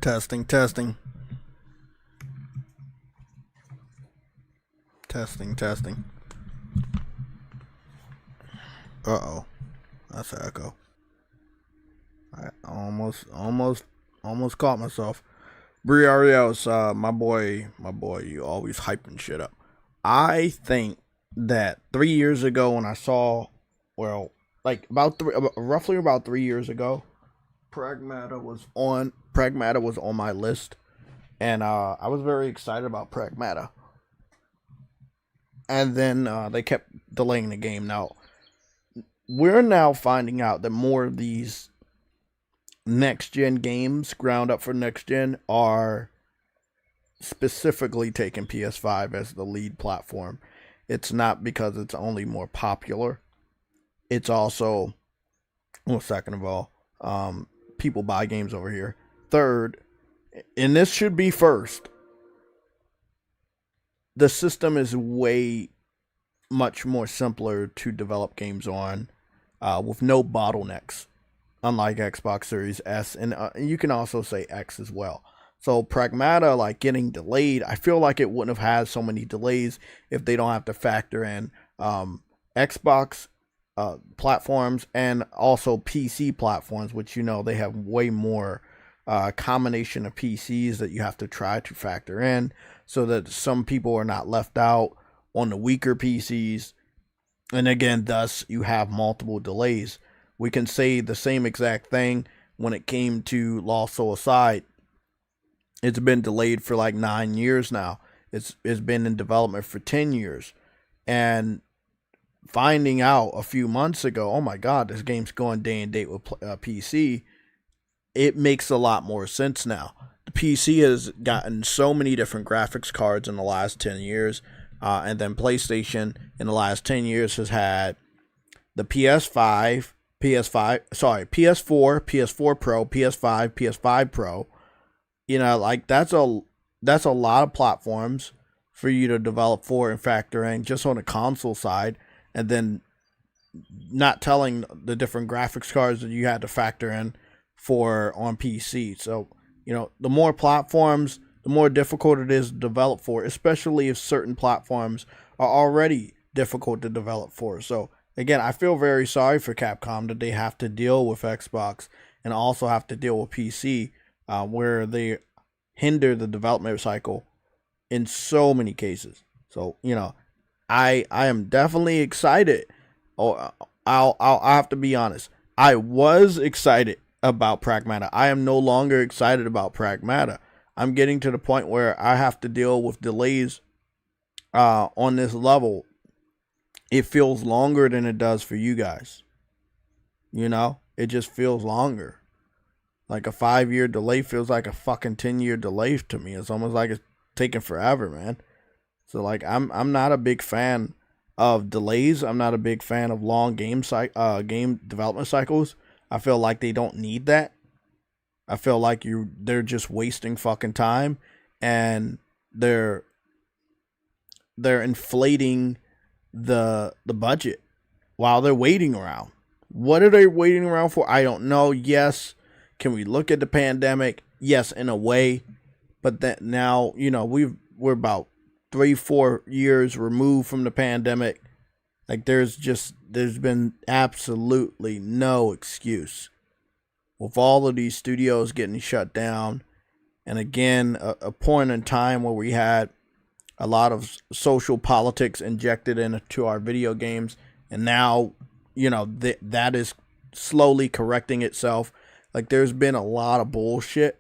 Testing, testing. Testing, testing. Uh-oh. That's an echo. I almost caught myself. Bree Ariels, my boy, you always hyping shit up. I think that 3 years ago when I saw, roughly about 3 years ago, Pragmata was on my list, and I was very excited about Pragmata. And then they kept delaying the game. Now, we're now finding out that more of these next-gen games, ground up for next-gen, are specifically taking PS5 as the lead platform. It's not because it's only more popular. It's also, well, second of all, people buy games over here. Third, and this should be first, the system is way much more simpler to develop games on, with no bottlenecks, unlike Xbox Series S, and you can also say X as well. So Pragmata, like, getting delayed, I feel like it wouldn't have had so many delays if they don't have to factor in Xbox platforms and also PC platforms, which, you know, they have way more combination of PCs that you have to try to factor in, so that some people are not left out on the weaker PCs. And again, thus you have multiple delays. We can say the same exact thing when it came to Lost Soul Aside. It's been delayed for like 9 years now. It's been in development for 10 years. And finding out a few months ago, oh my God, this game's going day and date with PC, it makes a lot more sense now. The PC has gotten so many different graphics cards in the last 10 years. And then PlayStation in the last 10 years has had the PS4, PS4 Pro, PS5, PS5 Pro. You know, like, that's a lot of platforms for you to develop for and factor in just on the console side, and then not telling the different graphics cards that you had to factor in for on PC. So, you know, the more platforms, the more difficult it is to develop for, especially if certain platforms are already difficult to develop for. So again, I feel very sorry for Capcom that they have to deal with Xbox and also have to deal with PC, where they hinder the development cycle in so many cases. So, you know, I am definitely excited. Oh, I'll have to be honest. I was excited about Pragmata. I am no longer excited about Pragmata. I'm getting to the point where I have to deal with delays on this level. It feels longer than it does for you guys. You know, it just feels longer. Like a 5-year delay feels like a fucking 10-year delay to me. It's almost like it's taking forever, man. So, like, I'm not a big fan of delays. I'm not a big fan of long game development cycles. I feel like they don't need that. I feel like they're just wasting fucking time, and they're inflating the budget while they're waiting around. What are they waiting around for? I don't know. Yes, can we look at the pandemic? Yes, in a way, but that now, you know, we're about 3-4 years removed from the pandemic. Like, there's been absolutely no excuse with all of these studios getting shut down. And again, a point in time where we had a lot of social politics injected into our video games. And now, you know, that is slowly correcting itself. Like, there's been a lot of bullshit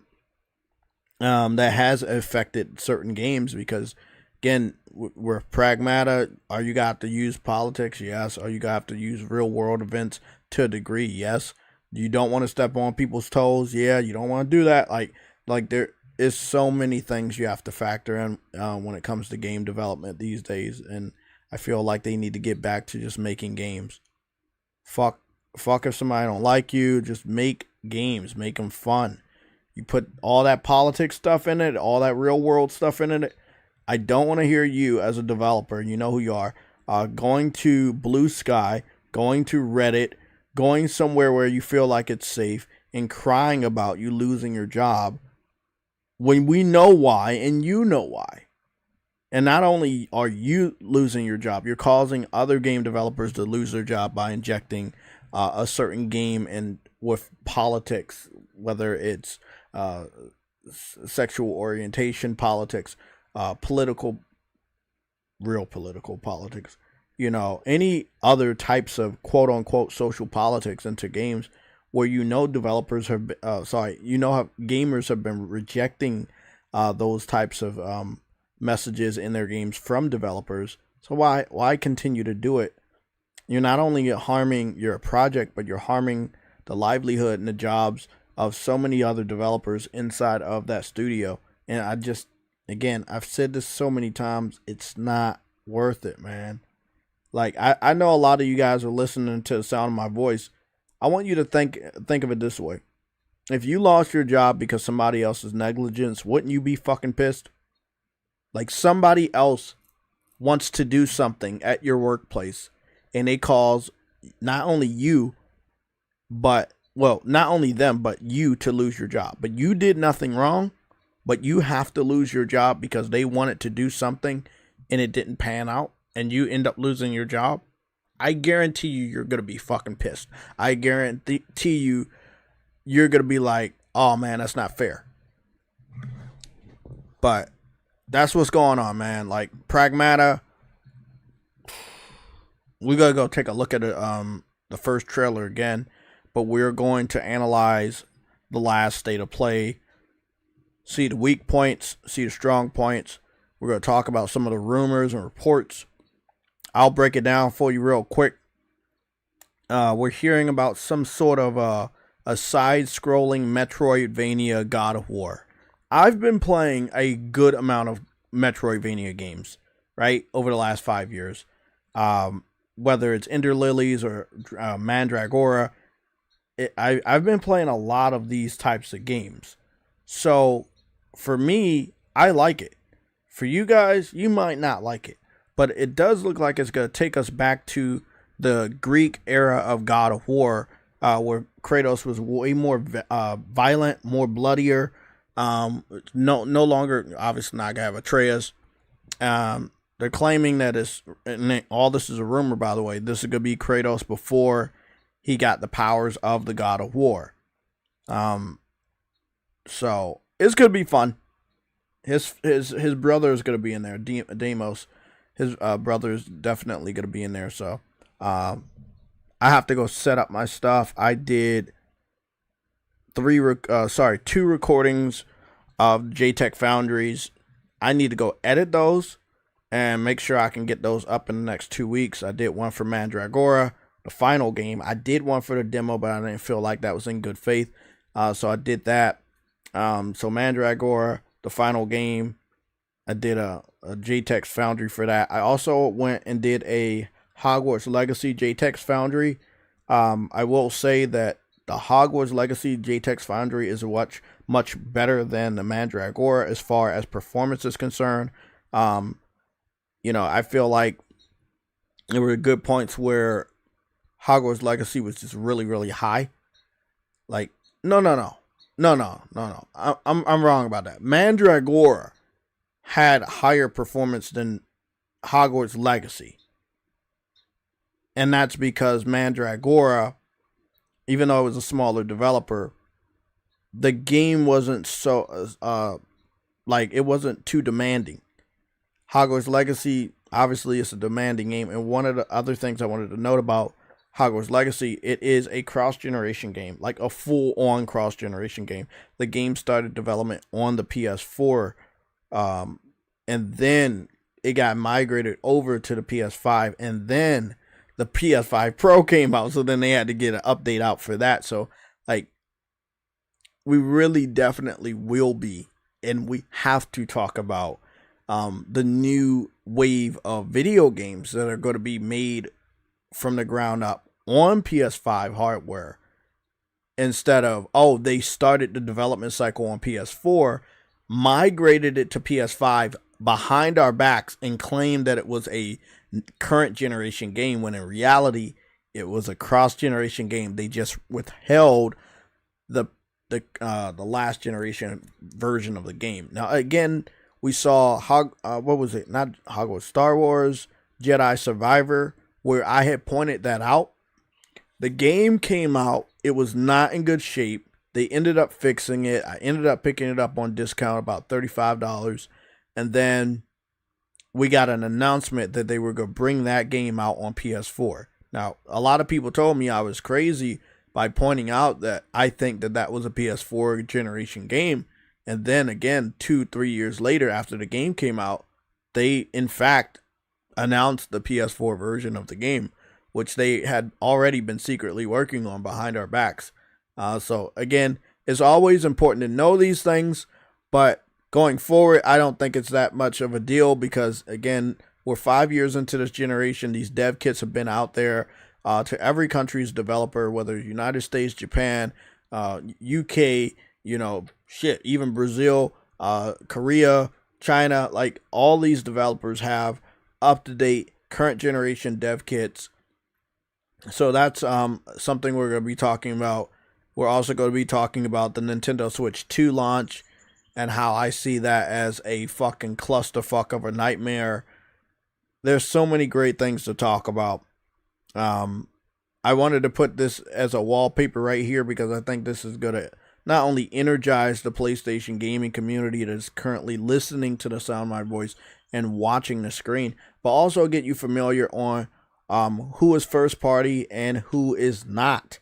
that has affected certain games because, again, we're Pragmata. Are you got to use politics? Yes. Are you got to use real world events to a degree? Yes. You don't want to step on people's toes. Yeah, you don't want to do that. Like there is so many things you have to factor in when it comes to game development these days, and I feel like they need to get back to just making games. Fuck if somebody don't like you, just make games, make them fun. You put all that politics stuff in it, all that real world stuff in it. I don't want to hear you as a developer, you know who you are, going to Blue Sky, going to Reddit, going somewhere where you feel like it's safe, and crying about you losing your job when we know why and you know why. And not only are you losing your job, you're causing other game developers to lose their job by injecting a certain game and with politics, whether it's sexual orientation politics, political, real political politics, any other types of quote unquote social politics into games where developers have gamers have been rejecting those types of messages in their games from developers. So why continue to do it? You're not only harming your project, but you're harming the livelihood and the jobs of so many other developers inside of that studio. And I've said this so many times, it's not worth it, man. Like, I know a lot of you guys are listening to the sound of my voice. I want you to think of it this way. If you lost your job because somebody else's negligence, wouldn't you be fucking pissed? Like, somebody else wants to do something at your workplace and they cause not only you, not only them, but you to lose your job. But you did nothing wrong, but you have to lose your job because they wanted to do something and it didn't pan out and you end up losing your job. I guarantee you're going to be fucking pissed. I guarantee you're going to be like, oh man, that's not fair. But that's what's going on, man. Like, Pragmata, we got to go take a look at the first trailer again. But we're going to analyze the last state of play, see the weak points, see the strong points. We're going to talk about some of the rumors and reports. I'll break it down for you real quick. We're hearing about some sort of a side-scrolling Metroidvania God of War. I've been playing a good amount of Metroidvania games, right, over the last 5 years. Whether it's Ender Lilies or Mandragora, I've been playing a lot of these types of games. So, for me, I like it. For you guys, you might not like it. But it does look like it's going to take us back to the Greek era of God of War, where Kratos was way more violent, more bloodier. No longer, obviously not going to have Atreus. They're claiming that all this is a rumor, by the way. This is going to be Kratos before he got the powers of the God of War. So it's going to be fun. His brother is going to be in there, Deimos. His brother is definitely going to be in there. So I have to go set up my stuff. I did 2 recordings of JTech Foundries. I need to go edit those and make sure I can get those up in the next 2 weeks. I did one for Mandragora, the final game. I did one for the demo, but I didn't feel like that was in good faith. So I did that. So Mandragora, the final game, I did a JTech Foundry for that. I also went and did a Hogwarts Legacy JTech Foundry. I will say that the Hogwarts Legacy JTech Foundry is much better than the Mandragora as far as performance is concerned. I feel like there were good points where Hogwarts Legacy was just really, really high. Like, no. I'm wrong about that. Mandragora had higher performance than Hogwarts Legacy. And that's because Mandragora, even though it was a smaller developer, the game wasn't so, it wasn't too demanding. Hogwarts Legacy, obviously, is a demanding game. And one of the other things I wanted to note about Hogwarts Legacy, it is a cross-generation game, like a full-on cross-generation game. The game started development on the PS4, and then it got migrated over to the PS5, and then the PS5 Pro came out, so then they had to get an update out for that. So, we really definitely will be, and we have to talk about the new wave of video games that are going to be made from the ground up on PS5 hardware, instead of, they started the development cycle on PS4, migrated it to PS5 behind our backs, and claimed that it was a current generation game, when in reality it was a cross generation game. They just withheld the the last generation version of the game. Now again, we saw what was it? Not Hogwarts, Star Wars Jedi Survivor, where I had pointed that out. The game came out, it was not in good shape. They ended up fixing it. I ended up picking it up on discount, about $35, and then we got an announcement that they were going to bring that game out on PS4. Now, a lot of people told me I was crazy by pointing out that I think that that was a PS4 generation game. And then again, 2-3 years later, after the game came out, they in fact announced the PS4 version of the game, which they had already been secretly working on behind our backs. So again, it's always important to know these things, but going forward, I don't think it's that much of a deal because, again, we're 5 years into this generation. These dev kits have been out there to every country's developer, whether United States, Japan, UK, even Brazil, Korea, China. Like, all these developers have up-to-date, current generation dev kits. So that's something we're going to be talking about. We're also going to be talking about the Nintendo Switch 2 launch and how I see that as a fucking clusterfuck of a nightmare. There's so many great things to talk about. I wanted to put this as a wallpaper right here because I think this is going to not only energize the PlayStation gaming community that is currently listening to the sound of my voice and watching the screen, but also get you familiar on who is first party and who is not.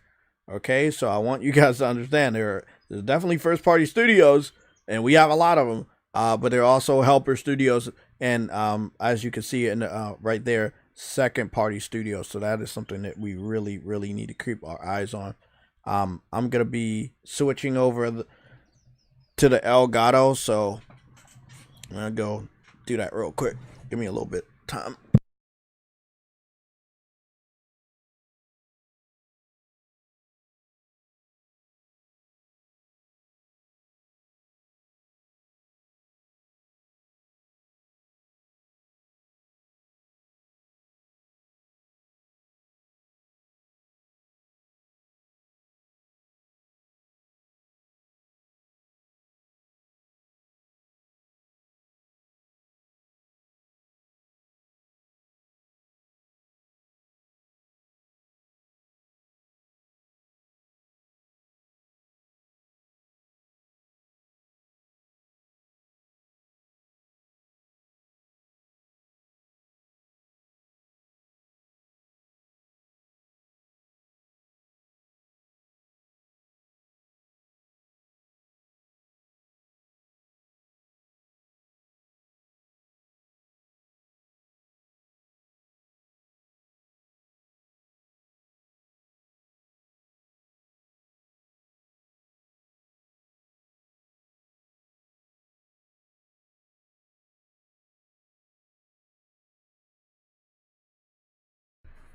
Okay, so I want you guys to understand there's definitely first party studios, and we have a lot of them, but there are also helper studios, and as you can see in right there, second party studios. So that is something that we really, really need to keep our eyes on. I'm gonna be switching over to the Elgato, so I'm gonna go do that real quick. Give me a little bit of time.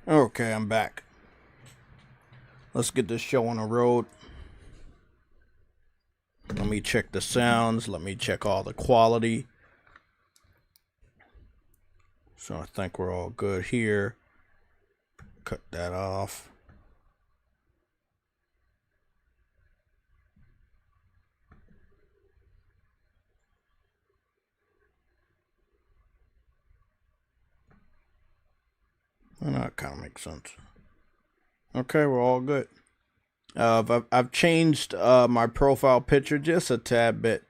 Okay, I'm back. Let's get this show on the road. Let me check the sounds. Let me check all the quality. So I think we're all good here. Cut that off. And that kind of makes sense. Okay, we're all good. I've changed my profile picture just a tad bit.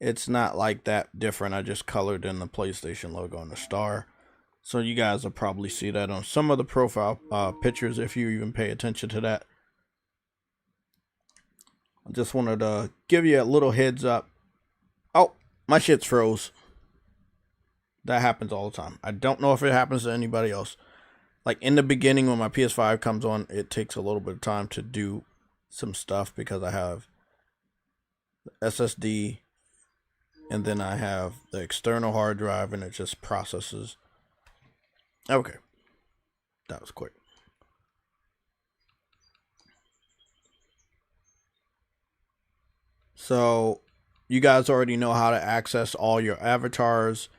It's not like that different. I just colored in the PlayStation logo and the star. So you guys will probably see that on some of the profile pictures if you even pay attention to that. I just wanted to give you a little heads up. Oh, my shit's froze. That happens all the time. I don't know if it happens to anybody else. Like in the beginning when my PS5 comes on, it takes a little bit of time to do some stuff because I have the SSD and then I have the external hard drive and it just processes. Okay. That was quick. So you guys already know how to access all your avatars.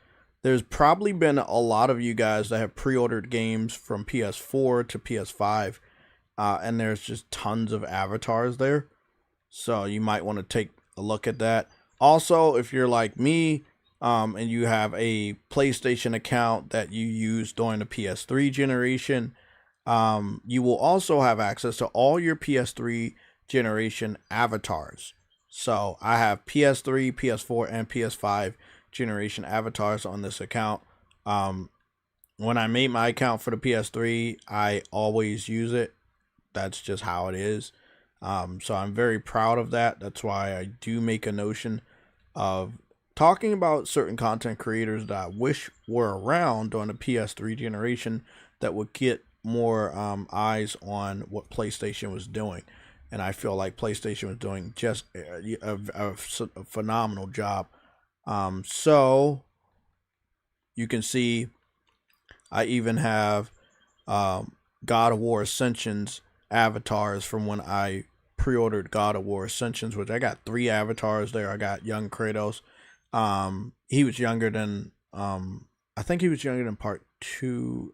There's probably been a lot of you guys that have pre-ordered games from PS4 to PS5, and there's just tons of avatars there. So you might want to take a look at that. Also, if you're like me, and you have a PlayStation account that you use during the PS3 generation, you will also have access to all your PS3 generation avatars. So I have PS3, PS4, and PS5 generation avatars on this account. When I made my account for the PS3, I always use it. That's just how it is. So I'm very proud of that. That's why I do make a notion of talking about certain content creators that I wish were around during the PS3 generation that would get more eyes on what PlayStation was doing. And I feel like PlayStation was doing just a phenomenal job. So you can see I even have God of War Ascensions avatars from when I pre-ordered God of War Ascensions, which I got 3 avatars there. I got young Kratos. He was younger than I think he was younger than part 2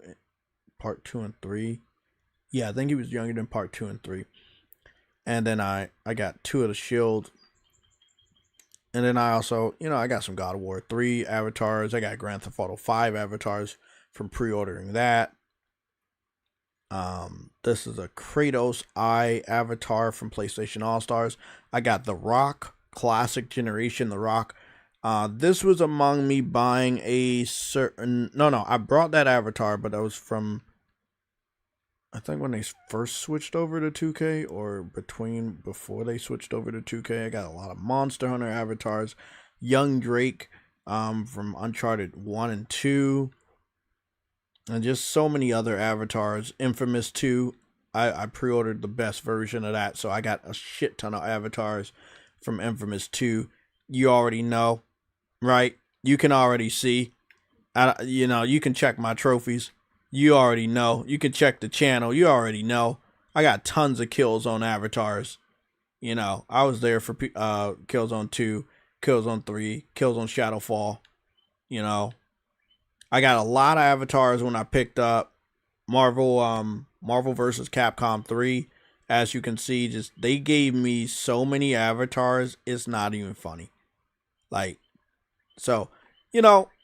and 3. Yeah, I think he was younger than part 2 and 3. And then I got 2 of the Shield. And then I also, I got some God of War 3 avatars. I got Grand Theft Auto 5 avatars from pre-ordering that. This is a Kratos Eye avatar from PlayStation All-Stars. I got The Rock, Classic Generation The Rock. This was among me buying a certain... No, I brought that avatar, but that was from... I think when they first switched over to 2K, or before they switched over to 2K. I got a lot of Monster Hunter avatars. Young Drake from Uncharted 1 and 2. And just so many other avatars. Infamous 2. I pre-ordered the best version of that, so I got a shit ton of avatars from Infamous 2. You already know, right? You can already see. You can check my trophies. You already know. You can check the channel. You already know. I got tons of kills on avatars. I was there for kills on 2, kills on 3, kills on Shadowfall. I got a lot of avatars when I picked up Marvel vs. Capcom 3. As you can see, they gave me so many avatars, it's not even funny.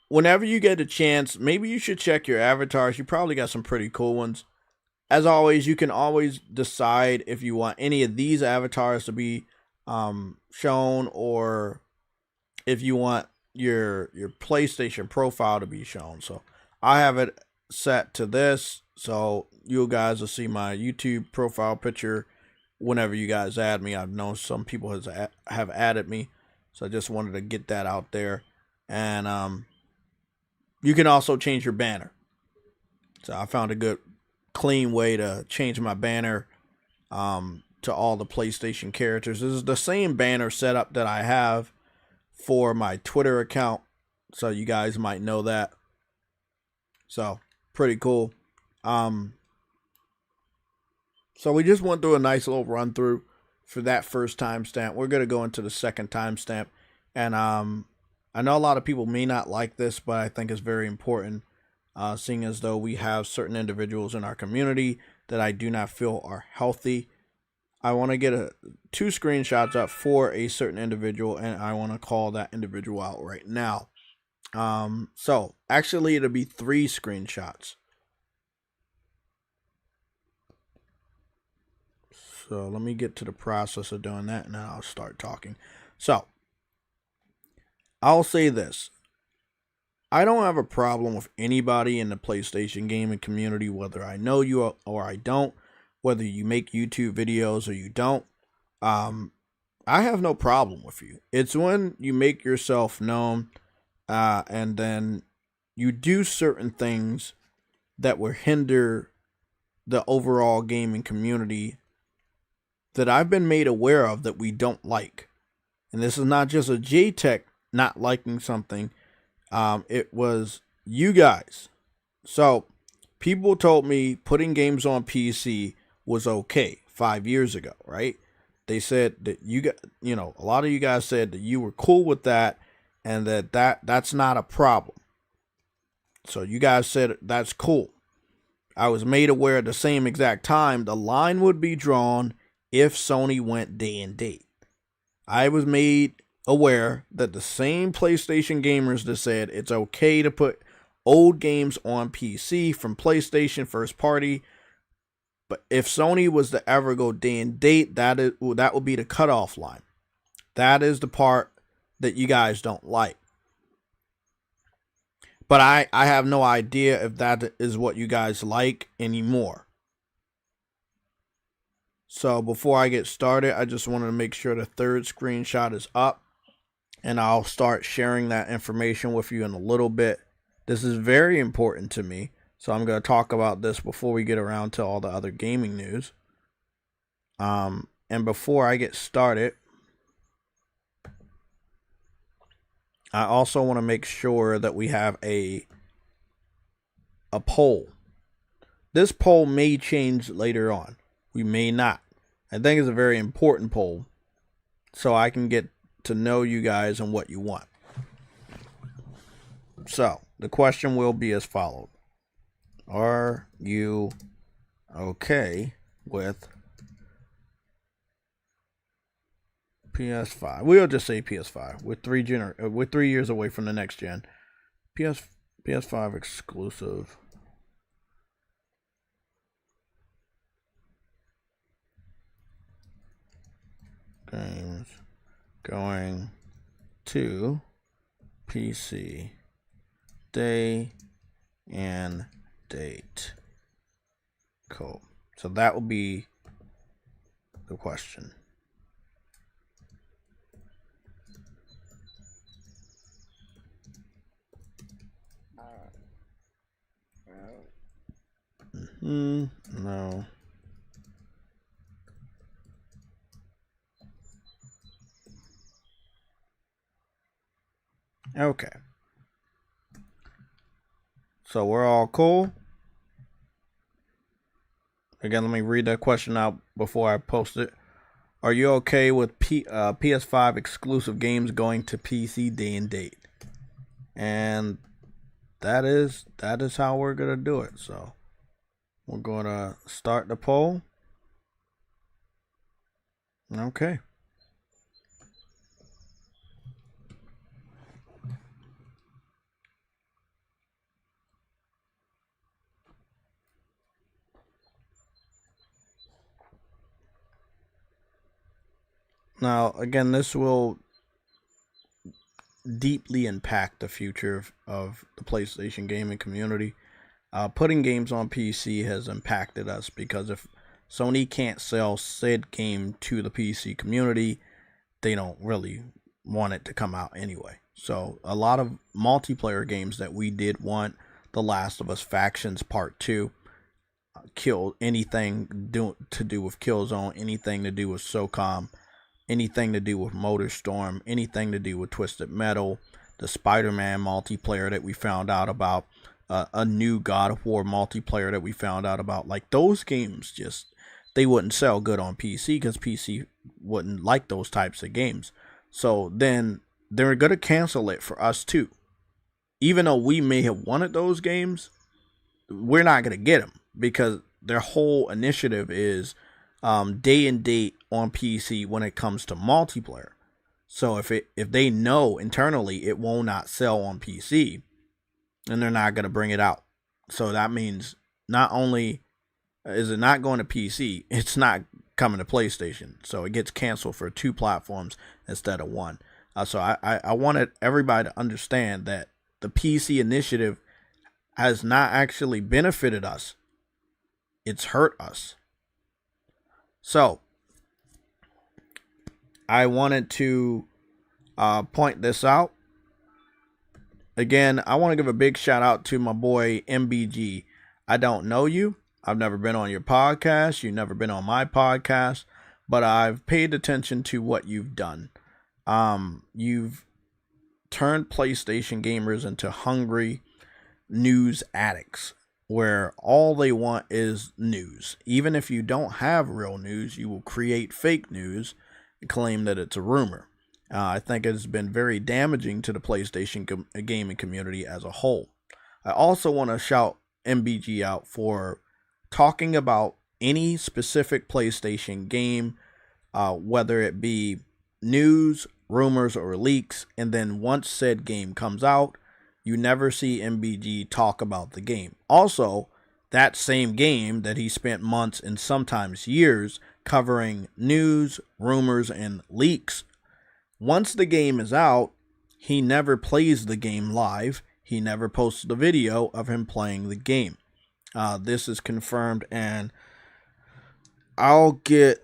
Whenever you get a chance, maybe you should check your avatars. You probably got some pretty cool ones. As always, you can always decide if you want any of these avatars to be shown, or if you want your PlayStation profile to be shown. So I have it set to this, so you guys will see my YouTube profile picture whenever you guys add me. I know some people have added me, so I just wanted to get that out there. And you can also change your banner. So I found a good clean way to change my banner to all the PlayStation characters. This is the same banner setup that I have for my Twitter account, so you guys might know that. So pretty cool. So we just went through a nice little run through for that first timestamp. We're gonna go into the second timestamp, and I know a lot of people may not like this, but I think it's very important, seeing as though we have certain individuals in our community that I do not feel are healthy. I want to get 2 screenshots up for a certain individual, and I want to call that individual out right now. So actually it'll be 3 screenshots. So let me get to the process of doing that, and then I'll start talking. So I'll say this. I don't have a problem with anybody in the PlayStation gaming community, whether I know you or I don't, whether you make YouTube videos or you don't. I have no problem with you. It's when you make yourself known, and then you do certain things that will hinder the overall gaming community that I've been made aware of that we don't like. And this is not just a JayTech not liking something. It was you guys. So people told me putting games on PC was okay 5 years ago, right? They said that a lot of you guys said that you were cool with that, and that's not a problem. So you guys said that's cool. I was made aware at the same exact time the line would be drawn if Sony went day and date. I was made aware that the same PlayStation gamers that said it's okay to put old games on PC from PlayStation first party, but if Sony was to ever go day and date, that would be the cutoff line. That is the part that you guys don't like. But I have no idea if that is what you guys like anymore. So before I get started, I just wanted to make sure the third screenshot is up. And I'll start sharing that information with you in a little bit. This is very important to me. So I'm going to talk about this before we get around to all the other gaming news. And before I get started, I also want to make sure that we have a poll. This poll may change later on. We may not. I think it's a very important poll, so I can get to know you guys and what you want. So the question will be as followed: are you okay with PS5? We'll just say PS5. We're 3 years away from the next gen. PS5 exclusive games going to PC day and date. Cool. So that will be the question. No. Okay. So we're all cool. Again, let me read that question out before I post it. Are you okay with PS5 exclusive games going to PC day and date? And that is how we're gonna do it. So we're gonna start the poll. Okay. Now, again, this will deeply impact the future of the PlayStation gaming community. Putting games on PC has impacted us because if Sony can't sell said game to the PC community, they don't really want it to come out anyway. So a lot of multiplayer games that we did want, The Last of Us Factions Part 2, Kill, anything to do with Killzone, anything to do with SOCOM, anything to do with MotorStorm, anything to do with Twisted Metal, the Spider-Man multiplayer that we found out about, a new God of War multiplayer that we found out about. Like, those games just, they wouldn't sell good on PC because PC wouldn't like those types of games. So then they're going to cancel it for us too. Even though we may have wanted those games, we're not going to get them because their whole initiative is day and date on PC when it comes to multiplayer. So if they know internally it will not sell on PC, then they're not going to bring it out. So that means not only is it not going to PC, it's not coming to PlayStation. So it gets canceled for 2 platforms instead of 1. So I wanted everybody to understand that the PC initiative has not actually benefited us. It's hurt us. So I wanted to point this out. Again, I want to give a big shout out to my boy MBG. I don't know you. I've never been on your podcast. You've never been on my podcast. But I've paid attention to what you've done. You've turned PlayStation gamers into hungry news addicts, where all they want is news. Even if you don't have real news, you will create fake news and claim that it's a rumor. I think it's been very damaging to the PlayStation gaming community as a whole. I also want to shout MBG out for talking about any specific PlayStation game, whether it be news, rumors, or leaks, and then once said game comes out, you never see MBG talk about the game. Also, that same game that he spent months and sometimes years covering news, rumors, and leaks, once the game is out, he never plays the game live. He never posts a video of him playing the game. This is confirmed, and I'll get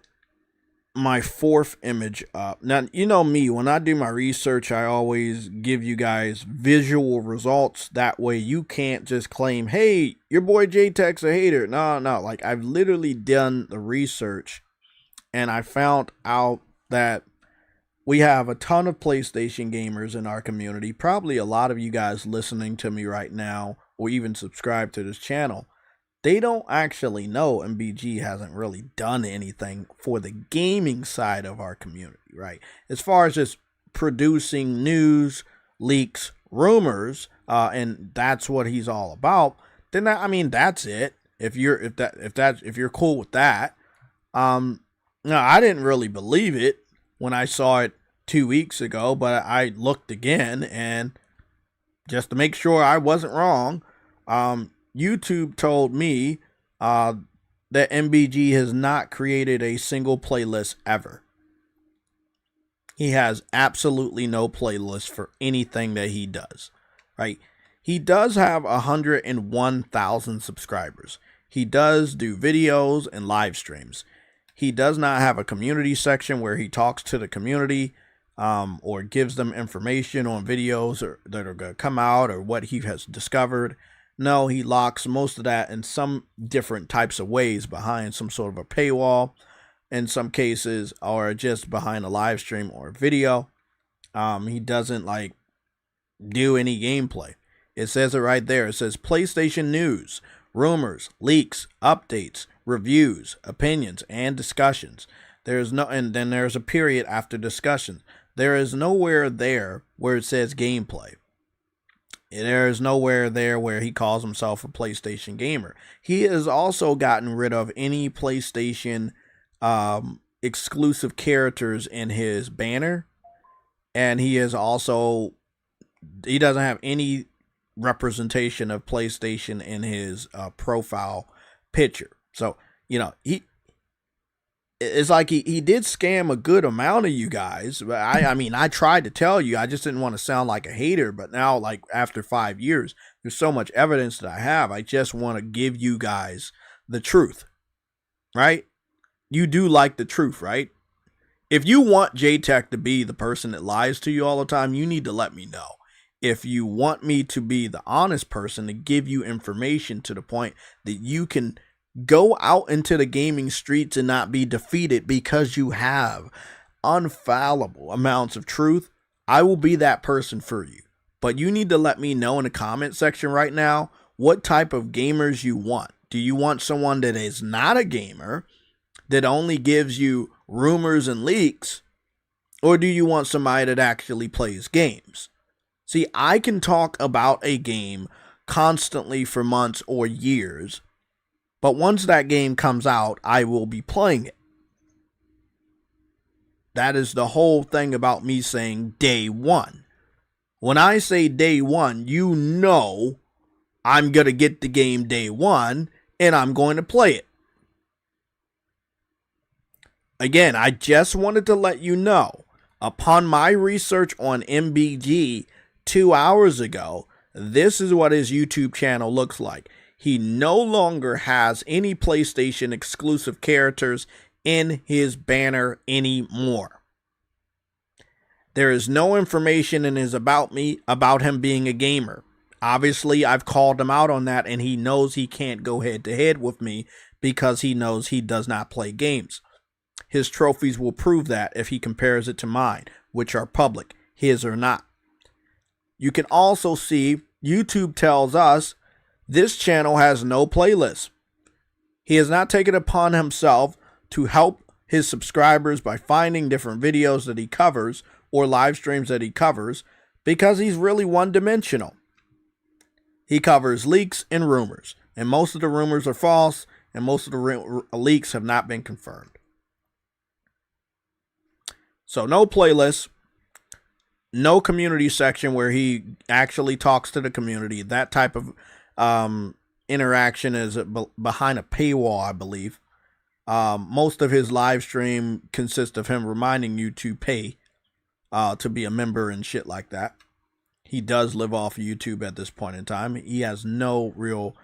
my fourth image up. Now, you know me, when I do my research, I always give you guys visual results. That way you can't just claim, hey, your boy JayTech's a hater. No, like I've literally done the research, and I found out that we have a ton of PlayStation gamers in our community. Probably a lot of you guys listening to me right now, or even subscribe to this channel, they don't actually know MBG hasn't really done anything for the gaming side of our community, right? As far as just producing news, leaks, rumors, and that's what he's all about, then I mean that's it. If you're cool with that, no, I didn't really believe it when I saw it 2 weeks ago, but I looked again, and just to make sure I wasn't wrong, YouTube told me that MBG has not created a single playlist ever. He has absolutely no playlist for anything that he does, right? He does have 101,000 subscribers. He does do videos and live streams. He does not have a community section where he talks to the community or gives them information on videos that are going to come out or what he has discovered. No, he locks most of that in some different types of ways behind some sort of a paywall, in some cases, or just behind a live stream or video. He doesn't like do any gameplay. It says it right there. It says PlayStation news, rumors, leaks, updates, reviews, opinions, and discussions. There's no, and then there's a period after discussion. There is nowhere there where it says gameplay. There is nowhere there where he calls himself a PlayStation gamer. He has also gotten rid of any PlayStation exclusive characters in his banner. And he doesn't have any representation of PlayStation in his profile picture. So, you know, it's like he did scam a good amount of you guys. But I mean, I tried to tell you, I just didn't want to sound like a hater. But now, like after 5 years, there's so much evidence that I have. I just want to give you guys the truth, right? You do like the truth, right? If you want JayTech to be the person that lies to you all the time, you need to let me know. If you want me to be the honest person to give you information to the point that you can go out into the gaming streets and not be defeated because you have unfallible amounts of truth, I will be that person for you. But you need to let me know in the comment section right now what type of gamers you want. Do you want someone that is not a gamer, that only gives you rumors and leaks? Or do you want somebody that actually plays games? See, I can talk about a game constantly for months or years, but once that game comes out, I will be playing it. That is the whole thing about me saying day one. When I say day one, you know I'm going to get the game day one and I'm going to play it. Again, I just wanted to let you know, upon my research on MBG 2 hours ago, this is what his YouTube channel looks like. He no longer has any PlayStation exclusive characters in his banner anymore. There is no information in his about him being a gamer. Obviously, I've called him out on that, and he knows he can't go head to head with me because he knows he does not play games. His trophies will prove that if he compares it to mine, which are public, his are not. You can also see YouTube tells us this channel has no playlist. He has not taken it upon himself to help his subscribers by finding different videos that he covers or live streams that he covers because he's really one-dimensional. He covers leaks and rumors, and most of the rumors are false, and most of the leaks have not been confirmed. So no playlist, no community section where he actually talks to the community. That type of interaction is behind a paywall, I believe. Most of his live stream consists of him reminding you to pay to be a member and shit like that. He does live off YouTube at this point in time. He has no real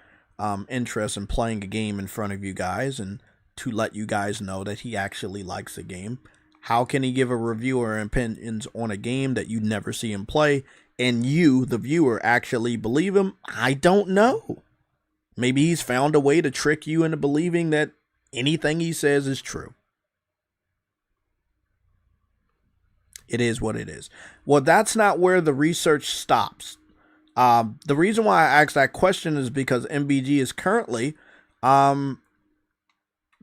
interest in playing a game in front of you guys and to let you guys know that he actually likes the game. How can he give a review or opinions on a game that you never see him play and you, the viewer, actually believe him? I don't know. Maybe he's found a way to trick you into believing that anything he says is true. It is what it is. Well, that's not where the research stops. The reason why I asked that question is because MBG is currently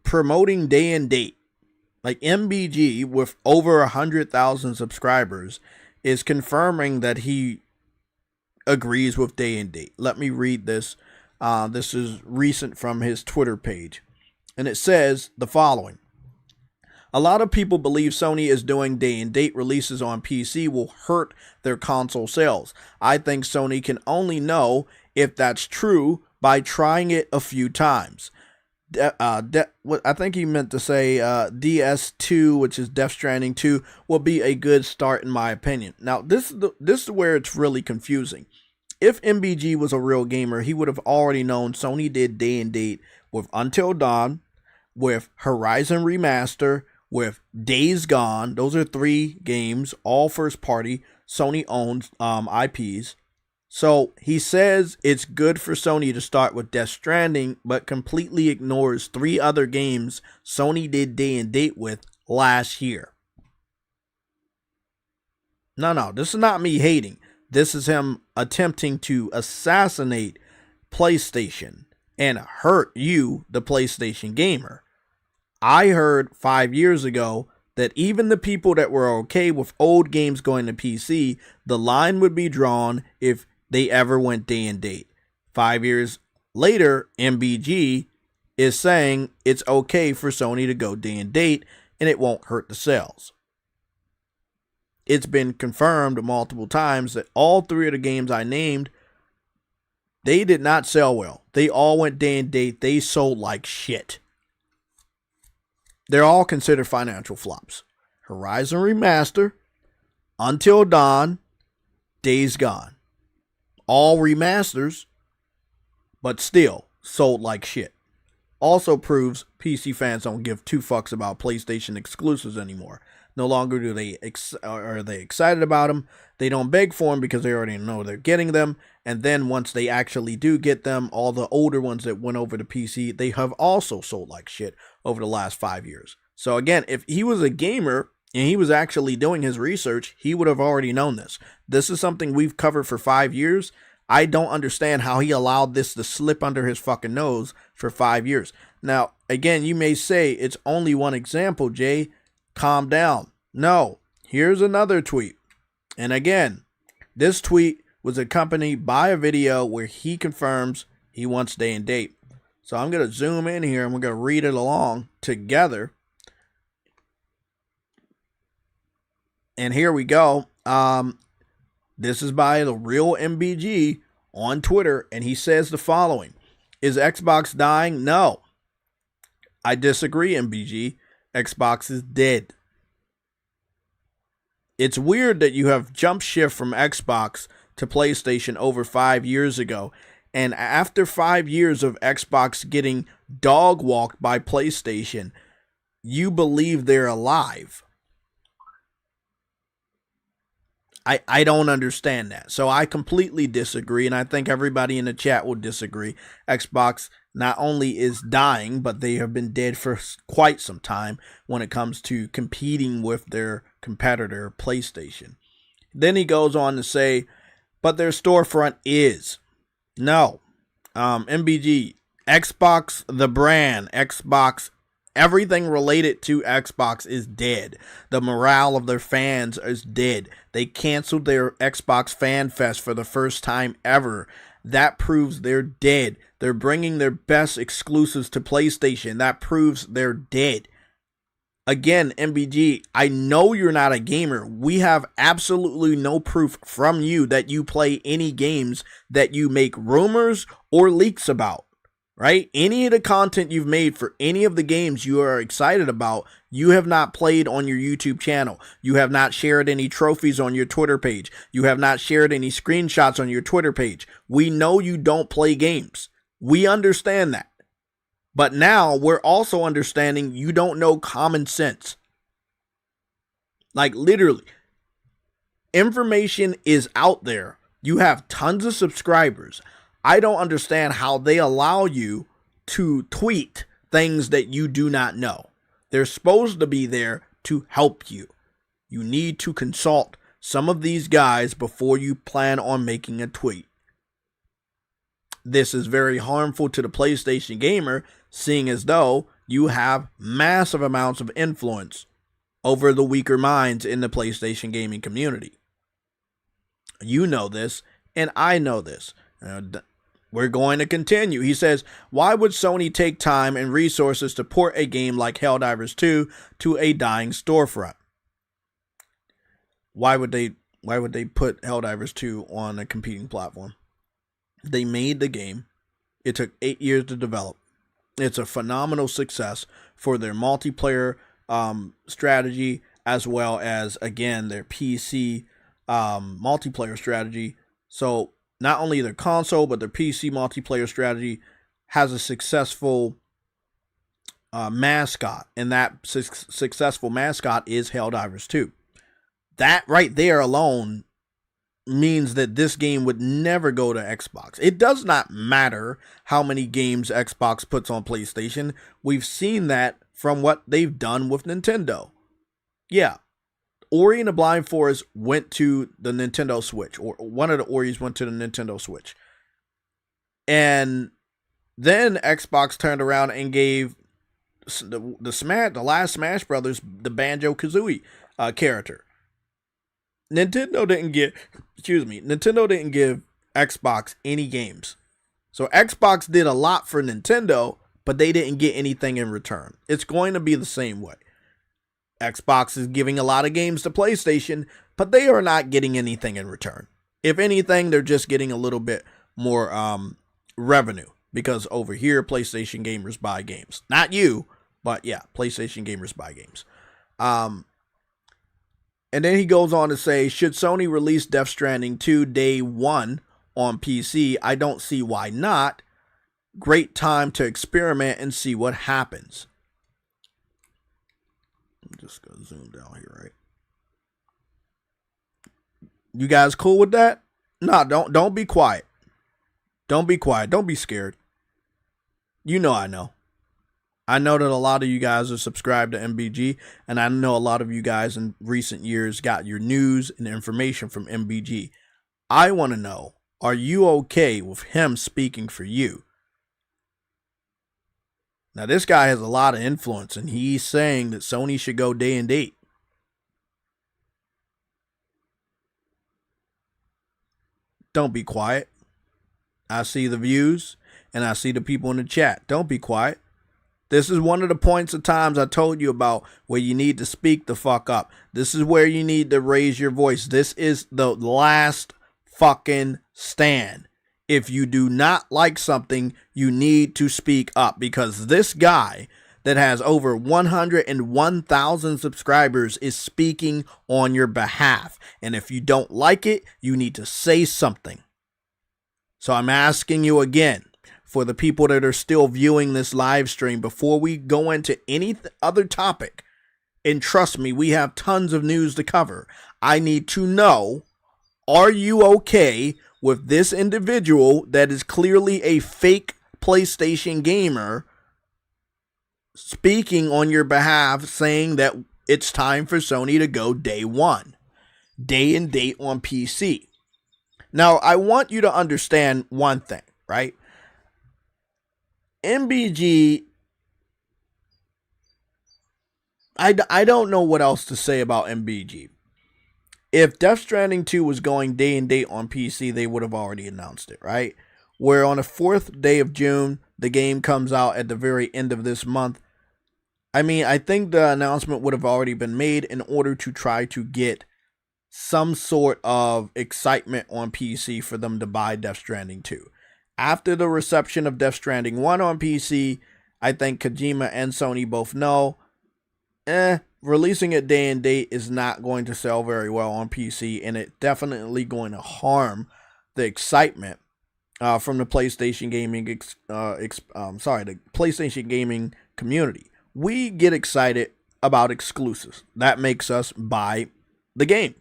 promoting day and date. Like MBG, with over 100,000 subscribers, is confirming that he agrees with day and date. Let me read this. This is recent from his Twitter page. And it says the following. A lot of people believe Sony is doing day and date releases on PC will hurt their console sales. I think Sony can only know if that's true by trying it a few times. I think he meant to say DS2, which is Death Stranding 2, will be a good start in my opinion. Now, this is where it's really confusing. If MBG was a real gamer, he would have already known Sony did day and date with Until Dawn, with Horizon Remaster, with Days Gone. Those are 3 games, all first party. Sony owns IPs. So he says it's good for Sony to start with Death Stranding, but completely ignores 3 other games Sony did day and date with last year. No, this is not me hating. This is him attempting to assassinate PlayStation and hurt you, the PlayStation gamer. I heard 5 years ago that even the people that were okay with old games going to PC, the line would be drawn if they ever went day and date. 5 years later, MBG is saying it's okay for Sony to go day and date and it won't hurt the sales. It's been confirmed multiple times that all 3 of the games I named, they did not sell well. They all went day and date. They sold like shit. They're all considered financial flops. Horizon Remaster, Until Dawn, Days Gone. All remasters, but still sold like shit. Also proves PC fans don't give 2 fucks about PlayStation exclusives anymore. No longer do they are they excited about them. They don't beg for them because they already know they're getting them. And then once they actually do get them, all the older ones that went over to PC, they have also sold like shit over the last 5 years. So again, if he was a gamer and he was actually doing his research, he would have already known this. This is something we've covered for 5 years. I don't understand how he allowed this to slip under his fucking nose for 5 years. Now, again, you may say it's only one example, Jay. Calm down. No, here's another tweet. And again, this tweet was accompanied by a video where he confirms he wants day and date. So I'm going to zoom in here and we're going to read it along together. And here we go. This is by the real MBG on Twitter. And he says the following. Is Xbox dying? No. I disagree, MBG. Xbox is dead. It's weird that you have jump shift from Xbox to PlayStation over 5 years ago. And after 5 years of Xbox getting dog walked by PlayStation, you believe they're alive. I don't understand that. So I completely disagree, and I think everybody in the chat will disagree. Xbox not only is dying, but they have been dead for quite some time when it comes to competing with their competitor, PlayStation. Then he goes on to say, but their storefront is. No. MBG, Xbox, the brand, Xbox, everything related to Xbox is dead. The morale of their fans is dead. They canceled their Xbox Fan Fest for the first time ever. That proves they're dead. They're bringing their best exclusives to PlayStation. That proves they're dead. Again, MBG, I know you're not a gamer. We have absolutely no proof from you that you play any games that you make rumors or leaks about, right? Any of the content you've made for any of the games you are excited about, you have not played on your YouTube channel. You have not shared any trophies on your Twitter page. You have not shared any screenshots on your Twitter page. We know you don't play games. We understand that. But now we're also understanding you don't know common sense. Like literally, information is out there. You have tons of subscribers. I don't understand how they allow you to tweet things that you do not know. They're supposed to be there to help you. You need to consult some of these guys before you plan on making a tweet. This is very harmful to the PlayStation gamer, seeing as though you have massive amounts of influence over the weaker minds in the PlayStation gaming community. You know this, and I know this. We're going to continue. He says, why would Sony take time and resources to port a game like Helldivers 2 to a dying storefront? Why would they put Helldivers 2 on a competing platform? They made the game. It took 8 years to develop. It's a phenomenal success for their multiplayer strategy, as well as, again, their PC multiplayer strategy. So not only their console, but their PC multiplayer strategy has a successful mascot. And that successful mascot is Helldivers 2. That right there alone means that this game would never go to Xbox. It does not matter how many games Xbox puts on PlayStation. We've seen that from what they've done with Nintendo. Yeah, Ori and the Blind Forest went to the Nintendo Switch, or one of the Oris went to the Nintendo Switch. And then Xbox turned around and gave the last Smash Brothers the Banjo-Kazooie character. Nintendo didn't give Xbox any games. So Xbox did a lot for Nintendo, but they didn't get anything in return. It's going to be the same way. Xbox is giving a lot of games to PlayStation, but they are not getting anything in return. If anything, they're just getting a little bit more revenue, because over here, PlayStation gamers buy games. Not you, but yeah, PlayStation gamers buy games. And then he goes on to say, should Sony release Death Stranding 2 day one on PC? I don't see why not. Great time to experiment and see what happens. I'm just going to zoom down here, right? You guys cool with that? No, don't be quiet. Don't be quiet. Don't be scared. You know I know. I know that a lot of you guys are subscribed to MBG, and I know a lot of you guys in recent years got your news and information from MBG. I want to know, are you okay with him speaking for you? Now, this guy has a lot of influence, and he's saying that Sony should go day and date. Don't be quiet. I see the views, and I see the people in the chat. Don't be quiet. This is one of the points of times I told you about where you need to speak the fuck up. This is where you need to raise your voice. This is the last fucking stand. If you do not like something, you need to speak up, because this guy that has over 101,000 subscribers is speaking on your behalf. And if you don't like it, you need to say something. So I'm asking you again, for the people that are still viewing this live stream, before we go into any other topic, and trust me, we have tons of news to cover, I need to know, are you okay with this individual that is clearly a fake PlayStation gamer speaking on your behalf, saying that it's time for Sony to go day one, day and date on PC? Now, I want you to understand one thing, right? MBG, I don't know what else to say about MBG. If Death Stranding 2 was going day and date on PC, they would have already announced it, right? Where on the 4th day of June, the game comes out at the very end of this month. I mean, I think the announcement would have already been made in order to try to get some sort of excitement on PC for them to buy Death Stranding 2. After the reception of Death Stranding 1 on PC, I think Kojima and Sony both know, releasing it day and date is not going to sell very well on PC, and it's definitely going to harm the excitement from the PlayStation gaming, the PlayStation gaming community. We get excited about exclusives. That makes us buy the game.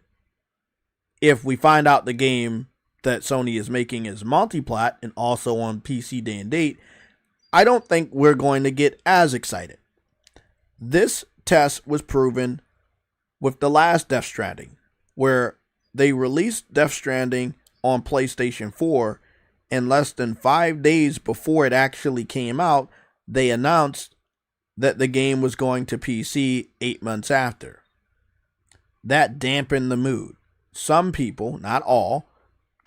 If we find out the game that Sony is making is multi-plat and also on PC day and date, I don't think we're going to get as excited. This test was proven with the last Death Stranding, where they released Death Stranding on PlayStation 4, and less than 5 days before it actually came out, they announced that the game was going to PC 8 months after. That dampened the mood. Some people, not all,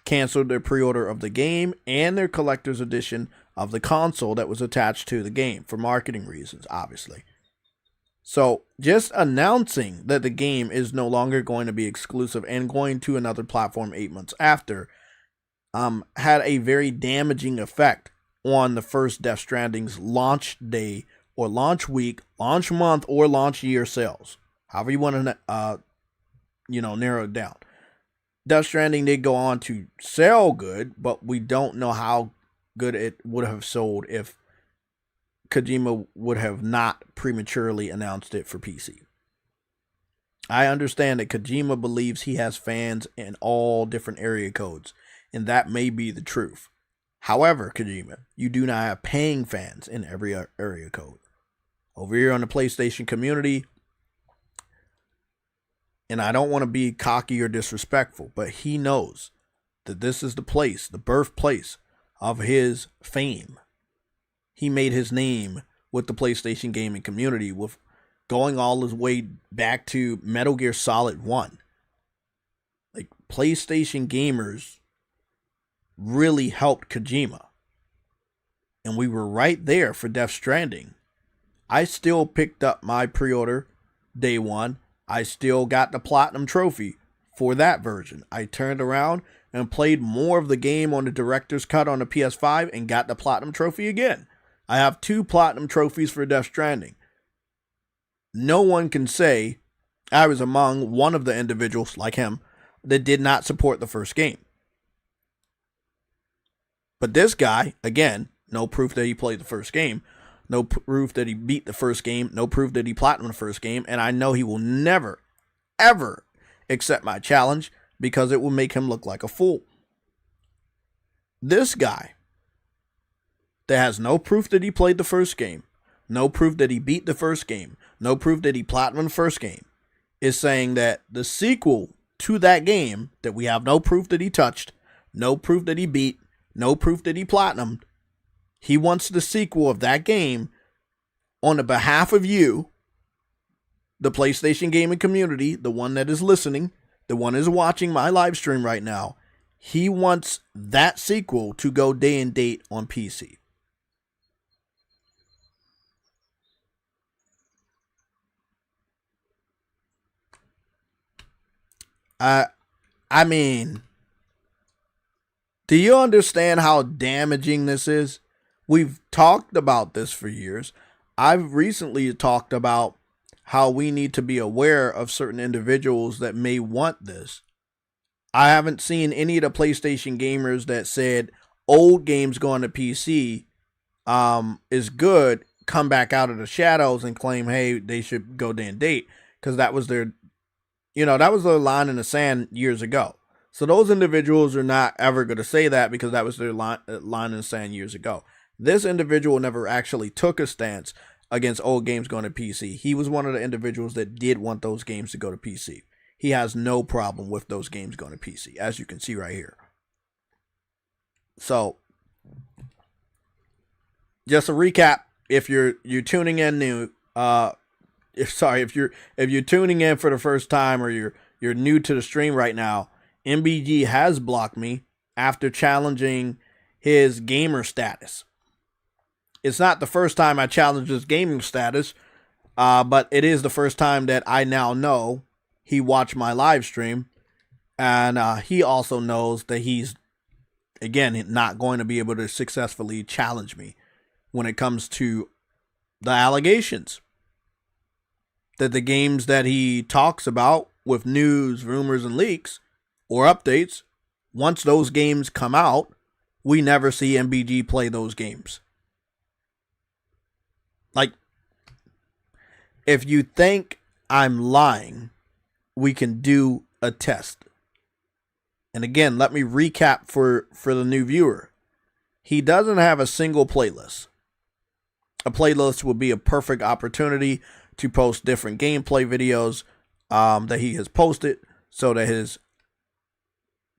canceled their pre-order of the game and their collector's edition of the console that was attached to the game for marketing reasons, obviously. So just announcing that the game is no longer going to be exclusive and going to another platform 8 months after had a very damaging effect on the first Death Stranding's launch day or launch week, launch month, or launch year sales. However you want to narrow it down. Death Stranding did go on to sell good, but we don't know how good it would have sold if Kojima would have not prematurely announced it for PC. I understand that Kojima believes he has fans in all different area codes, and that may be the truth. However, Kojima, you do not have paying fans in every area code. Over here on the PlayStation community, and I don't want to be cocky or disrespectful, but he knows that this is the place, the birthplace of his fame. He made his name with the PlayStation gaming community with going all his way back to Metal Gear Solid 1. Like, PlayStation gamers really helped Kojima. And we were right there for Death Stranding. I still picked up my pre-order day one. I still got the Platinum Trophy for that version. I turned around and played more of the game on the Director's Cut on the PS5 and got the Platinum Trophy again. I have 2 Platinum Trophies for Death Stranding. No one can say I was among one of the individuals like him that did not support the first game. But this guy, again, no proof that he played the first game, no proof that he beat the first game, no proof that he platinumed the first game, and I know he will never, ever accept my challenge because it will make him look like a fool. This guy that has no proof that he played the first game, no proof that he beat the first game, no proof that he platinumed the first game, is saying that the sequel to that game that we have no proof that he touched, no proof that he beat, no proof that he platinumed, he wants the sequel of that game on the behalf of you, the PlayStation gaming community, the one that is listening, the one that is watching my live stream right now. He wants that sequel to go day and date on PC. I mean, do you understand how damaging this is? We've talked about this for years. I've recently talked about how we need to be aware of certain individuals that may want this. I haven't seen any of the PlayStation gamers that said old games going to PC is good, come back out of the shadows and claim, hey, they should go day and date, because that was their line in the sand years ago. So those individuals are not ever going to say that because that was their line in the sand years ago. This individual never actually took a stance against old games going to PC. He was one of the individuals that did want those games to go to PC. He has no problem with those games going to PC, as you can see right here. So, just a recap, if you're tuning in new, if you're tuning in for the first time or you're new to the stream right now, MBG has blocked me after challenging his gamer status. It's not the first time I challenged his gaming status. But it is the first time that I now know he watched my live stream. And he also knows that he's, again, not going to be able to successfully challenge me when it comes to the allegations. That the games that he talks about with news, rumors, and leaks or updates, once those games come out, we never see MBG play those games. Like, if you think I'm lying, we can do a test. And again, let me recap for the new viewer. He doesn't have a single playlist. A playlist would be a perfect opportunity to post different gameplay videos that he has posted, so that his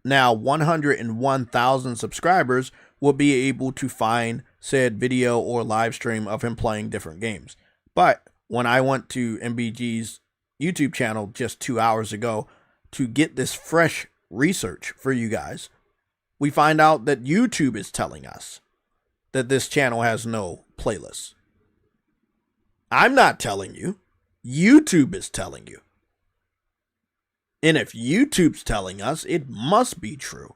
now 101,000 subscribers will be able to find said video or live stream of him playing different games. But when I went to MBG's YouTube channel just 2 hours ago to get this fresh research for you guys, we find out that YouTube is telling us that this channel has no playlists. I'm not telling you. YouTube is telling you. And if YouTube's telling us, it must be true.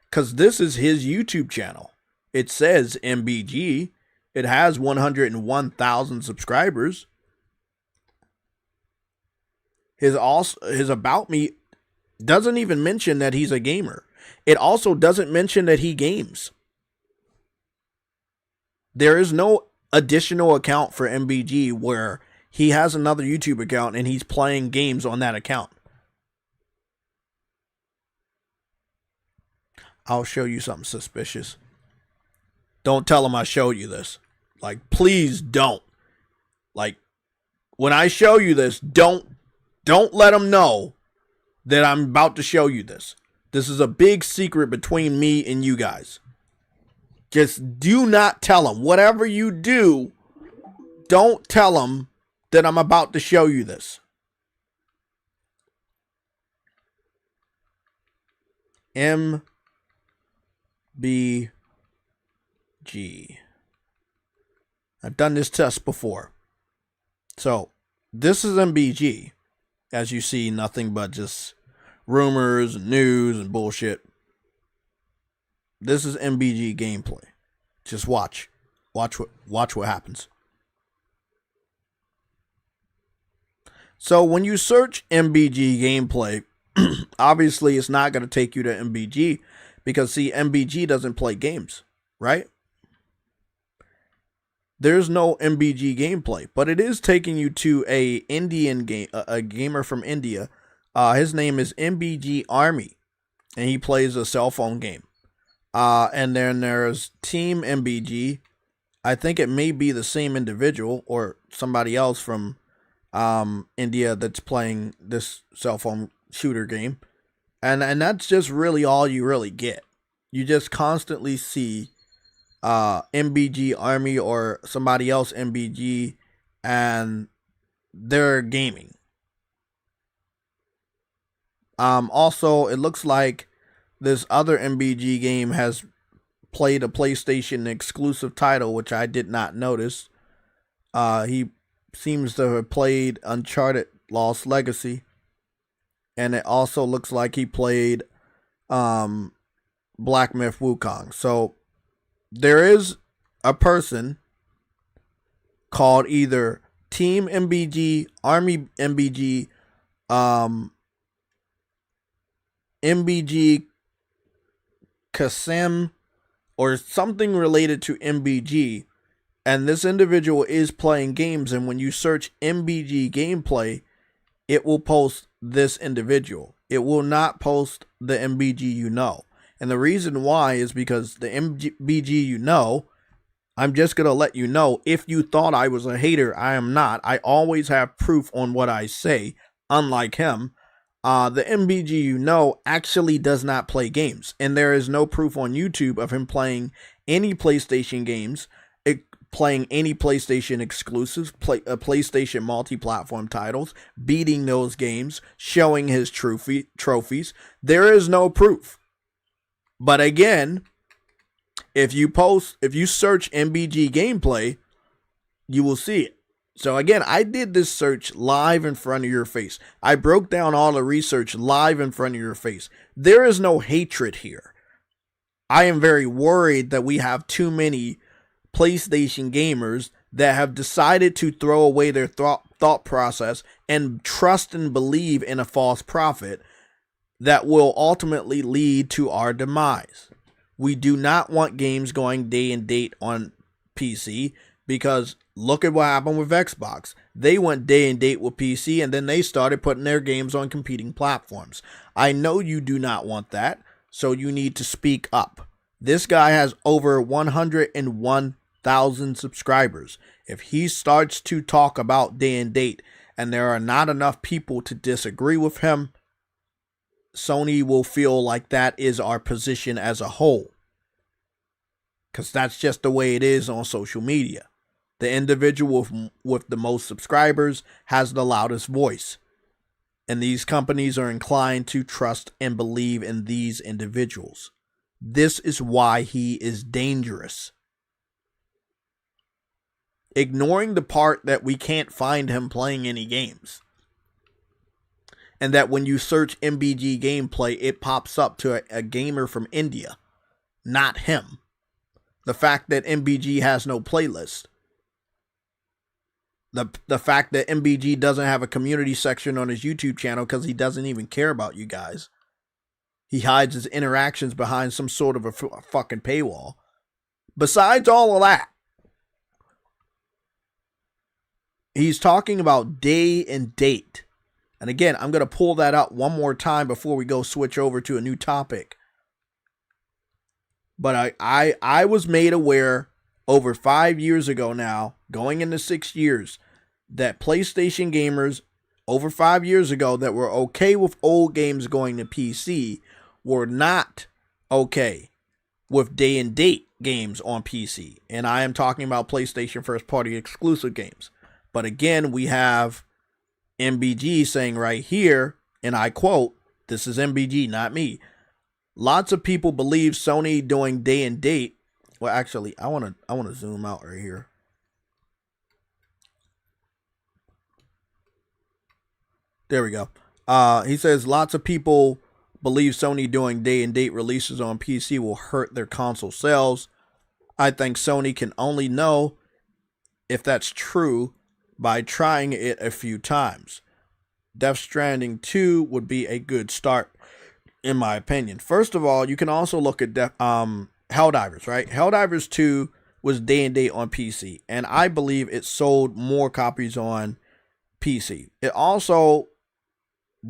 Because this is his YouTube channel. It says MBG. It has 101,000 subscribers. His About Me doesn't even mention that he's a gamer. It also doesn't mention that he games. There is no additional account for MBG where he has another YouTube account and he's playing games on that account. I'll show you something suspicious. Don't tell him I showed you this. Like, please don't. Like, when I show you this, don't let him know that I'm about to show you this. This is a big secret between me and you guys. Just do not tell him. Whatever you do, don't tell him that I'm about to show you this. MBG. I've done this test before. So, this is MBG. As you see, nothing but just rumors and news and bullshit. This is MBG gameplay. Just watch. Watch what happens. So when you search MBG gameplay, obviously it's not going to take you to MBG because, see, MBG doesn't play games, right? There's no MBG gameplay, but it is taking you to a gamer from India. His name is MBG Army, and he plays a cell phone game. And then there's Team MBG. I think it may be the same individual or somebody else from India that's playing this cell phone shooter game. And that's just really all you really get. You just constantly see MBG Army or somebody else MBG, and they're gaming. Also, it looks like this other MBG game has played a PlayStation exclusive title, which I did not notice. He seems to have played Uncharted Lost Legacy. And it also looks like he played Black Myth Wukong. So there is a person called either Team MBG, Army MBG, MBG Kasem, or something related to MBG, and this individual is playing games, and when you search MBG gameplay, it will post this individual. It will not post the MBG you know. And the reason why is because the MBG you know, I'm just going to let you know, if you thought I was a hater, I am not. I always have proof on what I say, unlike him. The MBG you know actually does not play games, and there is no proof on YouTube of him playing any PlayStation games, playing any PlayStation exclusives, PlayStation multi-platform titles, beating those games, showing his trophies. There is no proof. But again, if you search MBG gameplay, you will see it. So again, I did this search live in front of your face. I broke down all the research live in front of your face. There is no hatred here. I am very worried that we have too many PlayStation gamers that have decided to throw away their thought process and trust and believe in a false prophet that will ultimately lead to our demise. We do not want games going day and date on PC, because look at what happened with Xbox. They went day and date with PC, and then they started putting their games on competing platforms. I know you do not want that, so you need to speak up. This guy has over 101,000 subscribers. If he starts to talk about day and date and there are not enough people to disagree with him, Sony will feel like that is our position as a whole. Because that's just the way it is on social media. The individual with the most subscribers has the loudest voice. And these companies are inclined to trust and believe in these individuals. This is why he is dangerous. Ignoring the part that we can't find him playing any games. And that when you search MBG gameplay, it pops up to a gamer from India, not him. The fact that MBG has no playlist. The fact that MBG doesn't have a community section on his YouTube channel because he doesn't even care about you guys. He hides his interactions behind some sort of a fucking paywall. Besides all of that, he's talking about day and date. And again, I'm going to pull that up one more time before we go switch over to a new topic. But I was made aware over 5 years ago now, going into 6 years, that PlayStation gamers over 5 years ago that were okay with old games going to PC were not okay with day and date games on PC. And I am talking about PlayStation first party exclusive games. But again, we have MBG saying right here, and I quote, this is MBG, not me. Lots of people believe Sony doing day and date. Well, actually, I want to zoom out right here. There we go. He says lots of people believe Sony doing day and date releases on PC will hurt their console sales. I think Sony can only know if that's true by trying it a few times. Death Stranding 2 would be a good start, in my opinion. First of all, you can also look at Helldivers, right? Helldivers 2 was day and date on PC, and I believe it sold more copies on PC. It also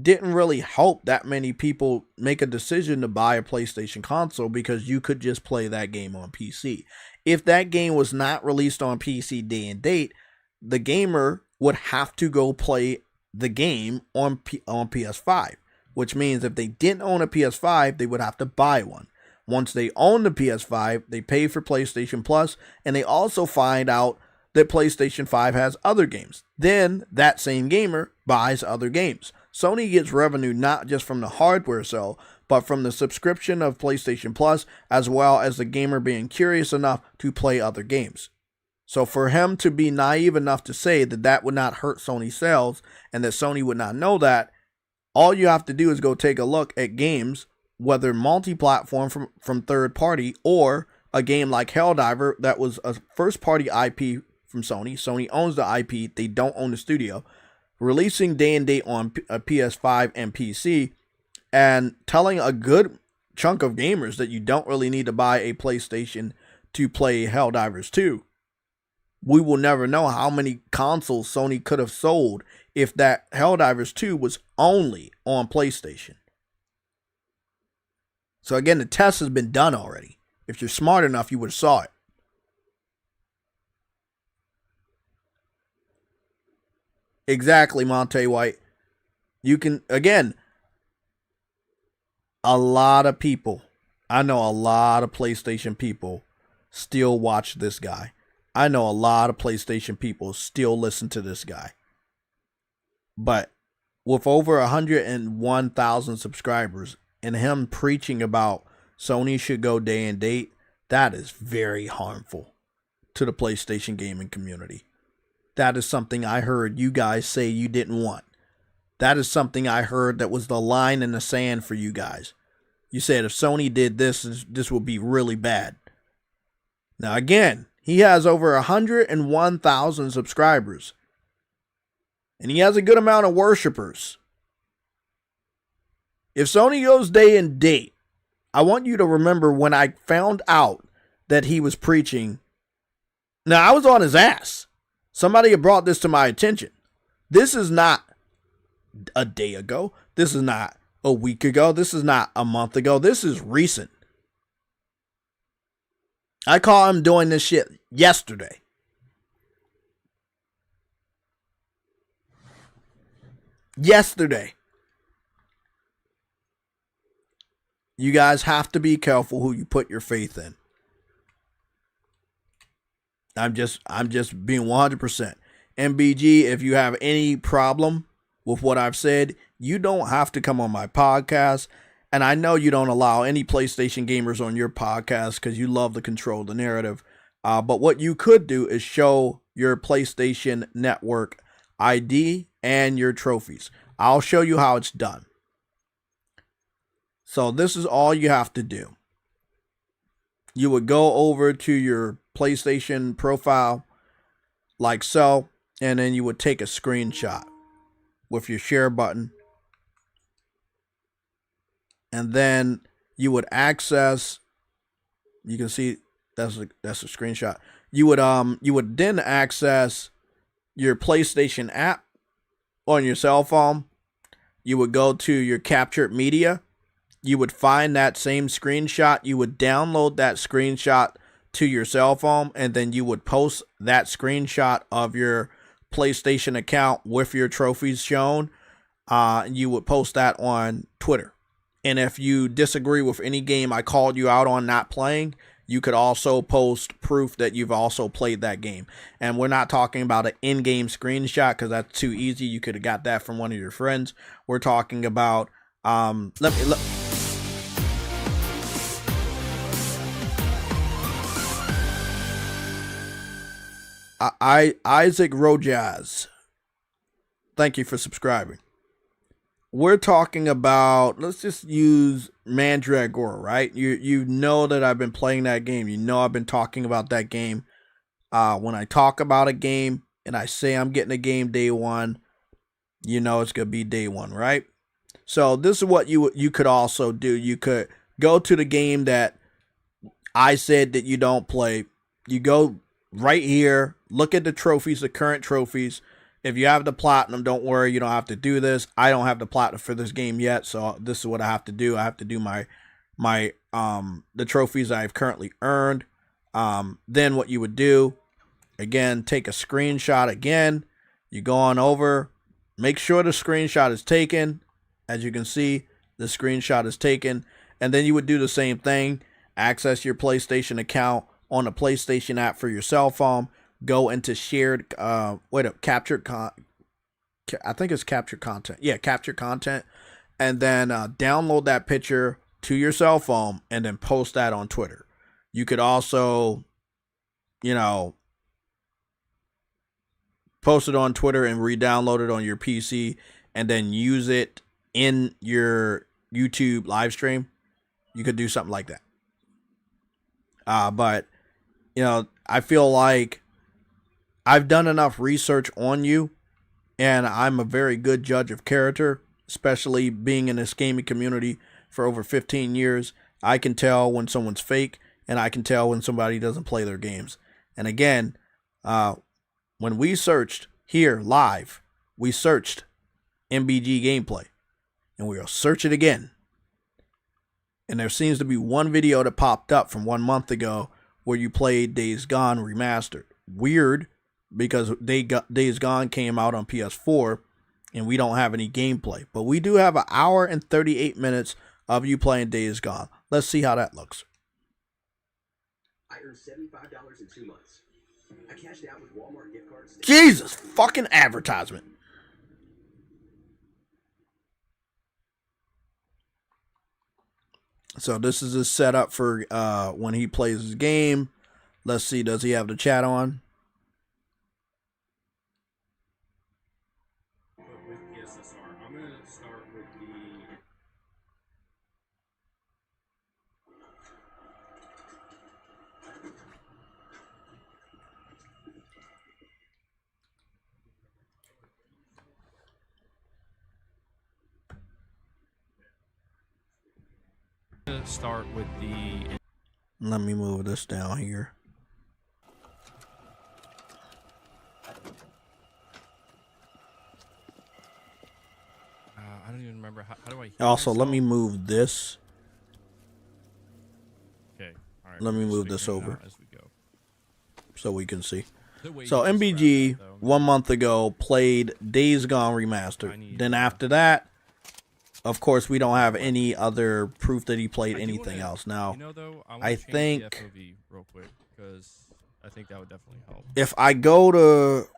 didn't really help that many people make a decision to buy a PlayStation console because you could just play that game on PC. If that game was not released on PC day and date, the gamer would have to go play the game on PS5, which means if they didn't own a PS5, they would have to buy one. Once they own the PS5, they pay for PlayStation Plus, and they also find out that PlayStation 5 has other games. Then that same gamer buys other games. Sony gets revenue not just from the hardware sale, but from the subscription of PlayStation Plus, as well as the gamer being curious enough to play other games. So for him to be naive enough to say that that would not hurt Sony's sales and that Sony would not know that, all you have to do is go take a look at games, whether multi-platform from third party or a game like Helldiver that was a first-party IP from Sony. Sony owns the IP. They don't own the studio. Releasing day and date on PS5 and PC and telling a good chunk of gamers that you don't really need to buy a PlayStation to play Helldivers 2. We will never know how many consoles Sony could have sold if that Helldivers 2 was only on PlayStation. So again, the test has been done already. If you're smart enough, you would have saw it. Exactly, Monte White. You can, again, a lot of people, I know a lot of PlayStation people still watch this guy. I know a lot of PlayStation people still listen to this guy. But with over 101,000 subscribers and him preaching about Sony should go day and date, that is very harmful to the PlayStation gaming community. That is something I heard you guys say you didn't want. That is something I heard that was the line in the sand for you guys. You said if Sony did this, this would be really bad. Now again, he has over 101,000 subscribers. And he has a good amount of worshipers. If Sony goes day and date, I want you to remember when I found out that he was preaching. Now, I was on his ass. Somebody had brought this to my attention. This is not a day ago. This is not a week ago. This is not a month ago. This is recent. I call him doing this shit yesterday. Yesterday. You guys have to be careful who you put your faith in. I'm just being 100%. MBG, if you have any problem with what I've said, you don't have to come on my podcast. And I know you don't allow any PlayStation gamers on your podcast because you love to control the narrative. But what you could do is show your PlayStation Network ID and your trophies. I'll show you how it's done. So this is all you have to do. You would go over to your PlayStation profile like so, and then you would take a screenshot with your share button. And then you would access, you can see that's a screenshot. You would then access your PlayStation app on your cell phone. You would go to your captured media. You would find that same screenshot. You would download that screenshot to your cell phone, and then you would post that screenshot of your PlayStation account with your trophies shown. You would post that on Twitter. And if you disagree with any game I called you out on not playing, you could also post proof that you've also played that game. And we're not talking about an in-game screenshot because that's too easy. You could have got that from one of your friends. We're talking about Isaac Rojaz. Thank you for subscribing. We're talking about, let's just use Mandragora, right? You know that I've been playing that game. You know I've been talking about that game. When I talk about a game and I say I'm getting a game day one, you know it's going to be day one, right? So this is what you could also do. You could go to the game that I said that you don't play. You go right here, look at the trophies, the current trophies. If you have the platinum, don't worry, you don't have to do this. I don't have the platinum for this game yet, so this is what I have to do. I have to do my the trophies I've currently earned. Then what you would do, again, take a screenshot again. You go on over, make sure the screenshot is taken. As you can see, the screenshot is taken. And then you would do the same thing. Access your PlayStation account on the PlayStation app for your cell phone. Go into shared, captured I think it's captured content. Yeah, captured content. And then download that picture to your cell phone and then post that on Twitter. You could also, post it on Twitter and re-download it on your PC and then use it in your YouTube live stream. You could do something like that. But, I feel like I've done enough research on you, and I'm a very good judge of character, especially being in this gaming community for over 15 years. I can tell when someone's fake, and I can tell when somebody doesn't play their games. And again, when we searched here live, we searched MBG gameplay, and we'll search it again. And there seems to be one video that popped up from 1 month ago where you played Days Gone Remastered. Weird, because Days Gone came out on PS4 and we don't have any gameplay. But we do have an hour and 38 minutes of you playing Days Gone. Let's see how that looks. I earned $75 in 2 months. I cashed out with Walmart gift cards. Jesus, fucking advertisement. So this is his setup for when he plays his game. Let's see, does he have the chat on? I'm gonna start with the. Start with the. Let me move this down here. I don't even remember how do I. Also, myself? let me move this. Okay. All right. Let me we're move just this figuring it over out as we go. so we can see. The way So you described MBG that, though, 1 month ago played Days Gone Remastered. Then after that, of course, we don't have any other proof that he played anything else. Now, You know, though, I I change think the FOV real quick because I think that would definitely help. if I go to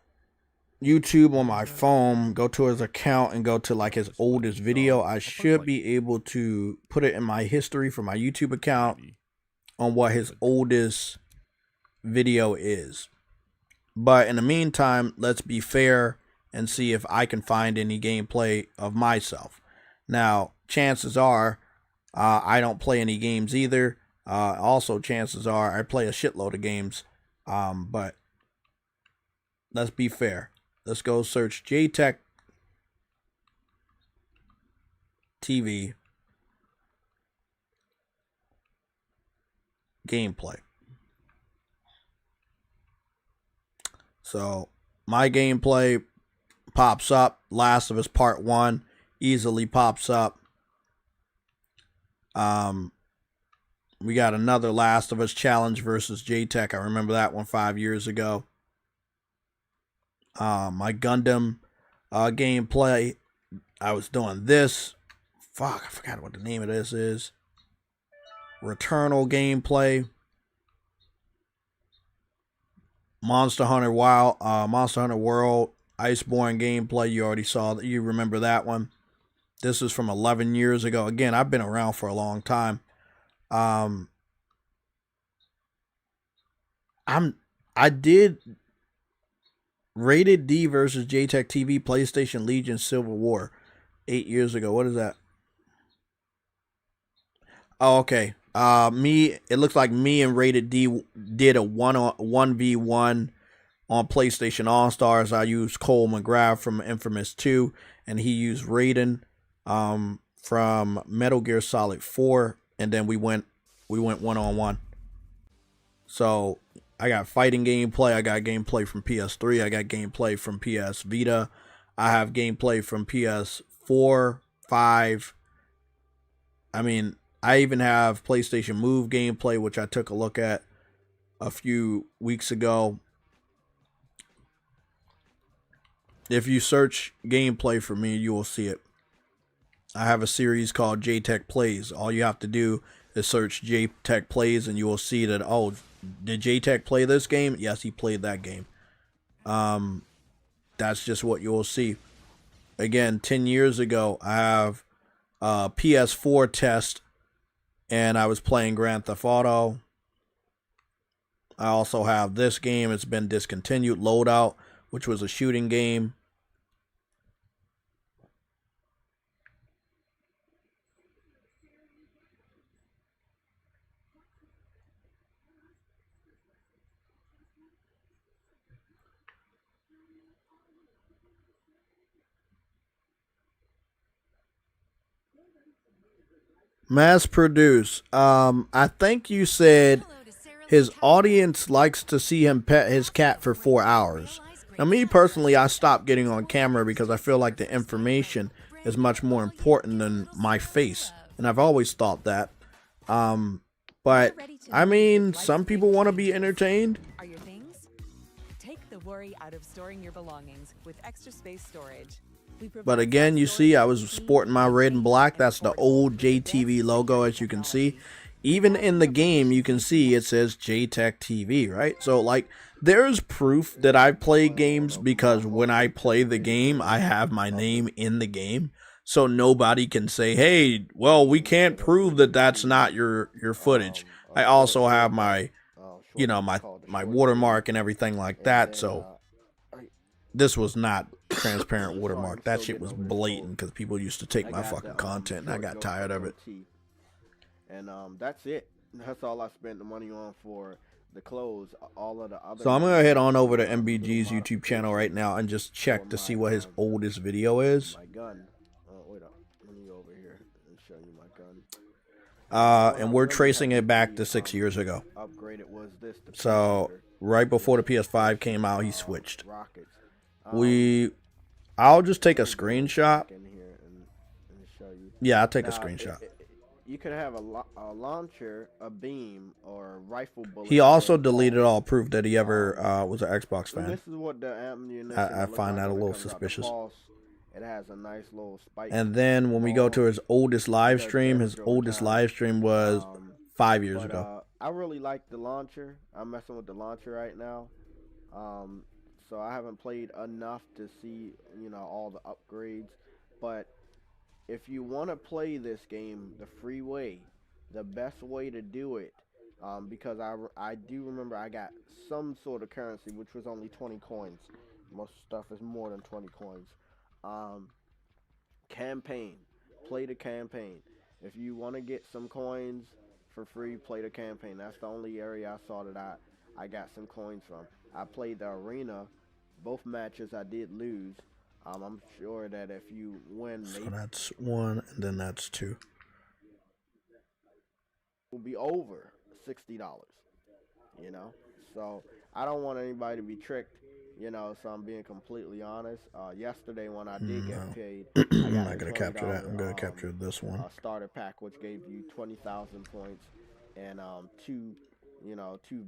YouTube on my phone, go to his account and go to like his oldest video, I should be able to put it in my history for my YouTube account on what his oldest video is. But in the meantime, let's be fair and see if I can find any gameplay of myself. Now, chances are I don't play any games either. Also, chances are I play a shitload of games. But let's be fair. Let's go search JayTechTV gameplay. So my gameplay pops up. Last of Us Part 1 easily pops up. We got another Last of Us challenge versus JayTech. I remember that one 5 years ago. My Gundam gameplay. I was doing this. Fuck, I forgot what the name of this is. Returnal gameplay. Monster Hunter Monster Hunter World Iceborne gameplay. You already saw that. You remember that one. This is from 11 years ago. Again, I've been around for a long time. I did Rated D versus JayTechTV PlayStation Legion Civil War 8 years ago. What is that? Oh, okay. It looks like me and Rated D did a 1v1 on PlayStation All Stars. I used Cole McGrath from Infamous 2, and he used Raiden from Metal Gear Solid 4, and then we went 1-on-1. So I got fighting gameplay. I got gameplay from PS3. I got gameplay from PS Vita. I have gameplay from PS4, 5. I mean, I even have PlayStation Move gameplay, which I took a look at a few weeks ago. If you search gameplay for me, you will see it. I have a series called JayTech Plays. All you have to do is search JayTech Plays, and you will see that, oh, did JayTech play this game? Yes, he played that game. That's just what you will see. Again, 10 years ago, I have a PS4 test, and I was playing Grand Theft Auto. I also have this game. It's been discontinued, Loadout, which was a shooting game. Mass produce. I think you said his audience likes to see him pet his cat for 4 hours. Now, me personally, I stopped getting on camera because I feel like the information is much more important than my face. And I've always thought that. But, I mean, some people want to be entertained. Are your things? Take the worry out of storing your belongings with extra space storage. But again, you see, I was sporting my red and black. That's the old JTV logo, as you can see. Even in the game, you can see it says JayTechTV, right? So, like, there's proof that I play games because when I play the game, I have my name in the game. So nobody can say, hey, well, we can't prove that that's not your footage. I also have my, my watermark and everything like that. So this was not transparent watermark. I'm That still shit was getting over this blatant cold. because people used to take I my got fucking the, content and I short got goat tired of it. goatee. And that's it. That's all I spent the money on for the clothes. All of the other. So I'm gonna head on over to little MBG's YouTube channel right now and just check to see what his oldest video is. My gun. Wait up. Let me go over here and show you my gun. And we're tracing it back to 6 years ago. Upgraded was this. So right before the PS5 came out, he switched. Rockets. I'll just take a screenshot. In here and show you. Yeah, I'll take a screenshot. You could have a launcher, a beam, or a rifle bullet. He also deleted all proof that he ever was an Xbox fan. This is what the ammunition I find that a little comes out the suspicious. pulse. It has a nice little spike. And then when we go to his oldest live stream, his oldest live stream was 5 years ago. I really like the launcher. I'm messing with the launcher right now. So I haven't played enough to see, all the upgrades. But if you want to play this game the free way, the best way to do it, because I do remember I got some sort of currency, which was only 20 coins. Most stuff is more than 20 coins. Campaign. Play the campaign. If you want to get some coins for free, play the campaign. That's the only area I saw that I got some coins from. I played the arena. Both matches I did lose. I'm sure that if you win, So that's 1, and then that's 2. Will be over $60. So I don't want anybody to be tricked. So I'm being completely honest. Yesterday when I did get paid, I'm not gonna capture that. I'm gonna capture this one. Starter pack, which gave you 20,000 points and two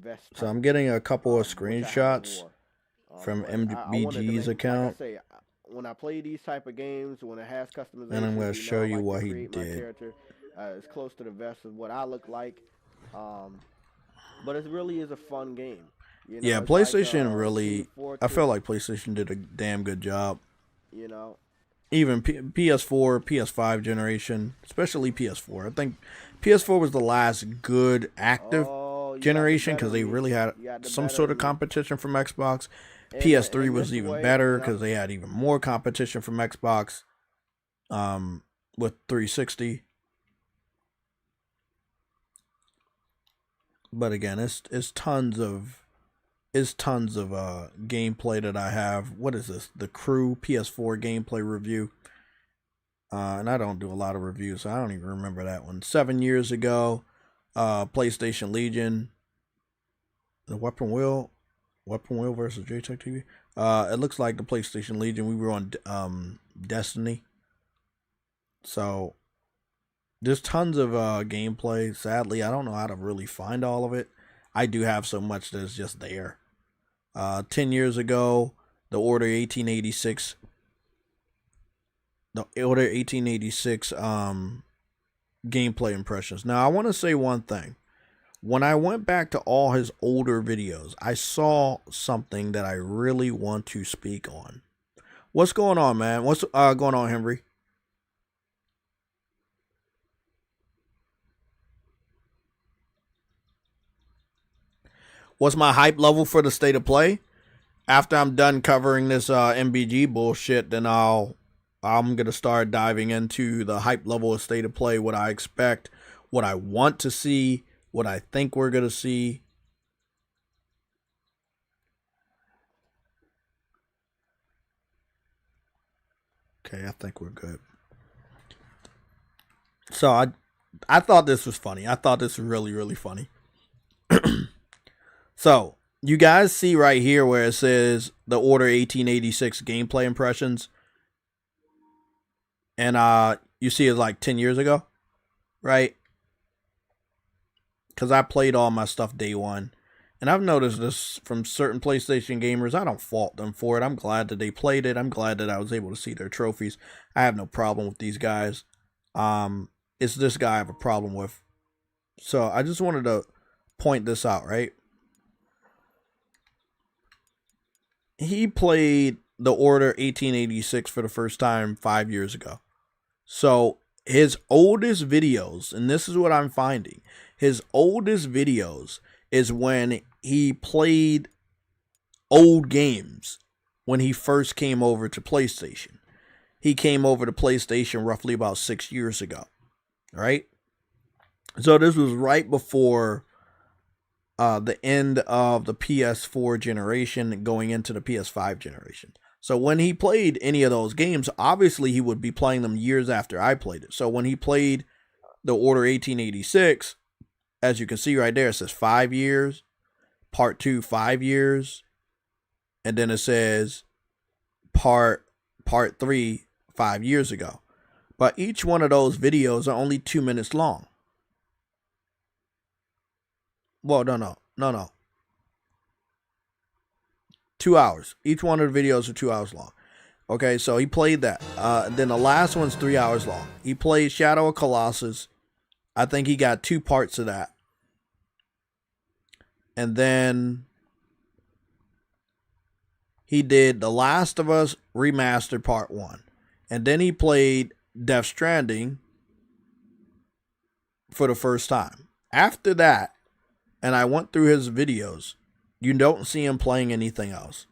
vests. So I'm getting a couple of screenshots from MBG's account. Like I say, when I play these type of games, when it has customization, and I'm gonna show you what he did. It's close to the vest of what I look like, but it really is a fun game. Yeah, PlayStation really. I feel like PlayStation did a damn good job. Even PS4, PS5 generation, especially PS4. I think PS4 was the last good active generation because they really had some sort of competition from Xbox. PS3 was even better because they had even more competition from Xbox. With 360. But again, it's tons of gameplay that I have. What is this? The Crew PS4 gameplay review. And I don't do a lot of reviews, so I don't even remember that one. 7 years ago, PlayStation Legion, the Weapon Wheel versus JayTechTV. It looks like the PlayStation Legion. We were on Destiny. So there's tons of gameplay. Sadly, I don't know how to really find all of it. I do have so much that's just there. 10 years ago, the Order 1886. The Order 1886 gameplay impressions. Now, I want to say one thing. When I went back to all his older videos, I saw something that I really want to speak on. What's going on, man? What's going on, Henry? What's my hype level for the state of play? After I'm done covering this MBG bullshit, then I'm gonna start diving into the hype level of state of play, what I expect, what I want to see, what I think we're gonna see. Okay, I think we're good. So I thought this was funny. I thought this was really, really funny. So, you guys see right here where it says the Order 1886 gameplay impressions. And you see it's like 10 years ago, right? Because I played all my stuff day one. And I've noticed this from certain PlayStation gamers. I don't fault them for it. I'm glad that they played it. I'm glad that I was able to see their trophies. I have no problem with these guys. It's this guy I have a problem with. So, I just wanted to point this out, right? He played the Order 1886 for the first time 5 years ago. So his oldest videos, and this is what I'm finding, his oldest videos is when he played old games when he first came over to PlayStation. He came over to PlayStation roughly about 6 years ago, right? So this was right before the end of the PS4 generation going into the PS5 generation. So when he played any of those games, obviously he would be playing them years after I played it. So when he played the Order 1886, as you can see right there, it says 5 years, Part 2, 5 years, and then it says Part 3, 5 years ago. But each one of those videos are only 2 minutes long. Well, no. 2 hours. Each one of the videos are 2 hours long. Okay, so he played that. Then the last one's 3 hours long. He played Shadow of Colossus. I think he got 2 parts of that. And then he did The Last of Us Remastered Part 1. And then he played Death Stranding for the first time. After that, and I went through his videos, you don't see him playing anything else.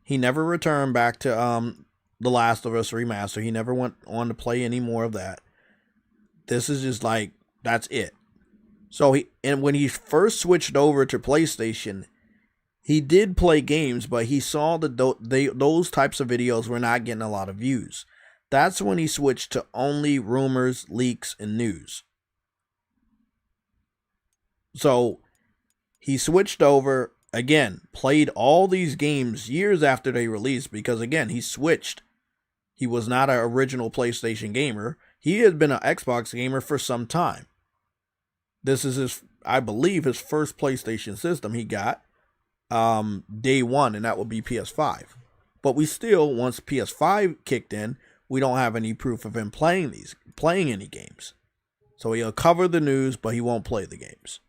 He never returned back to The Last of Us Remastered. He never went on to play any more of that. This is just like, that's it. So when he first switched over to PlayStation, he did play games, but he saw that those types of videos were not getting a lot of views. That's when he switched to only rumors, leaks, and news. So he switched over, again, played all these games years after they released, because again, he switched. He was not an original PlayStation gamer. He had been an Xbox gamer for some time. This is I believe his first PlayStation system he got day one, and that would be PS5. But we still, once PS5 kicked in, we don't have any proof of him playing any games. So he'll cover the news, but he won't play the games.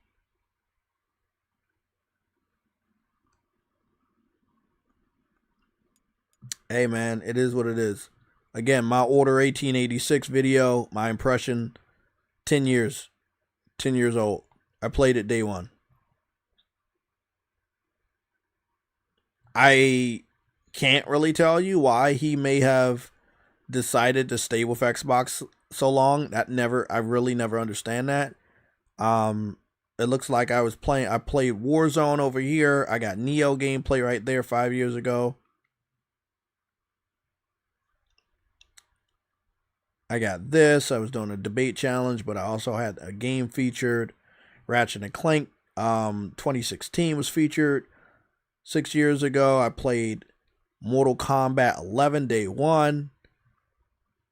Hey man, it is what it is. Again, my Order 1886 video, my impression, 10 years old. I played it day one. I can't really tell you why he may have decided to stay with Xbox so long. I really never understand that. It looks like I played Warzone over here. I got Neo gameplay right there 5 years ago. I got this. I was doing a debate challenge, but I also had a game featured. Ratchet and Clank 2016 was featured. 6 years ago, I played Mortal Kombat 11 day one.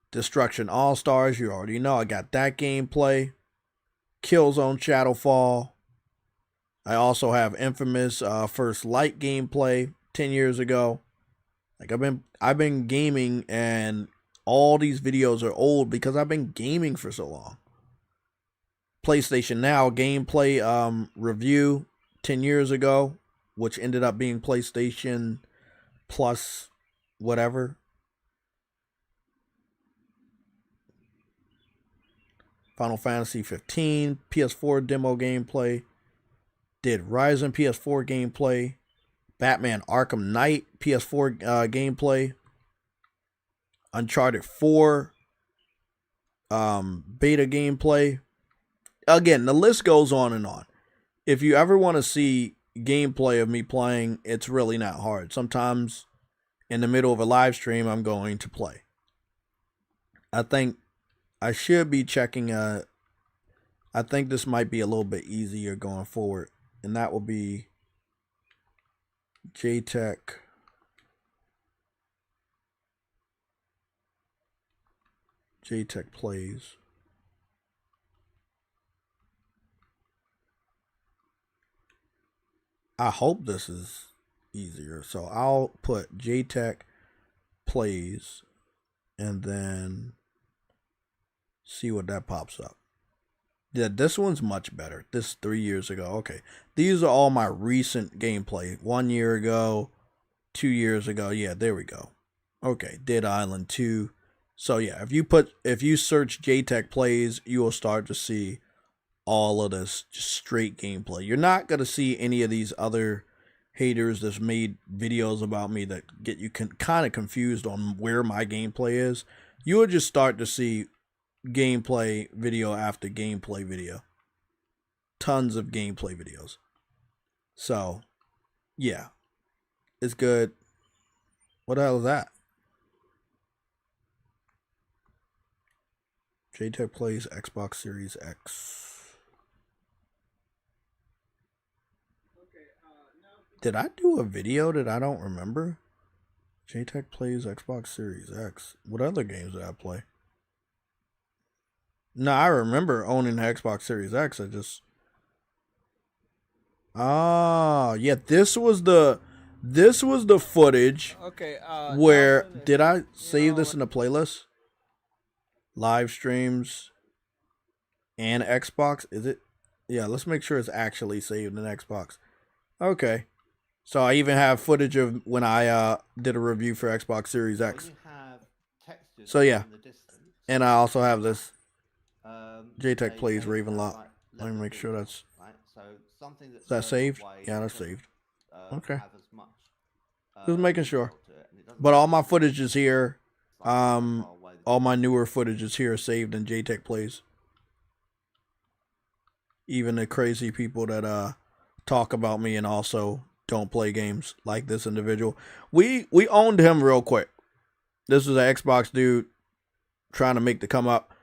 Destruction All-Stars, you already know. I got that gameplay. Killzone Shadowfall. I also have Infamous First Light gameplay 10 years ago. Like I've been gaming, and all these videos are old because I've been gaming for so long. PlayStation Now gameplay review 10 years ago, which ended up being PlayStation Plus whatever. Final Fantasy 15 PS4 demo gameplay. Did Ryzen PS4 gameplay. Batman Arkham Knight PS4 gameplay. Uncharted 4 beta gameplay. Again, the list goes on and on. If you ever want to see gameplay of me playing, it's really not hard. Sometimes in the middle of a live stream, I'm going to play. I think I should be checking I think this might be a little bit easier going forward, and that will be JayTech plays. I hope this is easier. So I'll put JayTech plays and then see what that pops up. Yeah, this one's much better. This 3 years ago. Okay. These are all my recent gameplay. 1 year ago, 2 years ago. Yeah, there we go. Okay, Dead Island 2. So yeah, if you search JayTech plays, you will start to see all of this just straight gameplay. You're not going to see any of these other haters that's made videos about me that get you kind of confused on where my gameplay is, you will just start to see gameplay video after gameplay video. Tons of gameplay videos. So, yeah. It's good. What the hell is that? JayTech plays Xbox Series X. Did I do a video that I don't remember? JayTech plays Xbox Series X. What other games did I play? No, I remember owning the Xbox Series X. I just... Ah, yeah, this was the footage Okay, where... Nelson, Did I you save know, this in the playlist? Live streams and Xbox? Is it? Yeah, let's make sure it's actually saved in Xbox. Okay. So I even have footage of when I did a review for Xbox Series X. So yeah. And I also have this. JayTech plays Ravenlock. Let me make sure that's... Is that saved? Yeah, that's saved. Okay. Just making sure. But all my footage is here. All my newer footage is here saved in JayTech Plays. Even the crazy people that talk about me and also don't play games like this individual. We owned him real quick. This was an Xbox dude trying to make the come up.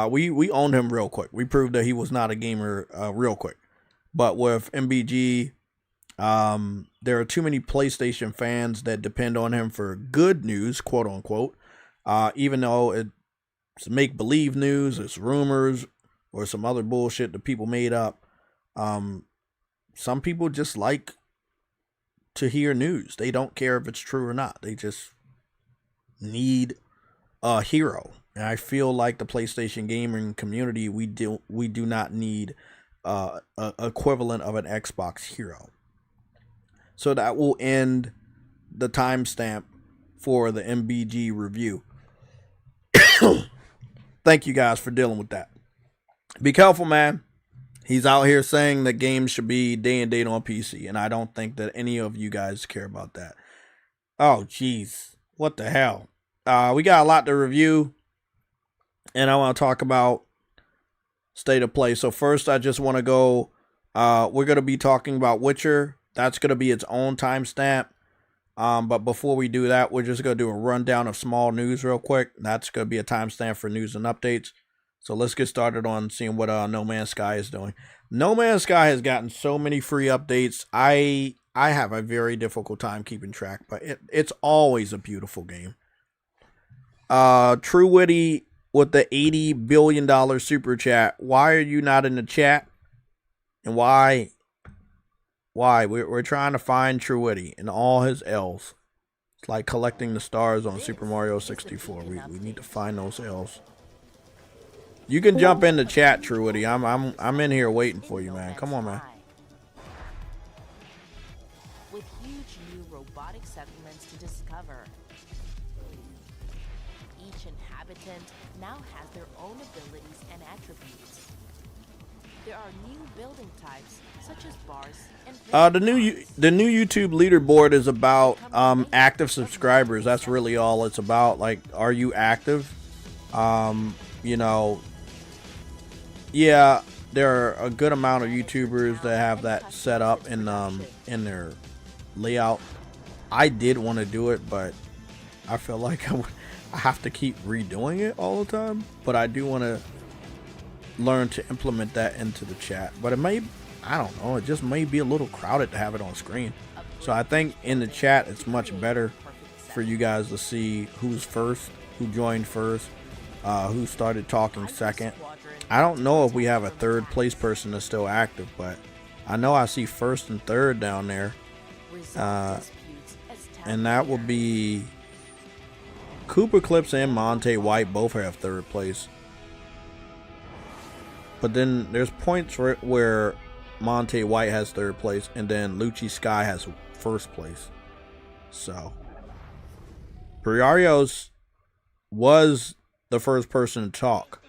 We owned him real quick. We proved that he was not a gamer real quick. But with MBG, there are too many PlayStation fans that depend on him for good news, quote unquote. Even though it's make-believe news, it's rumors, or some other bullshit that people made up. Some people just like to hear news. They don't care if it's true or not. They just need a hero. And I feel like the PlayStation gaming community, we do not need a equivalent of an Xbox hero. So that will end the timestamp for the MBG review. Thank you guys for dealing with that. Be careful, man. He's out here saying that games should be day and date on PC, and I don't think that any of you guys care about that. Oh, jeez. What the hell? We got a lot to review, and I want to talk about state of play. So first, I just want to go, we're going to be talking about Witcher. That's going to be its own timestamp. But before we do that, we're just going to do a rundown of small news real quick. That's going to be a timestamp for news and updates. So let's get started on seeing what No Man's Sky is doing. No Man's Sky has gotten so many free updates. I have a very difficult time keeping track, but it's always a beautiful game. True Witty with the $80 billion super chat. Why are you not in the chat? And why? We're trying to find True Witty and all his L's. It's like collecting the stars on Super Mario 64. We need to find those L's. You can jump in the chat, True Witty. I'm in here waiting for you, man. Come on, man. With huge new robotic settlements to discover. Each inhabitant now has their own abilities and attributes. There are new building types such as bars and the new YouTube leaderboard is about active subscribers. That's really all it's about. Like, are you active? You know, yeah, there are a good amount of YouTubers that have that set up in their layout. I did want to do it, but I feel like I have to keep redoing it all the time. But I do want to learn to implement that into the chat. But it may, I don't know, it just may be a little crowded to have it on screen. So I think in the chat it's much better for you guys to see who's first, who joined first, who started talking second. I don't know if we have a third place person that's still active, but I know I see first and third down there. And that will be Cooper Clips and Monte White both have third place. But then there's points where Monte White has third place, and then Lucci Sky has first place. So Briarios was the first person to talk,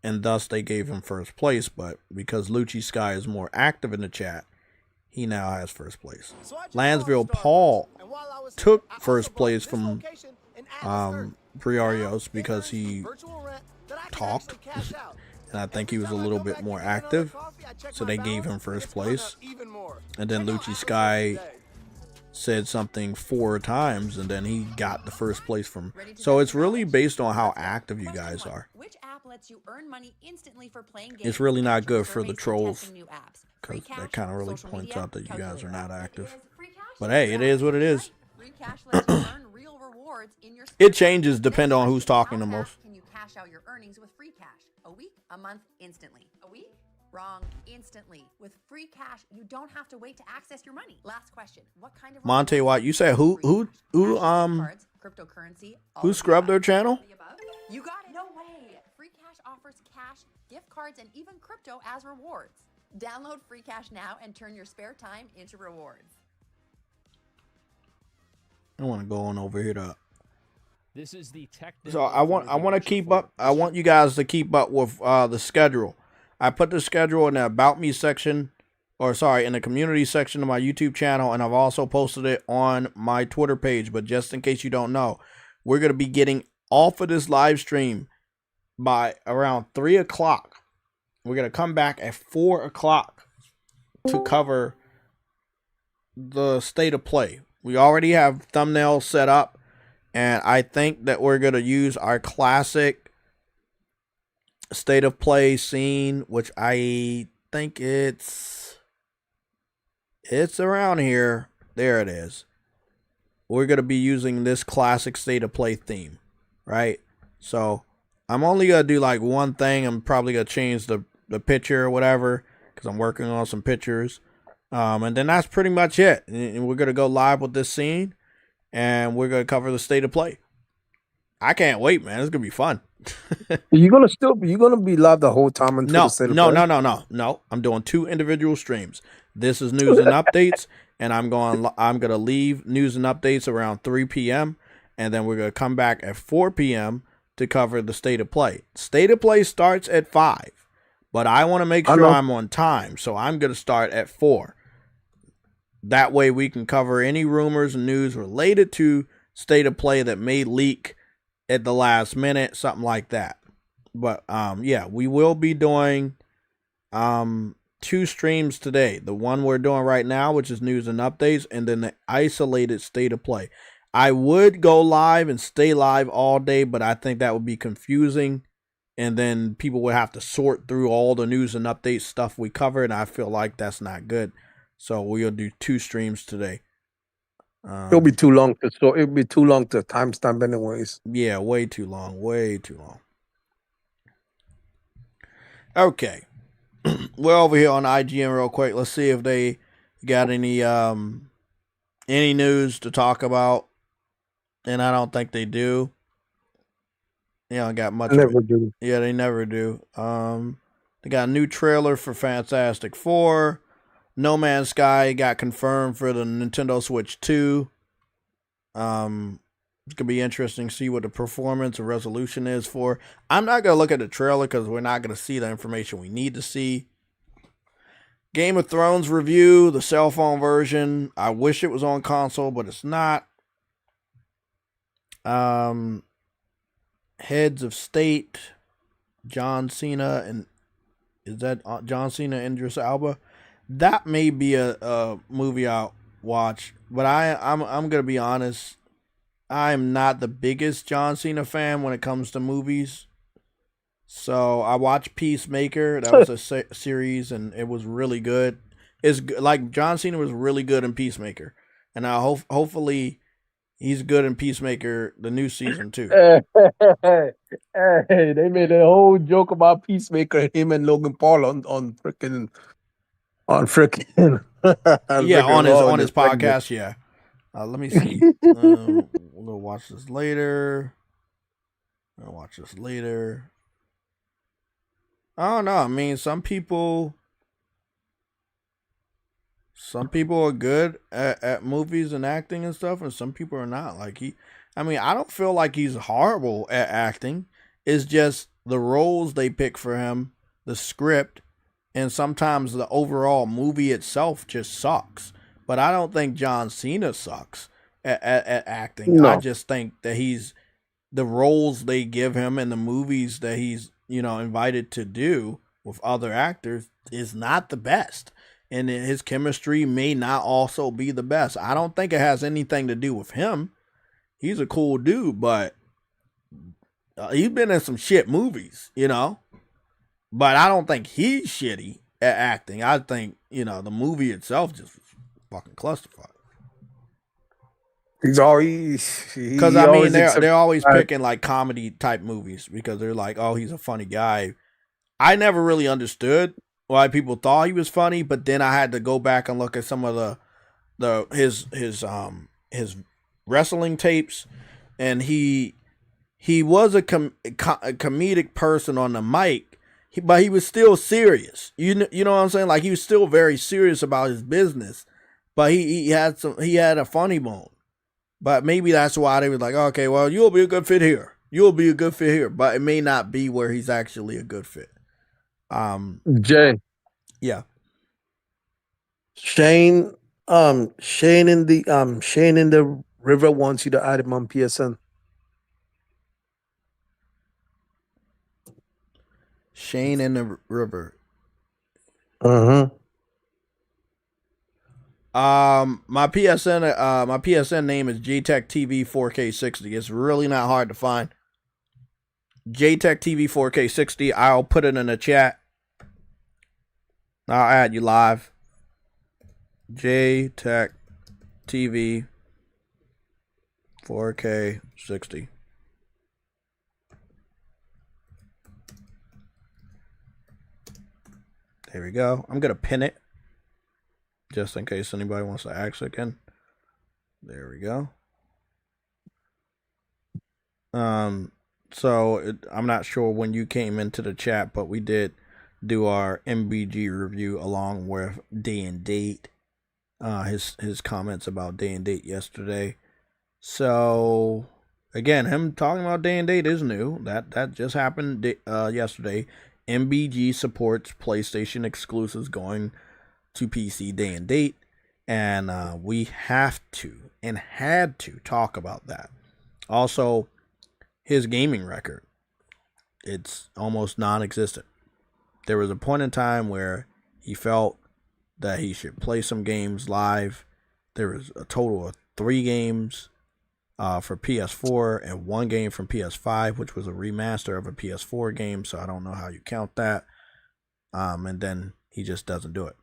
and thus they gave him first place. But because Lucci Sky is more active in the chat, he now has first place. Lansville Paul took first place from Briarios because he talked, and I think he was a little bit more active, so they gave him first place. And then Lucci Sky said something 4 times, and then he got the first place from. So it's really based on how active you guys are. Which app lets you earn money instantly for playing games? It's really not good for the trolls, because that kind of really points out that you guys are not active. But hey, it is what it is. Free cash lets you earn real rewards in your It changes depending on who's talking the most. Can you cash out your earnings with free cash? A week, a month, instantly. A week? Wrong. Instantly. With free cash, you don't have to wait to access your money. Last question. What kind of Monte White, you said who cryptocurrency, who scrubbed their channel? You got it. No way. Free cash offers cash, gift cards, and even crypto as rewards. Download free cash now and turn your spare time into rewards. I want to go on over here to. This is the So I want to keep up. I want you guys to keep up with the schedule. I put the schedule in the About Me section, or sorry, in the community section of my YouTube channel, and I've also posted it on my Twitter page. But just in case you don't know, we're going to be getting off of this live stream by around 3 o'clock. We're going to come back at 4 o'clock to cover the state of play. We already have thumbnails set up, and I think that we're going to use our classic state of play scene, which I think it's around here. There it is. We're going to be using this classic state of play theme, right? So I'm only going to do like one thing. I'm probably going to change the picture or whatever, because I'm working on some pictures. And then that's pretty much it. And we're going to go live with this scene, and we're going to cover the state of play. I can't wait, man. It's going to be fun. You're gonna be live the whole time until the state of play? No. I'm doing 2 individual streams. This is news and updates, and I'm gonna leave news and updates around 3 p.m. and then we're gonna come back at 4 p.m. to cover the state of play. State of play starts at 5, but I want to make sure I'm on time, so I'm gonna start at 4. That way we can cover any rumors and news related to state of play that may leak at the last minute, something like that. But yeah, we will be doing 2 streams today. The one we're doing right now, which is news and updates, and then the isolated state of play. I would go live and stay live all day, but I think that would be confusing, and then people would have to sort through all the news and update stuff we covered, and I feel like that's not good. So we'll do 2 streams today. It'll be too long to timestamp anyways. Yeah, way too long. Okay. We're over here on IGN real quick. Let's see if they got any news to talk about. And I don't think they do. They don't got much. Never do. Yeah, they never do. They got a new trailer for Fantastic Four. No Man's Sky got confirmed for the Nintendo Switch 2. It's going to be interesting to see what the performance and resolution is for. I'm not going to look at the trailer because we're not going to see the information we need to see. Game of Thrones review, the cell phone version. I wish it was on console, but it's not. Heads of State, John Cena, and is that John Cena and Idris Elba? That may be a movie I'll watch, but I'm gonna be honest. I'm not the biggest John Cena fan when it comes to movies. So I watched Peacemaker. That was a series, and it was really good. It's like John Cena was really good in Peacemaker, and I hopefully he's good in Peacemaker the new season too. Hey, they made a whole joke about Peacemaker, him and Logan Paul on freaking. On his podcast, yeah. Let me see. We'll go watch this later. I'll watch this later. I don't know. I mean, some people are good at movies and acting and stuff, and some people are not. I don't feel like he's horrible at acting. It's just the roles they pick for him, the script, and sometimes the overall movie itself just sucks. But I don't think John Cena sucks at acting. I No. just think that the roles they give him and the movies that he's, invited to do with other actors is not the best. And his chemistry may not also be the best. I don't think it has anything to do with him. He's a cool dude, but he's been in some shit movies, But I don't think he's shitty at acting. I think, the movie itself just was fucking clusterfuck. He's always Because I mean, they're always picking like comedy type movies because they're like, oh, he's a funny guy. I never really understood why people thought he was funny, but then I had to go back and look at some of his wrestling tapes, and he was a comedic person on the mic, but he was still serious. You know what I'm saying? Like he was still very serious about his business, but he had a funny bone. But maybe that's why they were like, okay, well, you'll be a good fit here. You'll be a good fit here. But it may not be where he's actually a good fit. Jay. Yeah. Shane in the river wants you to add him on PSN. Shane in the river. Uh-huh. My PSN name is JayTechTV 4K60. It's really not hard to find. JayTechTV 4K60. I'll put it in the chat. I'll add you live. JayTechTV 4K60. There we go. I'm gonna pin it just in case anybody wants to ask again. There we go. So I'm not sure when you came into the chat, but we did do our MBG review along with Day and Date. His comments about Day and Date yesterday. So again, him talking about Day and Date is new. That just happened yesterday. MBG supports PlayStation exclusives going to PC Day and Date, and we have to and had to talk about that. Also, his gaming record, it's almost non-existent. There was a point in time where he felt that he should play some games live. There was a total of 3 games for PS4 and 1 game from PS5, which was a remaster of a PS4 game, so I don't know how you count that. And then he just doesn't do it.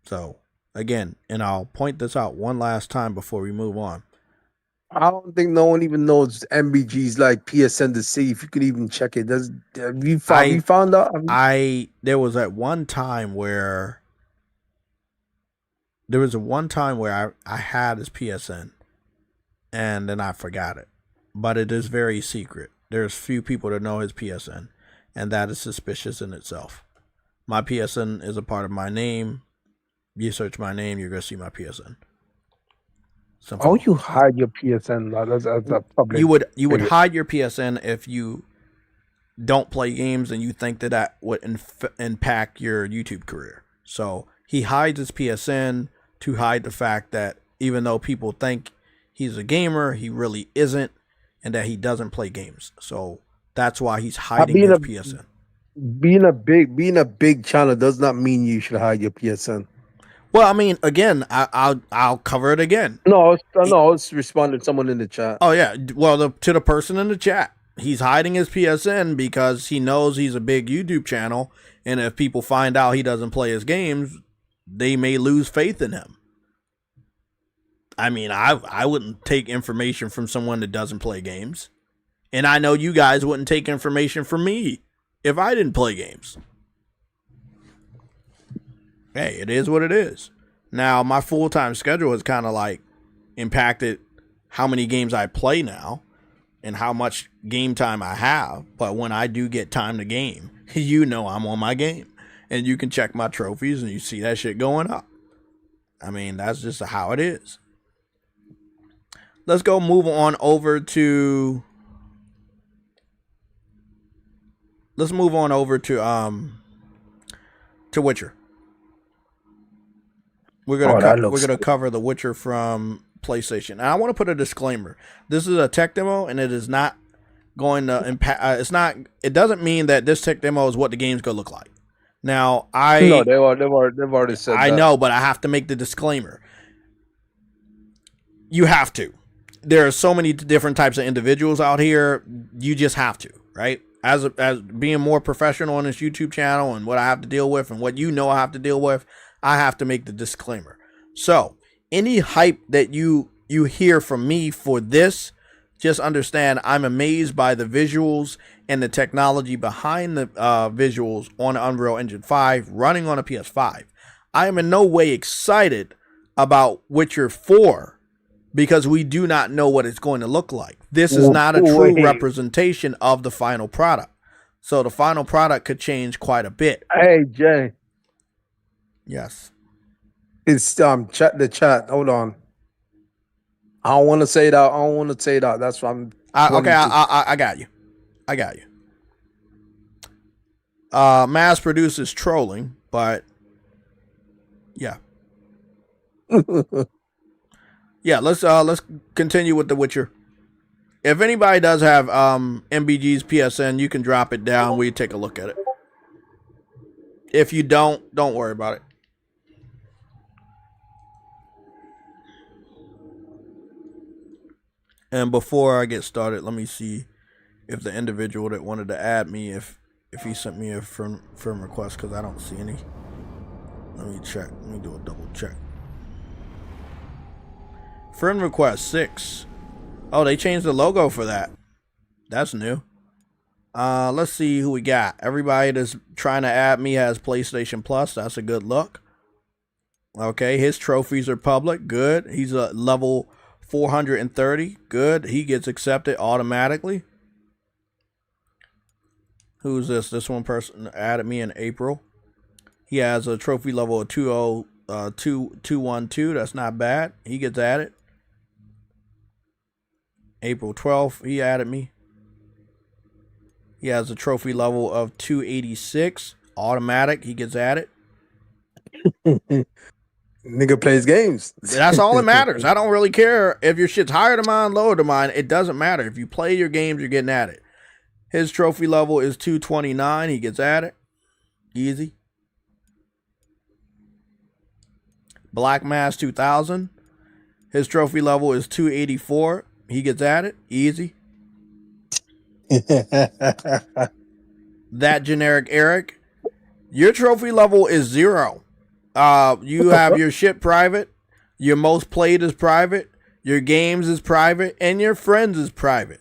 So, again, and I'll point this out one last time before we move on. I don't think no one even knows MBG's like PSN to see if you could even check it. Have you found out? There was at one time where I had his PSN and then I forgot it. But it is very secret. There's few people that know his PSN, and that is suspicious in itself. My PSN is a part of my name. You search my name, you're gonna see my PSN. Simple. Oh, you hide your PSN as a public. You would hide your PSN if you don't play games and you think that would impact your YouTube career. So he hides his PSN to hide the fact that even though people think he's a gamer, he really isn't, and that he doesn't play games. So that's why he's hiding his PSN. Being a big channel does not mean you should hide your PSN. Well, I mean, again, I'll cover it again. No, it's responding to someone in the chat. Oh yeah, well, to the person in the chat, he's hiding his PSN because he knows he's a big YouTube channel, and if people find out he doesn't play his games, they may lose faith in him. I mean, I wouldn't take information from someone that doesn't play games, and I know you guys wouldn't take information from me if I didn't play games. Hey, it is what it is. Now, my full-time schedule has kind of like impacted how many games I play now and how much game time I have. But when I do get time to game, you know I'm on my game. And you can check my trophies and you see that shit going up. I mean, that's just how it is. Let's go move on over to... to Witcher. We're Oh, that gonna looks cover The Witcher from PlayStation. And I want to put a disclaimer. This is a tech demo, and it is not going to impact. It's not. It doesn't mean that this tech demo is what the game's gonna look like. Now, no, they've already said I that. know, but I have to make the disclaimer. You have to. There are so many different types of individuals out here. You just have to, right? As being more professional on this YouTube channel and what I have to deal with and what you know I have to deal with, I have to make the disclaimer. So, any hype that you hear from me for this, just understand I'm amazed by the visuals and the technology behind the visuals on Unreal Engine 5 running on a PS5. I am in no way excited about Witcher 4 because we do not know what it's going to look like. This is not a true representation of the final product. So the final product could change quite a bit. Hey, Jay. Yes. It's chat the chat. Hold on. I don't want to say that. That's what I'm. Okay, I got you. Mass produced is trolling, but yeah. Yeah, let's continue with The Witcher. If anybody does have MBG's PSN, you can drop it down. We take a look at it. If you don't worry about it. And before I get started, let me see if the individual that wanted to add me, if he sent me a friend request, because I don't see any. Let me check. Let me do a double check. Friend request 6. Oh, they changed the logo for that. That's new. Let's see who we got. Everybody that's trying to add me has PlayStation Plus. That's a good look. Okay, his trophies are public. Good. He's a level 430. Good. He gets accepted automatically. Who's this? This one person added me in April. He has a trophy level of 212. That's not bad. He gets added. April 12th, he added me. He has a trophy level of 286. Automatic. He gets added. Nigga plays games. That's all that matters. I don't really care if your shit's higher than mine, lower than mine. It doesn't matter. If you play your games, you're getting added. His trophy level is 229. He gets added. Easy. Black Mass 2000. His trophy level is 284. He gets added. Easy. That generic Eric. Your trophy level is 0. You have your shit private. Your most played is private. Your games is private. And your friends is private.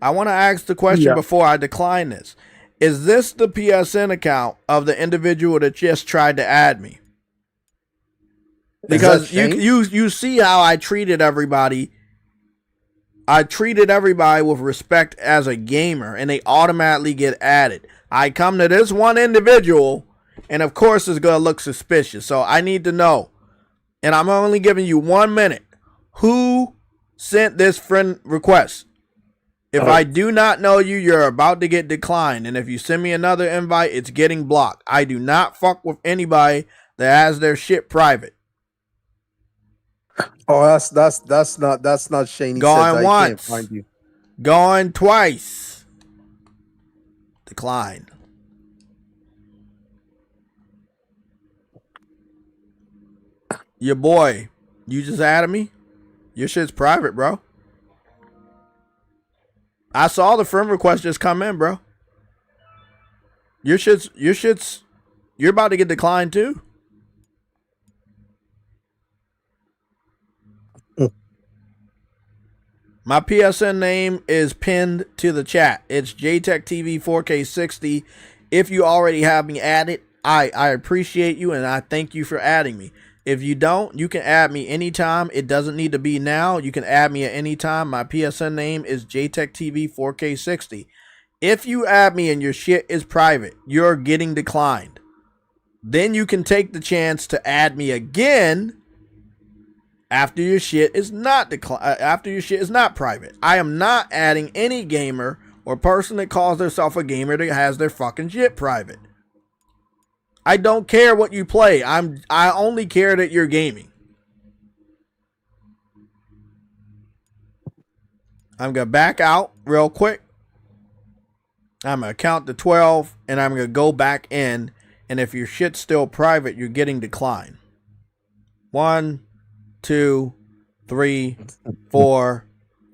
I want to ask the question before I decline this. Is this the PSN account of the individual that just tried to add me? Because you see how I treated everybody. I treated everybody with respect as a gamer, and they automatically get added. I come to this one individual, and of course it's going to look suspicious. So I need to know, and I'm only giving you 1 minute. Who sent this friend request? If I do not know you, you're about to get declined. And if you send me another invite, it's getting blocked. I do not fuck with anybody that has their shit private. Oh, that's not Shane. Going once. Can't find you. Going twice. Decline. Your boy, you just added me? Your shit's private, bro. I saw the friend request just come in, bro. You're about to get declined too. My PSN name is pinned to the chat. It's JayTechTV 4K60. If you already have me added, I appreciate you and I thank you for adding me. If you don't, you can add me anytime. It doesn't need to be now. You can add me at any time. My PSN name is JayTechTV 4K60. If you add me and your shit is private, you're getting declined. Then you can take the chance to add me again after your shit is not private. I am not adding any gamer or person that calls themselves a gamer that has their fucking shit private. I don't care what you play. I only care that you're gaming. I'm gonna back out real quick. I'm gonna count to 12, and I'm gonna go back in. And if your shit's still private, you're getting declined. 1, 2, 3, 4,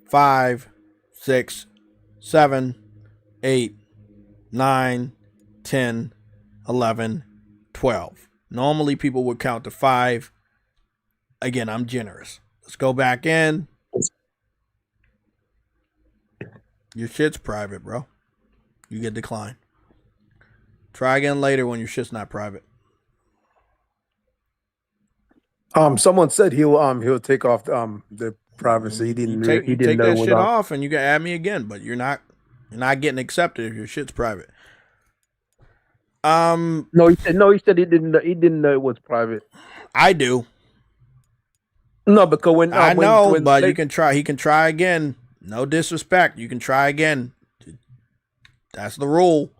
5, 6, 7, 8, 9, 10, 11, 12. Normally people would count to 5. Again, I'm generous. Let's go back in. Your shit's private, bro. You get declined. Try again later when your shit's not private. Someone said he'll take off the privacy. He didn't Take know that what shit off, and you can add me again. But you're not getting accepted if your shit's private. No, he said he didn't know it was private. I do. No, because when I know, when but you can try. He can try again. No disrespect. You can try again. That's the rule.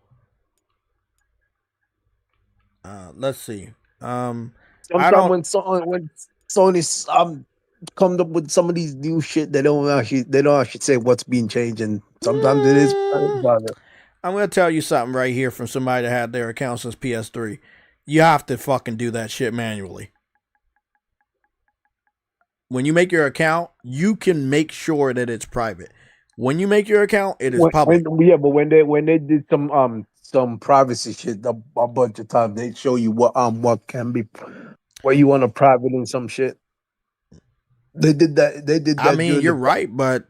Let's see. Sometimes when Sony's come up with some of these new shit, they don't actually say what's being changed, and sometimes it is private. I'm gonna tell you something right here from somebody that had their account since PS3. You have to fucking do that shit manually. When you make your account, you can make sure that it's private. When you make your account, it is public. But when they did some privacy shit a bunch of times, they show you what can be, what you want to private and some shit. They did that. I mean, you're right, but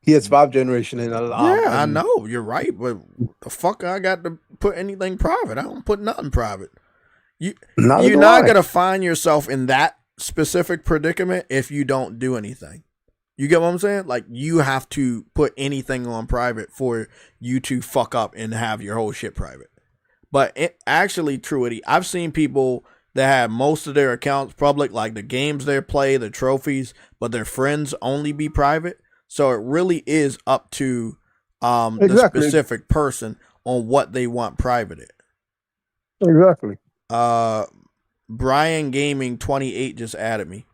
PS5 generation and I know you're right, but the fuck I got to put anything private? I don't put nothing private. You're not gonna find yourself in that specific predicament if you don't do anything. You get what I'm saying? Like, you have to put anything on private for you to fuck up and have your whole shit private. But actually, Truity, I've seen people that have most of their accounts public, like the games they play, the trophies, but their friends only be private. So it really is up to the specific person on what they want private. Exactly. Brian Gaming 28 just added me.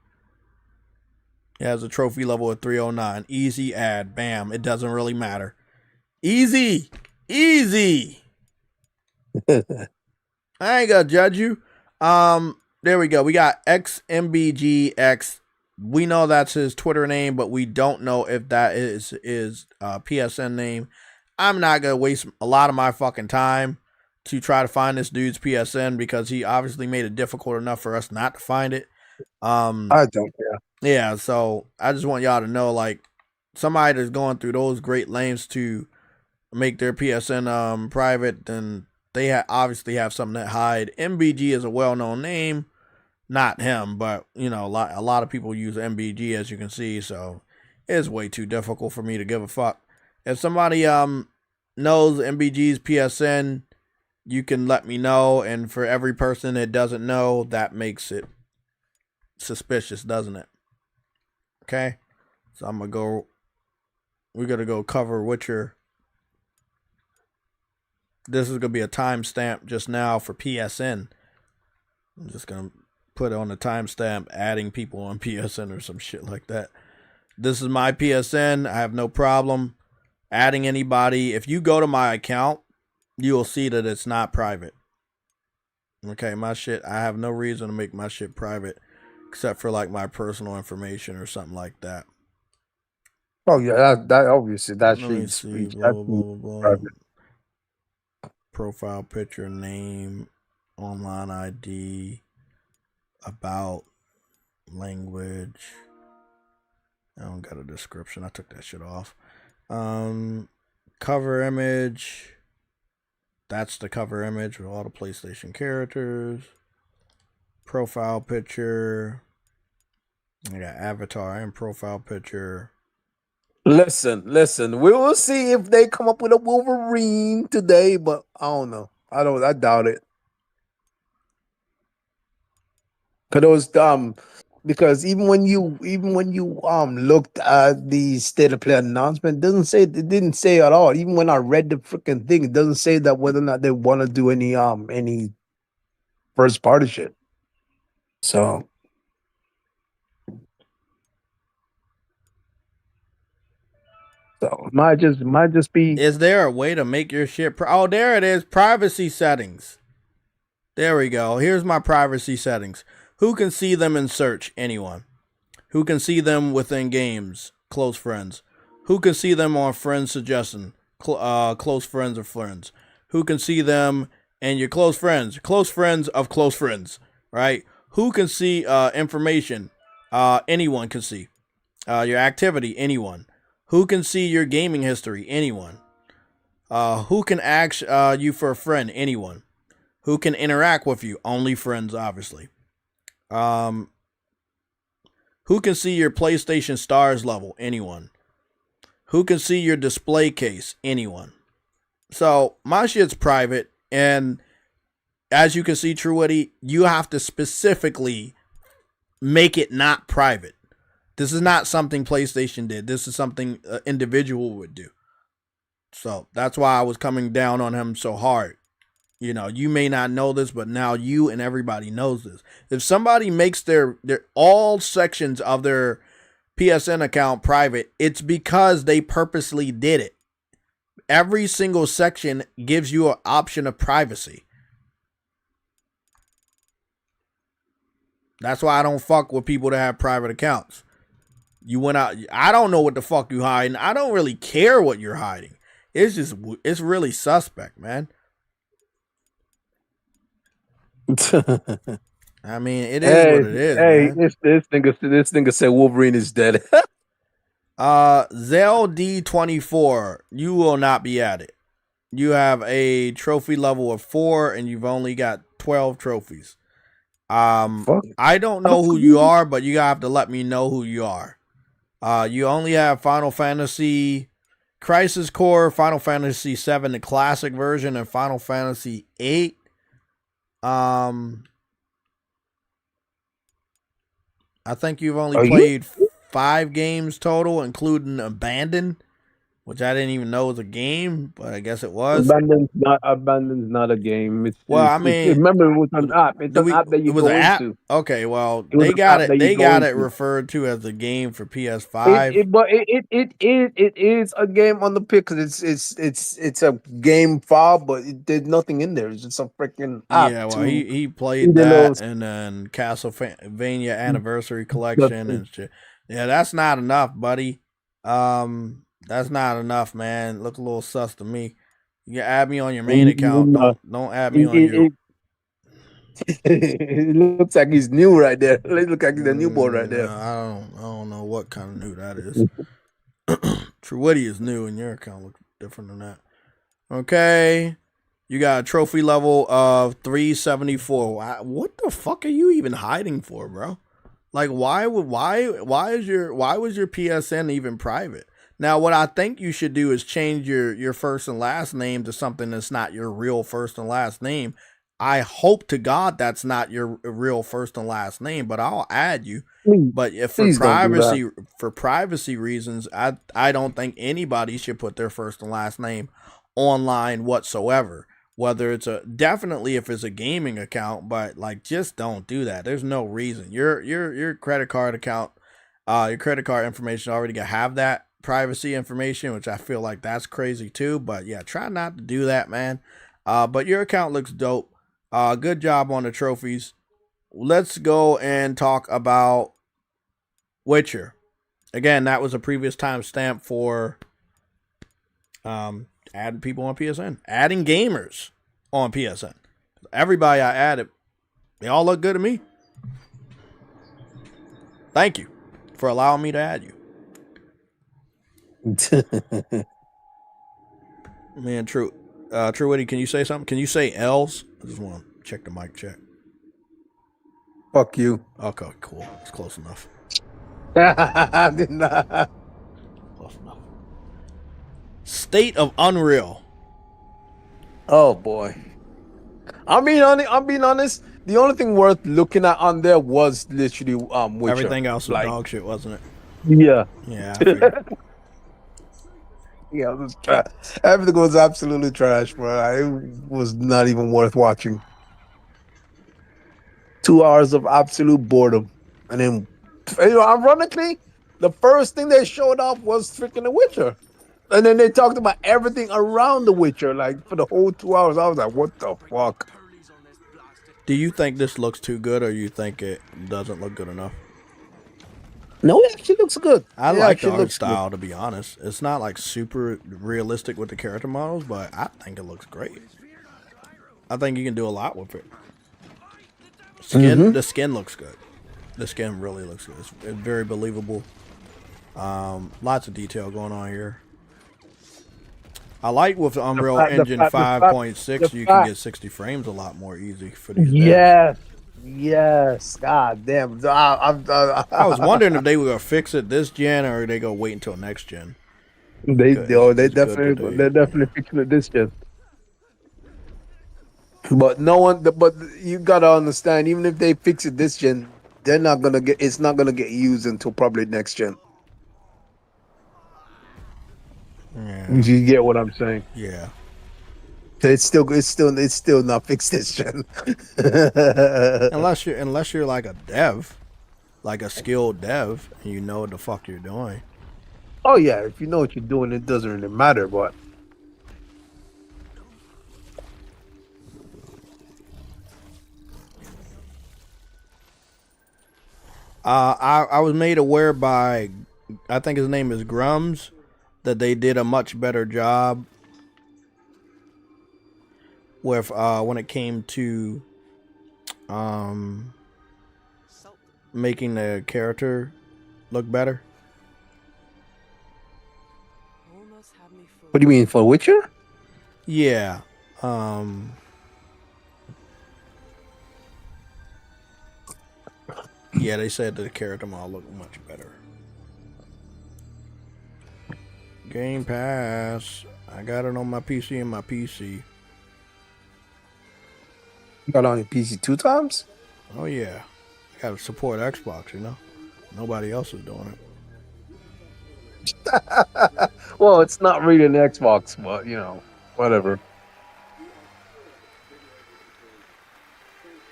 It has a trophy level of 309. Easy add. Bam. It doesn't really matter. Easy. I ain't gonna judge you. There we go. We got XMBGX. We know that's his Twitter name, but we don't know if that is his PSN name. I'm not gonna waste a lot of my fucking time to try to find this dude's PSN because he obviously made it difficult enough for us not to find it. I don't care. Yeah, so I just want y'all to know, like, somebody that's going through those great lengths to make their PSN private, then they obviously have something that hide. MBG is a well-known name, not him, but you know, a lot of people use MBG, as you can see, so it's way too difficult for me to give a fuck. If somebody knows MBG's PSN, you can let me know, and for every person that doesn't know, that makes it suspicious, doesn't it? Okay, so we're gonna go cover Witcher. This is gonna be a timestamp just now for PSN. I'm just gonna put on a timestamp adding people on PSN or some shit like that. This is my PSN. I have no problem adding anybody. If you go to my account, you will see that it's not private. Okay, my shit, I have no reason to make my shit private except for like my personal information or something like that. Oh yeah, that obviously that Let me see. Blah, blah, blah, blah. Profile picture, name, online ID, about, language. I don't got a description. I took that shit off. Cover image. That's the cover image with all the PlayStation characters. Profile picture. I got avatar and profile picture. Listen. We will see if they come up with a Wolverine today, but I don't know. I doubt it. Because even when you looked at the state of play announcement, it didn't say at all. Even when I read the freaking thing, it doesn't say that whether or not they want to do any first party shit. So might just be. Is there a way to make your shit? Oh, there it is. Privacy settings. There we go. Here's my privacy settings. Who can see them in search? Anyone. Who can see them within games? Close friends. Who can see them on friends suggestion? Close friends of friends. Who can see them and your close friends? Close friends of close friends. Right? Who can see information? Anyone can see. Your activity? Anyone. Who can see your gaming history? Anyone. Who can ask you for a friend? Anyone. Who can interact with you? Only friends, obviously. Who can see your PlayStation Stars level? Anyone. Who can see your display case? Anyone. So my shit's private, and as you can see, TrueWitty, you have to specifically make it not private. This is not something PlayStation did. This is something an individual would do. So that's why I was coming down on him so hard. You know, you may not know this, but now you and everybody knows this. If somebody makes their all sections of their PSN account private, it's because they purposely did it. Every single section gives you an option of privacy. That's why I don't fuck with people that have private accounts. You went out. I don't know what the fuck you hiding. I don't really care what you're hiding. It's really suspect, man. I mean, it is what it is. Hey, man. this nigga said Wolverine is dead. Zell D24, you will not be added. You have a trophy level of 4, and you've only got 12 trophies. I don't know who you are, but you have to let me know who you are. You only have Final Fantasy Crisis Core, Final Fantasy 7, the classic version, and Final Fantasy 8. I think you've only played 5 games total, including Abandon, which I didn't even know was a game, but I guess it was. Abandon's not a game. Remember it was an app. It's an app that you go into. Okay, well, they got it referred to as a game for PS5. But it is a game on the pick because it's a game file, but there's nothing in there. It's just a freaking app. Yeah, well, he played that, and then Castlevania Anniversary Collection and shit. Yeah, that's not enough, buddy. That's not enough, man. Look a little sus to me. You can add me on your main account. Don't add me on your. It looks like he's new right there. It looks like he's a newborn right there. I don't know what kind of new that is. TrueWitty is new, and your account looks different than that. Okay, you got a trophy level of 374. What the fuck are you even hiding for, bro? Like, why was your PSN even private? Now, what I think you should do is change your first and last name to something that's not your real first and last name. I hope to God that's not your real first and last name, but I'll add you. But if for privacy reasons, I don't think anybody should put their first and last name online whatsoever. Whether it's definitely if it's a gaming account, but like just don't do that. There's no reason. Your credit card account, your credit card information already gonna have that privacy information, which I feel like that's crazy too. But yeah, try not to do that, man. But your account looks dope. Good job on the trophies. Let's go and talk about Witcher. Again, that was a previous timestamp for adding people on PSN, adding gamers on PSN. Everybody I added, they all look good to me. Thank you for allowing me to add you. Man, TrueWitty, can you say something? Can you say L's? I just want to check the mic check. Fuck you. Okay, cool. It's close enough. I did not. Close enough. State of Unreal. Oh boy. I'm being honest. The only thing worth looking at on there was literally Witcher. Everything else was dog shit, wasn't it? Yeah. Yeah. I figured. Yeah, it was trash. Everything was absolutely trash, bro. It was not even worth watching. 2 hours of absolute boredom, and then, ironically, the first thing they showed off was freaking The Witcher, and then they talked about everything around The Witcher, like for the whole 2 hours. I was like, what the fuck? Do you think this looks too good, or you think it doesn't look good enough? No, it actually looks good. I It like the actually art looks style, to be honest. It's not like super realistic with the character models, but I think it looks great. I think you can do a lot with it. The skin looks good. The skin really looks good. It's very believable. Lots of detail going on here. I like with the Unreal Engine 5.6, you can get 60 frames a lot more easy for these devs. Yes. God damn. I was wondering if they were gonna fix it this gen or they gonna wait until next gen. They're It's definitely fixing it this gen. But but you gotta understand, even if they fix it this gen, they're not gonna get. It's not gonna get used until probably next gen. Yeah. You get what I'm saying? Yeah. It's still not fixed this gen. Unless you're like a dev, like a skilled dev, and you know what the fuck you're doing. Oh yeah, if you know what you're doing, it doesn't really matter. But I was made aware by, I think his name is Grums, that they did a much better job with when it came to making the character look better. what do you mean, for Witcher? Yeah. Yeah, they said that the character model looked much better. Game Pass. I got it on my PC and my PC. You got it on your PC 2 times? Oh yeah. I gotta support Xbox, you know? Nobody else is doing it. Well, it's not really an Xbox, but whatever.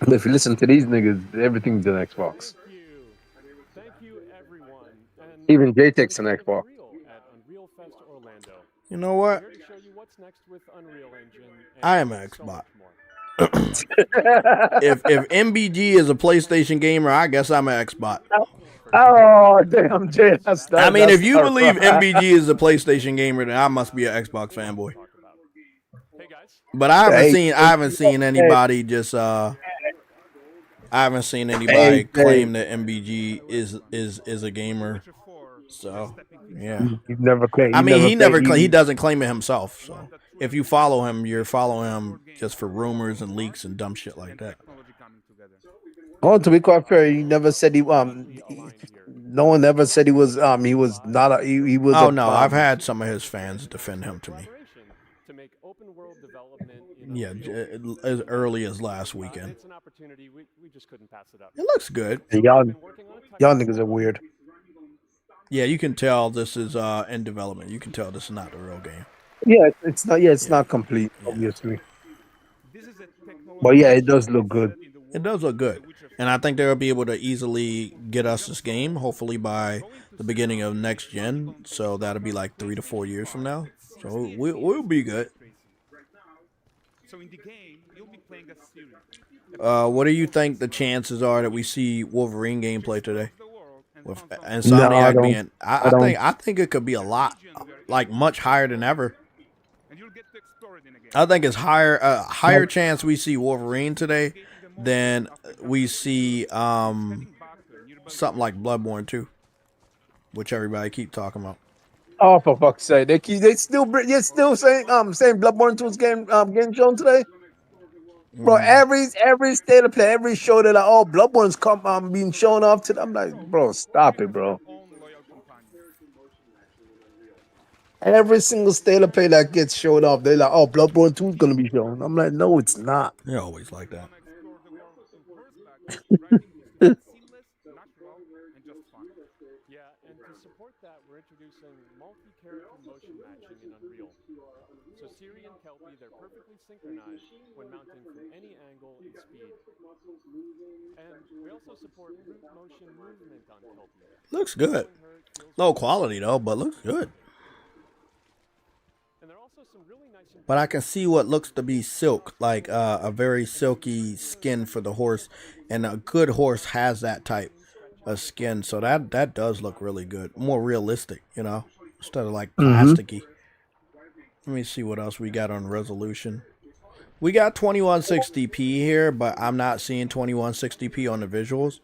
If you listen to these niggas, everything's an Xbox. Thank you, everyone. And Even JayTech's an Xbox. at Unreal Fest Orlando. You know what? Here to show you what's next with Unreal Engine. I am an Xbox. if MBG is a PlayStation gamer, I guess I'm an Xbox. Oh damn, Jay! I mean, if you believe MBG is a PlayStation gamer, then I must be an Xbox fanboy. But I haven't seen anybody just I haven't seen anybody claim that MBG is a gamer. So yeah, You've never claimed. I mean, he doesn't claim it himself. So if you follow him, you're following him just for rumors and leaks and dumb shit like that. Oh, to be quite fair, he never said no one ever said he was not a he was. Oh no, I've had some of his fans defend him to me. Yeah, as early as last weekend. It's an opportunity. We just couldn't pass it up. It looks good. Y'all niggas are weird. Yeah, you can tell this is in development. You can tell this is not the real game. Yeah, it's not. Yeah, it's not complete, obviously. But yeah, it does look good. It does look good, and I think they'll be able to easily get us this game, hopefully by the beginning of next gen. So that'll be like 3 to 4 years from now. So we'll be good. So in the game, you'll be playing a series. What do you think the chances are that we see Wolverine gameplay today? With Insomniac being, I think it could be a lot, like much higher than ever. I think it's higher chance we see Wolverine today than we see something like Bloodborne 2, which everybody keep talking about. Oh, for fuck's sake! They still saying Bloodborne 2 is getting shown today. Bro, every state of play, every show they're like, oh, Bloodborne's being shown off today. I'm like, bro, stop it, bro. Every single state of play that gets showed off, they're like, oh, Bloodborne 2 is gonna be shown. I'm like, no, it's not. They're always like that. support that, we're introducing multi-character motion matching in Unreal. So Siri and Kelpie, they're perfectly synchronized when mounting from any angle and speed. And we also support root motion movement on Kelpie. Looks good. Low quality though, but looks good. And there are also some really nice. But I can see what looks to be silk, like a very silky skin for the horse, and a good horse has that type of skin. So that does look really good, more realistic, you know, instead of like plasticky. Let me see what else we got on resolution. We got 2160p here, but I'm not seeing 2160p on the visuals.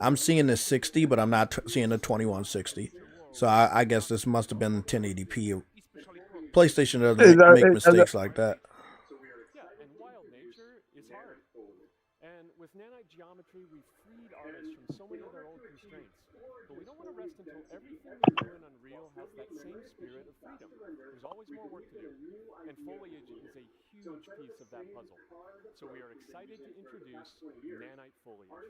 I'm seeing the 60, but I'm not seeing the 2160. So I guess this must have been 1080p. PlayStation doesn't make mistakes like that. Yeah, and wild nature is hard. And with nanite geometry, we've freed artists from so many of their old constraints. But we don't want to rest until everything we do in Unreal has that same spirit of freedom. There's always more work to do. And foliage is a huge piece of that puzzle. So we are excited to introduce nanite foliage.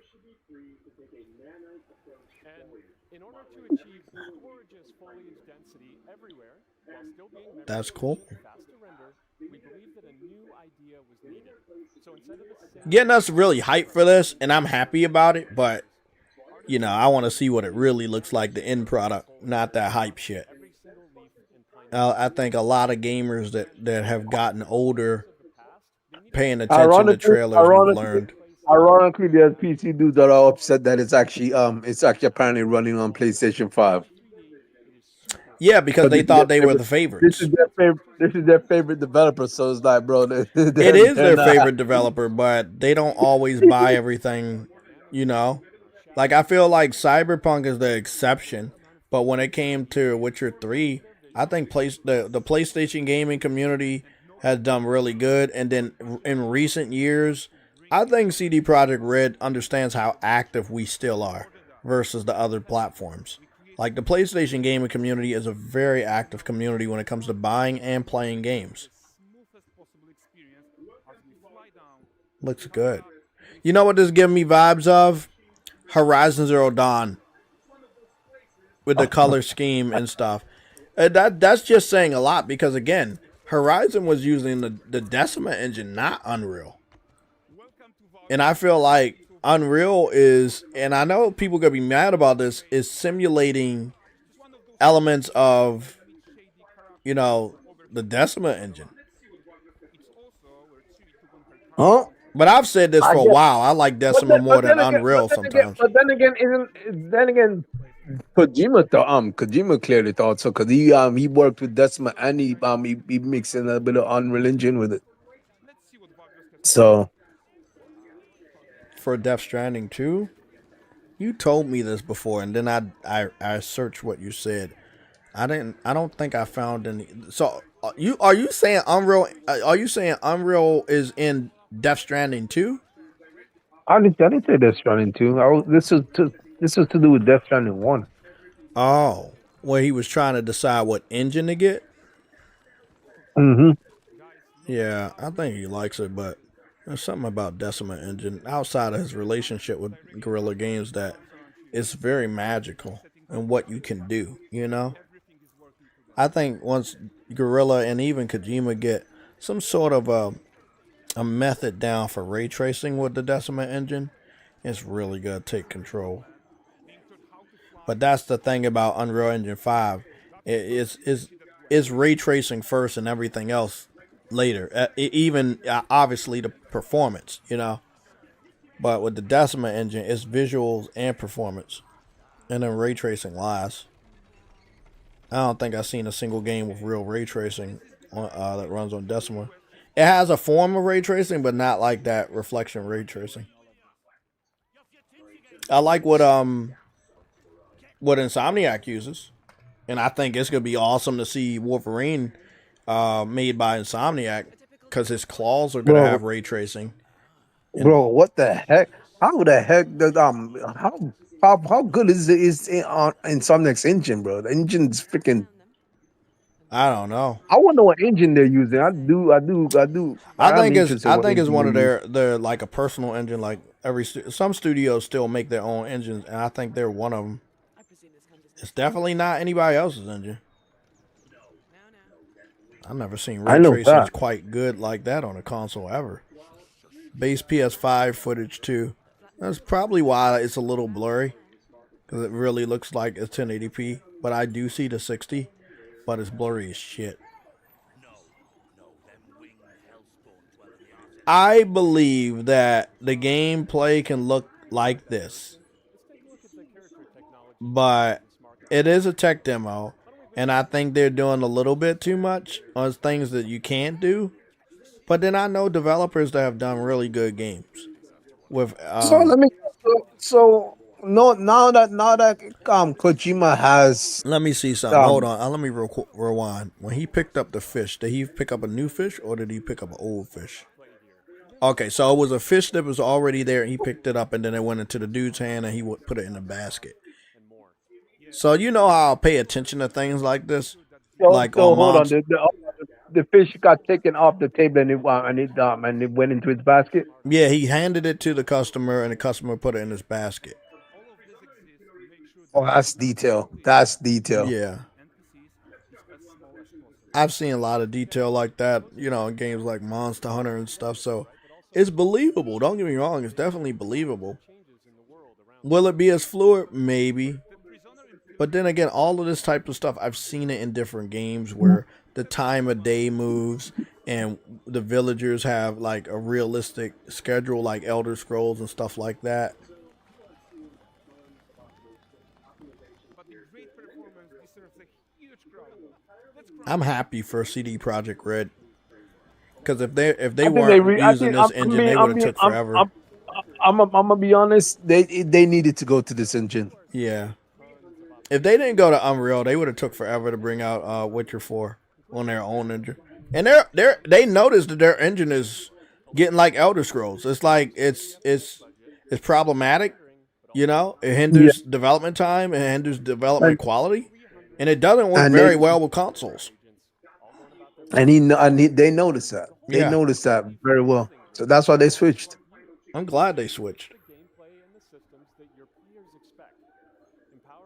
And in order to achieve gorgeous foliage density everywhere, while still being That's cool. fast to render, we believe that a new idea was needed. So instead of the Getting us really hyped for this, and I'm happy about it, but you know, I want to see what it really looks like, the end product, not that hype shit. I think a lot of gamers that have gotten older, paying attention to trailers, we've learned. Ironically, there's PC dudes that are upset that it's actually apparently running on PlayStation 5. Yeah, because they thought they were the favorites. This is their favorite developer, so it's like, bro, it is their favorite developer, but they don't always buy everything, you know. Like, I feel like Cyberpunk is the exception, but when it came to Witcher 3, I think the PlayStation gaming community has done really good, and then in recent years, I think CD Projekt Red understands how active we still are versus the other platforms. Like, the PlayStation gaming community is a very active community when it comes to buying and playing games. Looks good. You know what this is giving me vibes of? Horizon Zero Dawn. With the color scheme and stuff. That's just saying a lot because, again, Horizon was using the Decima engine, not Unreal. And I feel like Unreal is, and I know people are going to be mad about this, is simulating elements of, you know, the Decima engine. Huh? But I've said this for a while. I like Decima more than Unreal sometimes. But then again, Kojima clearly thought so because he worked with Decima and he mixed in a bit of Unreal Engine with it. So for Death Stranding 2, you told me this before, and then I searched what you said. I don't think I found any. So are you saying Unreal? Are you saying Unreal is in Death Stranding 2? I didn't say Death Stranding 2. This was to do with Death Stranding 1. Oh, where he was trying to decide what engine to get. Yeah, I think he likes it, but there's something about Decima engine outside of his relationship with Guerrilla Games that is very magical in what you can do. You know, I think once Guerrilla and even Kojima get some sort of a method down for ray tracing with the Decima engine, it's really gonna take control. But that's the thing about Unreal Engine 5. It's ray tracing first and everything else later. Even obviously the performance, you know. But with the Decima engine, it's visuals and performance, and then ray tracing last. I don't think I've seen a single game with real ray tracing that runs on Decima. It has a form of ray tracing, but not like that reflection ray tracing. I like what Insomniac uses, and I think it's gonna be awesome to see Wolverine made by Insomniac because his claws are gonna have ray tracing. Bro, what the heck? How the heck does how good is Insomniac's engine, bro? The engine's freaking. I don't know. I wonder what engine they're using. I think it's one of their like a personal engine. Like some studios still make their own engines, and I think they're one of them. It's definitely not anybody else's engine. I've never seen I ray know tracing that. quite good like that on a console ever. Base PS5 footage too. That's probably why it's a little blurry, because it really looks like it's 1080p. But I do see the 60, but it's blurry as shit. I believe that the gameplay can look like this, but it is a tech demo, and I think they're doing a little bit too much on things that you can't do. But then I know developers that have done really good games with So let me. So no, now that Kojima has Let me see something. Hold um. on. Let me rewind. When he picked up the fish, did he pick up a new fish or did he pick up an old fish? Okay, so it was a fish that was already there, and he picked it up, and then it went into the dude's hand, and he would put it in a basket. So you know how I'll pay attention to things like this, like So on hold on. Monster. The fish got taken off the table and it went into its basket. Yeah, he handed it to the customer, and the customer put it in his basket. Oh, that's detail. That's detail. Yeah. I've seen a lot of detail like that, you know, in games like Monster Hunter and stuff, so it's believable. Don't get me wrong, it's definitely believable. Will it be as fluid? Maybe. But then again, all of this type of stuff, I've seen it in different games where the time of day moves and the villagers have like a realistic schedule like Elder Scrolls and stuff like that. I'm happy for CD Projekt Red, because if they weren't using this engine, they would have took forever. I'm gonna be honest. They needed to go to this engine. Yeah. If they didn't go to Unreal, they would have took forever to bring out Witcher 4 on their own engine. And they noticed that their engine is getting like Elder Scrolls. It's like it's problematic, you know. It hinders development time, it hinders development quality, and it doesn't work very well with consoles. And they noticed that. They noticed that very well. So that's why they switched. I'm glad they switched.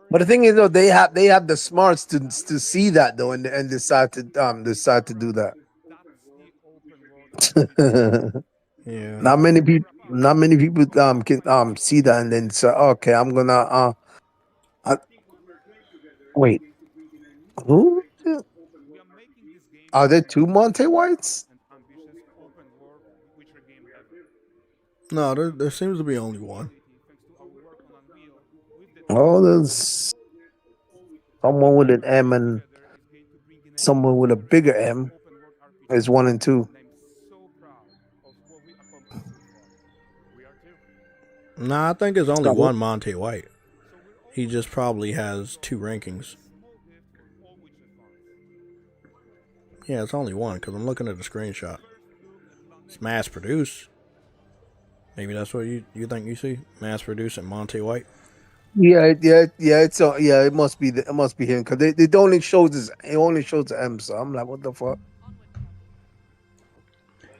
But the thing is, though, they have the smarts to see that though, and decide to do that. Yeah. Not many people can see that and then say, okay, I'm gonna wait. Who? Are there two Monte Whites? No, there seems to be only one. Oh, there's someone with an M and someone with a bigger M. Is 1 and 2. Nah, I think it's only one Monte White. He just probably has 2 rankings. Yeah, it's only one because I'm looking at the screenshot. It's mass produced. Maybe that's what you think you see? Mass produced and Monte White. Yeah. It must be him because it only shows the M. So I'm like, what the fuck?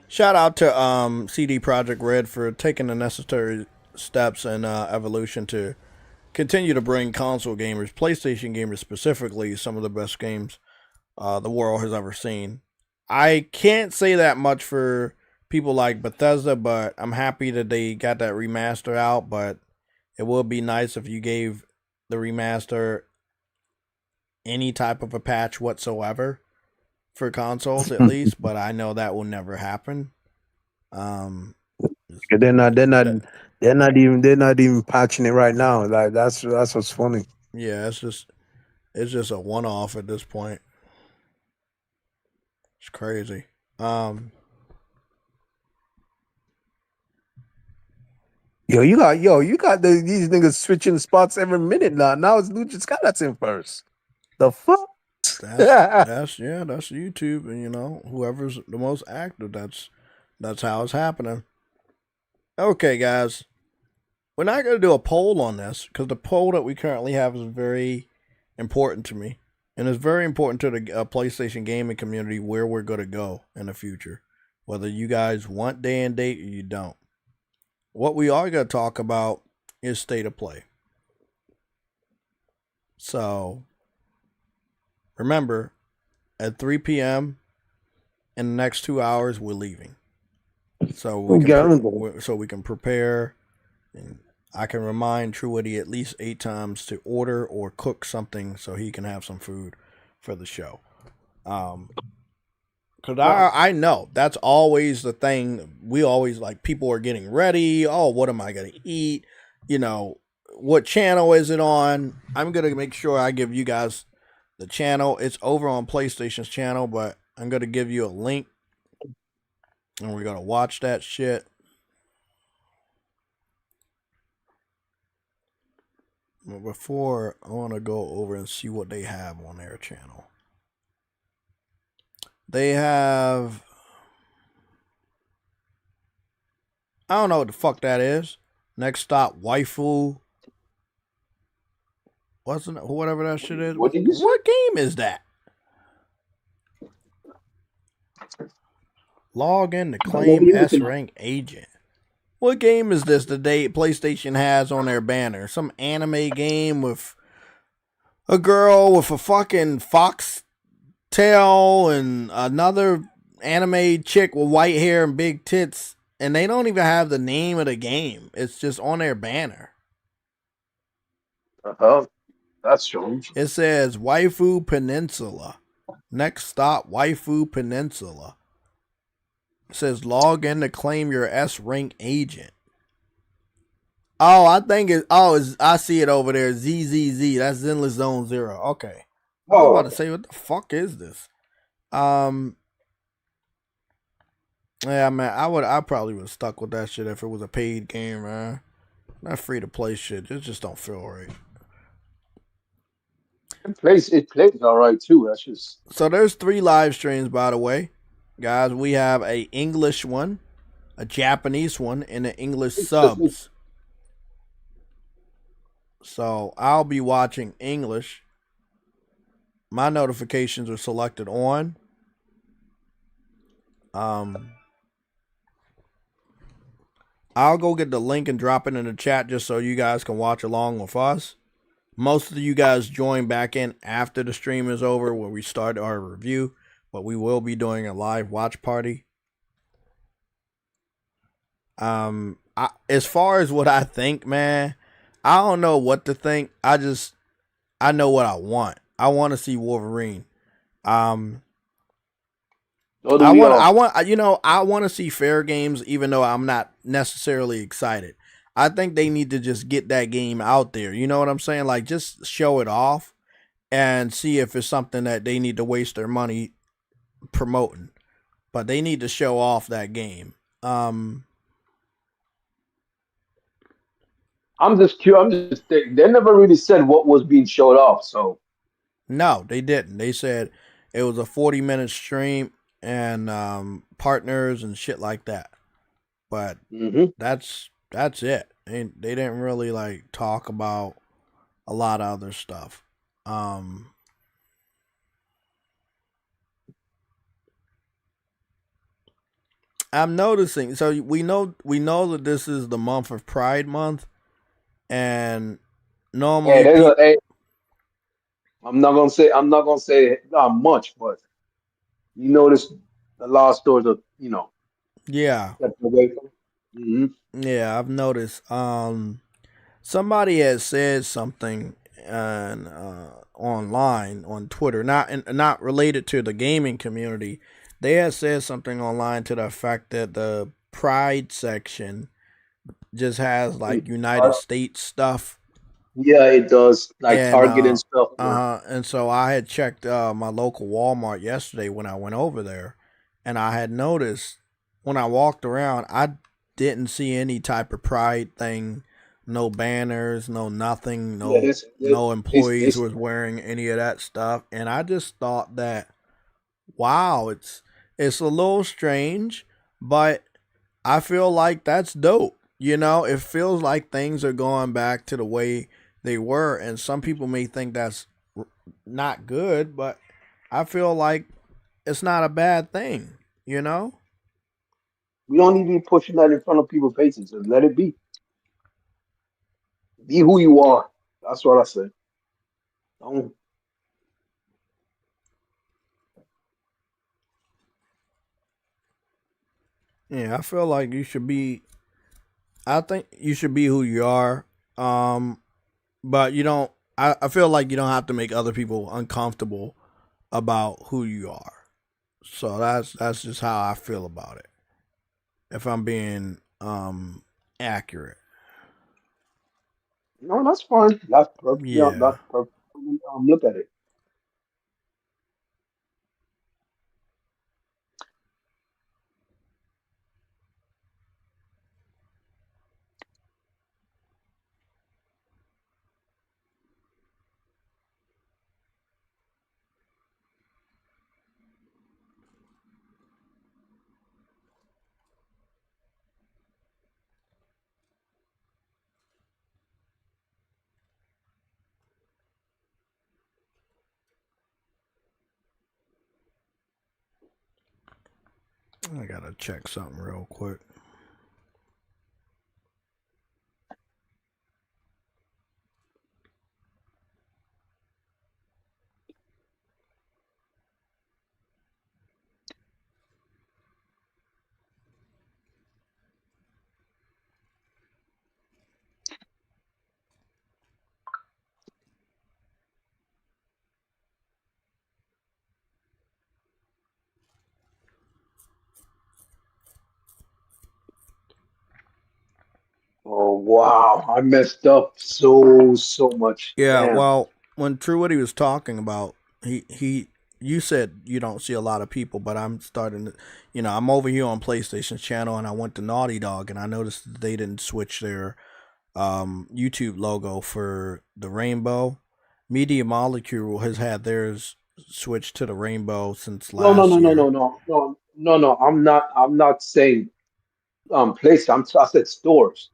Shout out to CD Projekt Red for taking the necessary steps and evolution to continue to bring console gamers, PlayStation gamers specifically, some of the best games the world has ever seen. I can't say that much for people like Bethesda, but I'm happy that they got that remaster out. But it would be nice if you gave the remaster any type of a patch whatsoever for consoles at least, but I know that will never happen. They're not even patching it right now. Like that's what's funny. Yeah, it's just a one-off at this point. It's crazy. You got these niggas switching spots every minute now. Now it's Lucha Scott that's in first. The fuck? That's YouTube, and you know, whoever's the most active, that's how it's happening. Okay, guys, we're not gonna do a poll on this because the poll that we currently have is very important to me, and it's very important to the PlayStation gaming community where we're gonna go in the future, whether you guys want day and date or you don't. What we are gonna talk about is state of play. So remember, at 3 p.m. in the next 2 hours, we're leaving. So we can prepare, and I can remind Truity at least 8 times to order or cook something so he can have some food for the show. Because I know that's always the thing. We always like people are getting ready. Oh, what am I going to eat? You know, what channel is it on? I'm going to make sure I give you guys the channel. It's over on PlayStation's channel, but I'm going to give you a link. And we're going to watch that shit. But before, I want to go over and see what they have on their channel. They have... I don't know what the fuck that is. Next stop, waifu. Whatever that shit is. What game is that? Log in to claim S-rank agent. What game is this that PlayStation has on their banner? Some anime game with a girl with a fucking fox tail and another anime chick with white hair and big tits, and they don't even have the name of the game. It's just on their banner. That's strange. It says Waifu Peninsula. Next stop, Waifu Peninsula. It says log in to claim your S-rank agent. Oh, I think I see it over there. ZZZ. That's Zenless Zone Zero. Okay. I was about to say, what the fuck is this? Yeah, man, I probably would have stuck with that shit if it was a paid game, man. Not free to play shit. It just don't feel right. It plays all right too. That's just so. There's 3 live streams, by the way, guys. We have a English one, a Japanese one, and an English subs. So I'll be watching English. My notifications are selected on. I'll go get the link and drop it in the chat just so you guys can watch along with us. Most of you guys join back in after the stream is over where we start our review, but we will be doing a live watch party. As far as what I think, man, I don't know what to think. I know what I want. I want to see Wolverine. I want to see fair games, even though I'm not necessarily excited. I think they need to just get that game out there. You know what I'm saying? Like, just show it off and see if it's something that they need to waste their money promoting. But they need to show off that game. I'm just curious. They never really said what was being showed off. So no, they didn't. They said it was a 40-minute stream and partners and shit like that. But that's it. They didn't really like talk about a lot of other stuff. I'm noticing. So we know that this is the month of Pride Month, and normally I'm not gonna say not much, but you notice a lot of stores are yeah. away from. Yeah, I've noticed. Somebody has said something online on Twitter, not related to the gaming community. They had said something online to the effect that the Pride section just has like United States stuff. Yeah, it does, like Target and stuff. And so I had checked my local Walmart yesterday when I went over there, and I had noticed when I walked around, I didn't see any type of Pride thing, no banners, no nothing, no employees who was wearing any of that stuff, and I just thought that, wow, it's a little strange, but I feel like that's dope. You know, it feels like things are going back to the way they were, and some people may think that's not good, but I feel like it's not a bad thing, you know? We don't need to be pushing that in front of people's faces. Just let it be. Be who you are. That's what I say. Oh, Yeah, I feel like you should be. I think you should be who you are. Um, but you don't. I feel like you don't have to make other people uncomfortable about who you are. So that's just how I feel about it. If I'm being accurate. no, that's fine. That's perfectly. Yeah. That's perfect. Look at it. I gotta check something real quick. Oh wow, I messed up so much. Yeah, Damn. well, when True what he was talking about, he you said you don't see a lot of people, but I'm starting to, I'm over here on PlayStation's channel and I went to Naughty Dog and I noticed that they didn't switch their YouTube logo for the rainbow. Media Molecule has had theirs switched to the rainbow since No, no, last no, no, year. no, no, no, no, no. I'm not saying place. I said stores.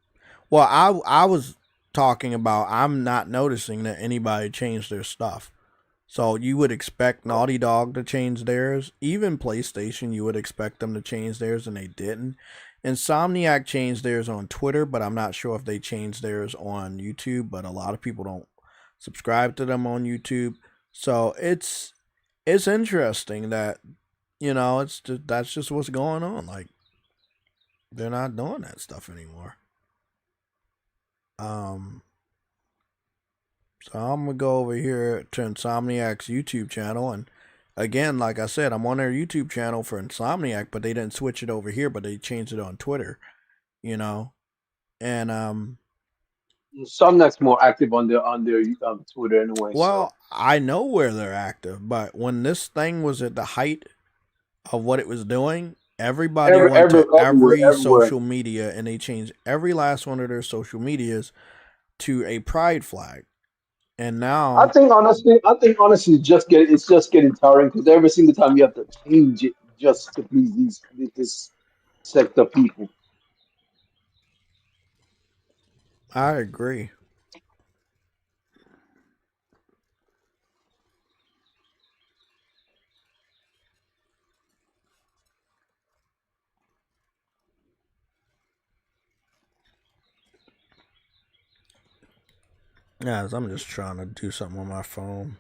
Well, I was talking about I'm not noticing that anybody changed their stuff. So you would expect Naughty Dog to change theirs. Even PlayStation, you would expect them to change theirs, and they didn't. Insomniac changed theirs on Twitter, but I'm not sure if they changed theirs on YouTube. But a lot of people don't subscribe to them on YouTube, so it's interesting that it's just, that's just what's going on. Like they're not doing that stuff anymore. Um, So I'm gonna go over here to Insomniac's YouTube channel, and again, like I said, I'm on their YouTube channel for Insomniac, but they didn't switch it over here, but they changed it on Twitter, you know. And Some that's more active on their Twitter anyway. So well, I know where they're active, but when this thing was at the height of what it was doing, everybody went to every everywhere. social media and they changed every last one of their social medias to a pride flag. And now I think honestly, it's just getting tiring because every single time you have to change it just to please this sect of people. I agree. Guys, I'm just trying to do something on my phone.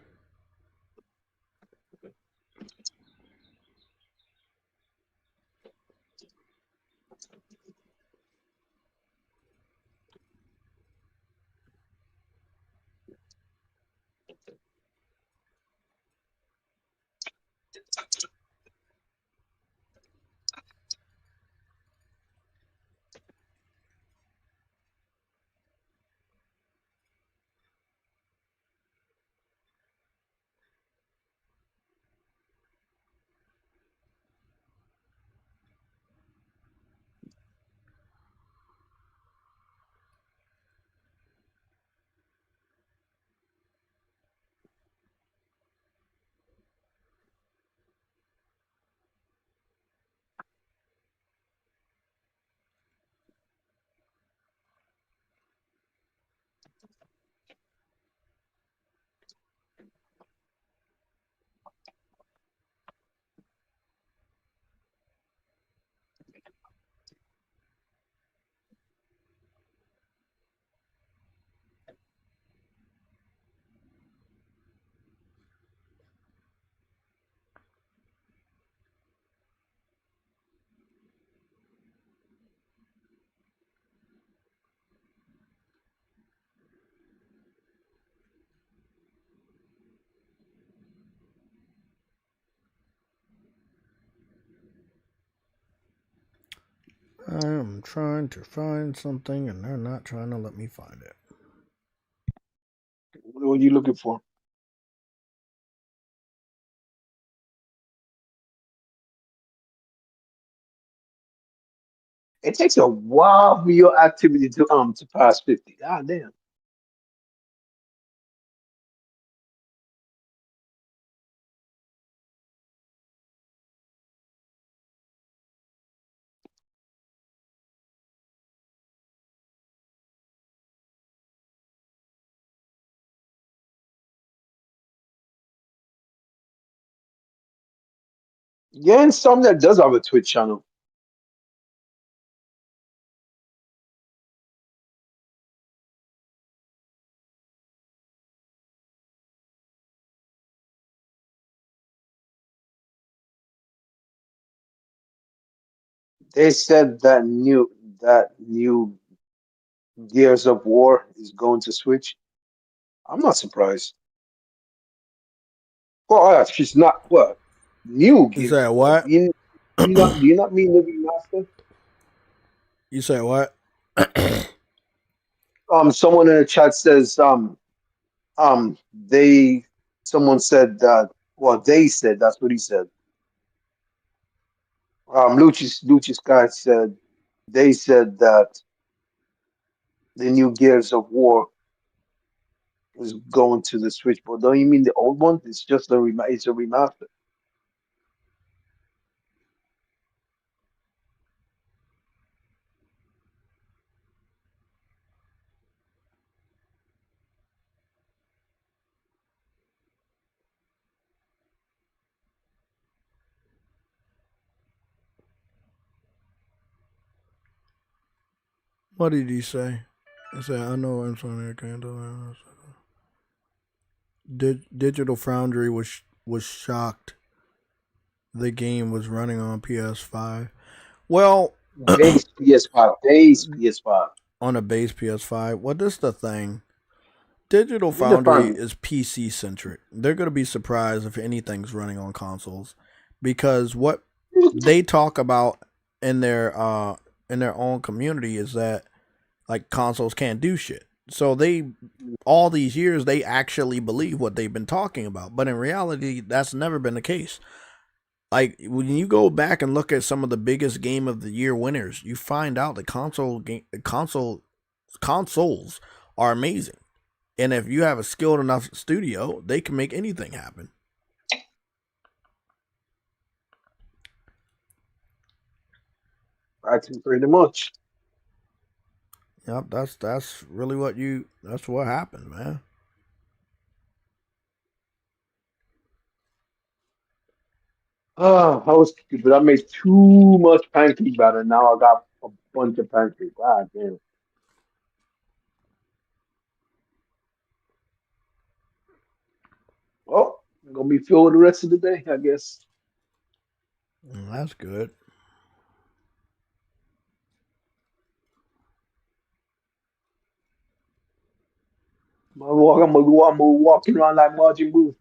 I am trying to find something and they're not trying to let me find it. What are you looking for? It takes a while for your activity to pass 50. God damn. Yeah, and some that does have a Twitch channel. They said that new Gears of War is going to Switch. I'm not surprised. Well, she's not what new You Gears say of War. what? Do you not mean the remaster? You say what? Someone in the chat says they someone said that well they said that's what he said. Lucius guy said they said that the new Gears of War is going to the Switch, but don't you mean the old one? It's just it's a remaster. What did he say? He said, I know I'm sorry, I can't do it. Digital Foundry was shocked the game was running on PS5. Well, Base PS5, base PS5. on a base PS5. Well, this is the thing. Digital Need to Foundry find is PC centric. They're going to be surprised if anything's running on consoles because what they talk about in their own community is that like consoles can't do shit. So they all these years they actually believe what they've been talking about, but in reality that's never been the case. Like when you go back and look at some of the biggest game of the year winners, you find out the consoles are amazing. And if you have a skilled enough studio, they can make anything happen. I think pretty much. Yep, that's really that's what happened, man. I was stupid. I made too much pancake batter. Now I got a bunch of pancakes. God damn. Well, I'm gonna be filled the rest of the day, I guess. That's good. I'm gonna be walking around like Margin Booth.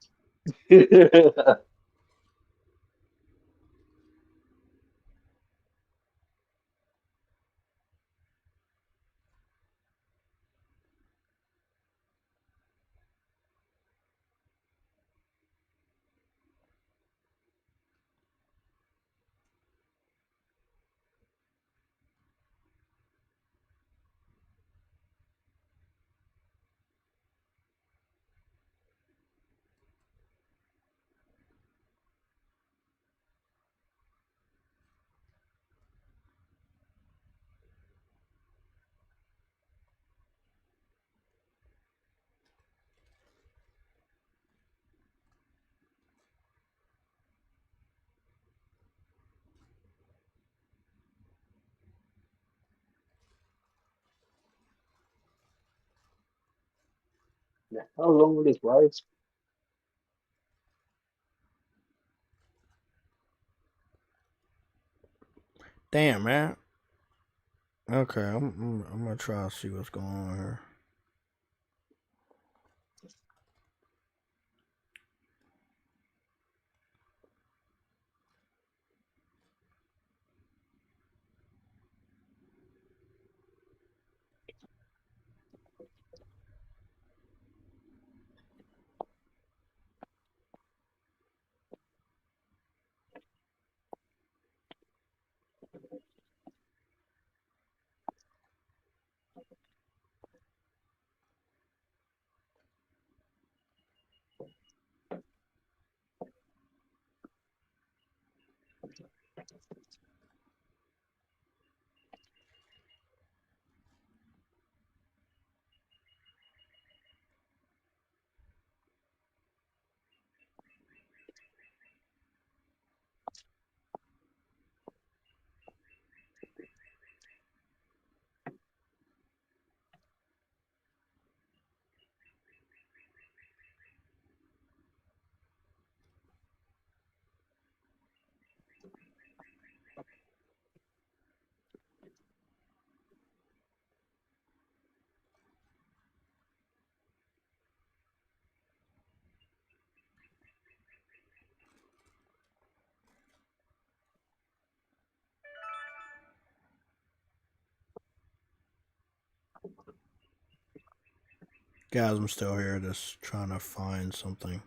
Yeah, how long will this rise? Damn, man. Okay, I'm gonna try to see what's going on here. Guys, I'm still here just trying to find something.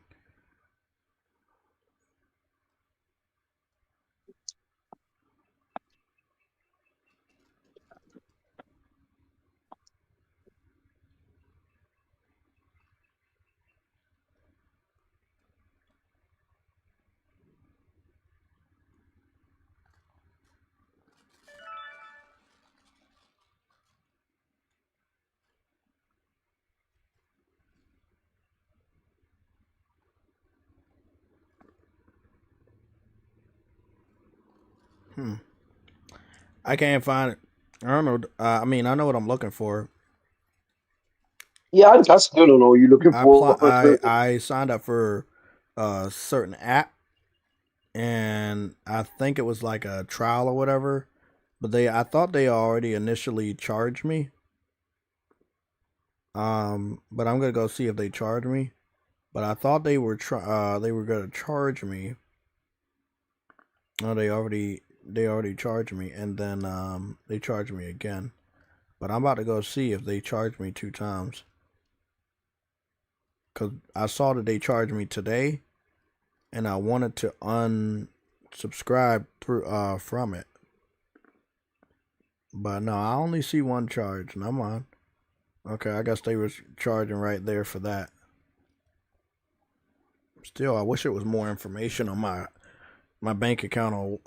I can't find it. I don't know. I mean, I know what I'm looking for. Yeah, I still don't know what you're looking for. I signed up for a certain app, and I think it was like a trial or whatever. But I thought they already initially charged me. But I'm gonna go see if they charge me. But I thought they were gonna charge me. Oh, they already charged me, and then they charged me again. But I'm about to go see if they charged me 2 times. Cause I saw that they charged me today, and I wanted to unsubscribe through from it. But no, I only see 1 charge. Never mind. Okay, I guess they was charging right there for that. Still, I wish it was more information on my bank account or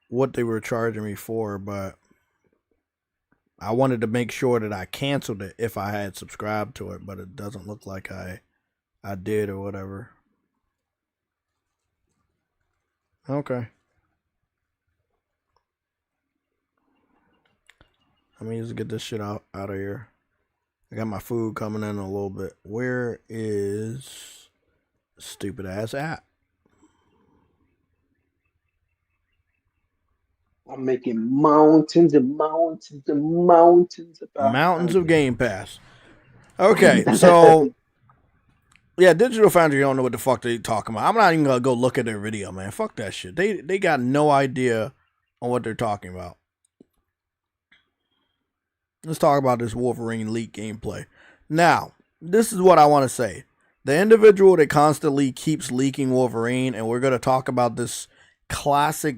what they were charging me for, but I wanted to make sure that I canceled it if I had subscribed to it, but it doesn't look like I did or whatever. Okay. Let me just get this shit out of here. I got my food coming in a little bit. Where is stupid ass app? I'm making mountains and mountains and mountains about Mountains of Game Pass. Okay, so yeah, Digital Foundry don't know what the fuck they talking about. I'm not even gonna go look at their video, man. Fuck that shit. They got no idea on what they're talking about. Let's talk about this Wolverine leak gameplay. Now, this is what I want to say. The individual that constantly keeps leaking Wolverine, and we're gonna talk about this classic.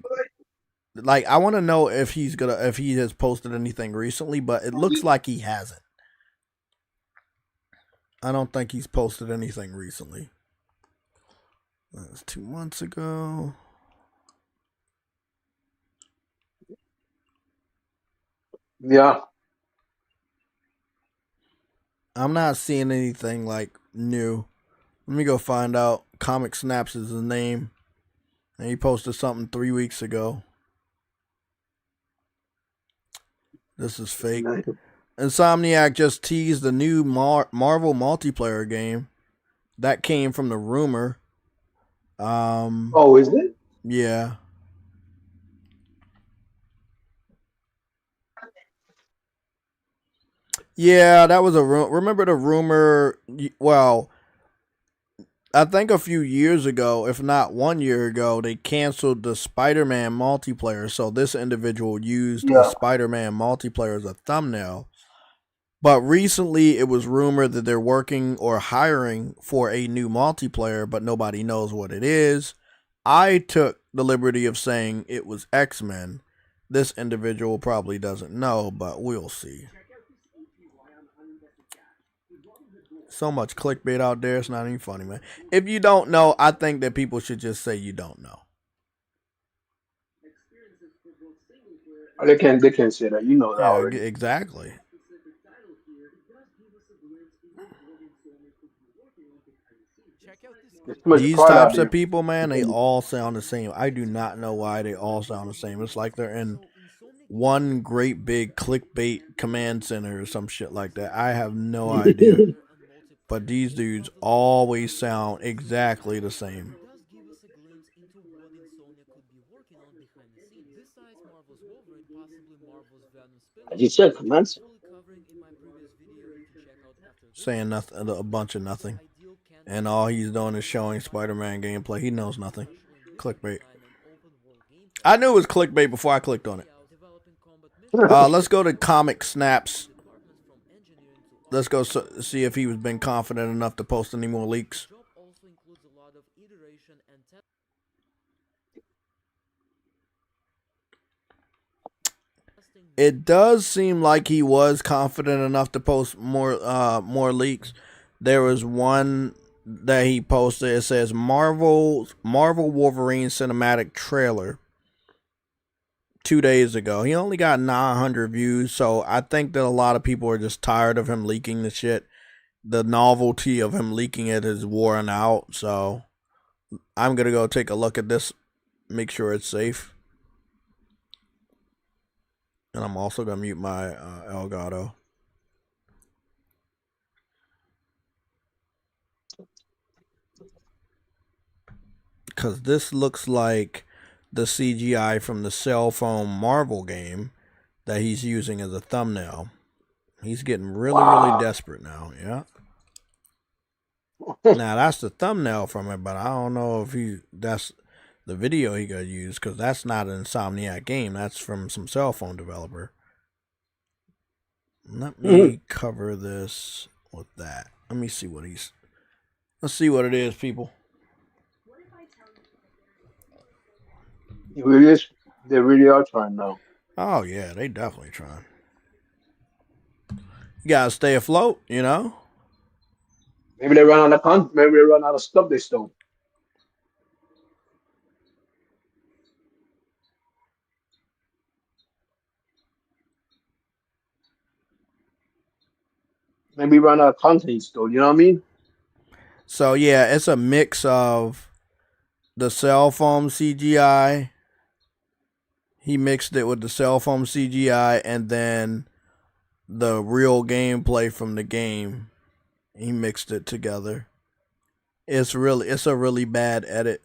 Like, I want to know if he has posted anything recently, but it looks like he hasn't. I don't think he's posted anything recently. That was 2 months ago. Yeah. I'm not seeing anything like new. Let me go find out. Comic Snaps is his name. And he posted something 3 weeks ago. This is fake. Insomniac just teased the new Marvel multiplayer game. That came from the rumor. Oh, is it? Yeah. Yeah, that was a remember the rumor? Well, I think a few years ago, if not 1 year ago, they canceled the Spider-Man multiplayer. So this individual used a Spider-Man multiplayer as a thumbnail. But recently, it was rumored that they're working or hiring for a new multiplayer, but nobody knows what it is. I took the liberty of saying it was X-Men. This individual probably doesn't know, but we'll see. So much clickbait out there, it's not even funny, man. If you don't know, I think that people should just say you don't know. Oh, they can't say that. You know that Yeah, already. exactly. Check out this There's clip. too much These crowd out types of there. people, man, they Defending. all sound the same. I do not know why they all sound the same. It's like they're in one great big clickbait command center or some shit like that. I have no idea. But these dudes always sound exactly the same. does give us a glimpse into what Insomnia could be working on behind the scenes. Besides Marvel's Wolverine, possibly Marvel's Venom As spin-off, you said, which I'm commence. fully covering in my previous video you can check out after this. Saying nothing, a bunch of This nothing. ideal candidate And all for he's doing is Marvel's showing Spider-Man Spider-Man gameplay. He knows nothing. especially in this Clickbait. design and open world gameplay. I knew it was clickbait before I clicked on it. Developing combat missions Let's go to Comic Snaps. departments from engineering to Let's go see if he was been confident enough to post any more leaks. job also includes a lot of iteration and testing. It does seem like he was confident enough to post more leaks. There was one that he posted. It says Marvel Wolverine cinematic trailer 2 days ago. He only got 900 views, so I think that a lot of people are just tired of him leaking the shit. The novelty of him leaking it is worn out, so I'm gonna go take a look at this, make sure it's safe. And I'm also gonna mute my Elgato. Because this looks like the CGI from the cell phone Marvel game that he's using as a thumbnail. He's getting really desperate now, yeah. Now that's the thumbnail from it, but I don't know if that's the video he got used, because that's not an Insomniac game. That's from some cell phone developer. Let me cover this with that. Let me see what let's see what it is, people. They really are trying now. Oh yeah, they definitely trying. You gotta stay afloat, you know. Maybe they run out of maybe they run out of stuff they stole. Maybe run out of content stole. You know what I mean? So yeah, it's a mix of the cell phone CGI. He mixed it with the cell phone CGI and then the real gameplay from the game. He mixed it together. It's a really bad edit.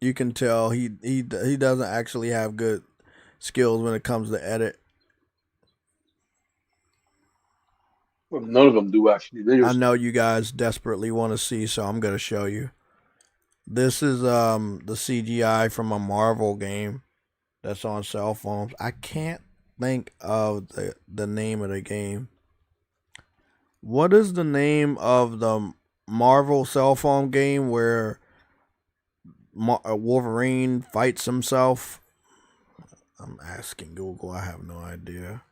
You can tell he doesn't actually have good skills when it comes to edit. Well, none of them do actually. They I just know you guys desperately want to see, so I'm gonna show you. This is the CGI from a Marvel game that's on cell phones. I can't think of the name of the game. What is the name of the Marvel cell phone game where Wolverine fights himself? I'm asking Google. I have no idea.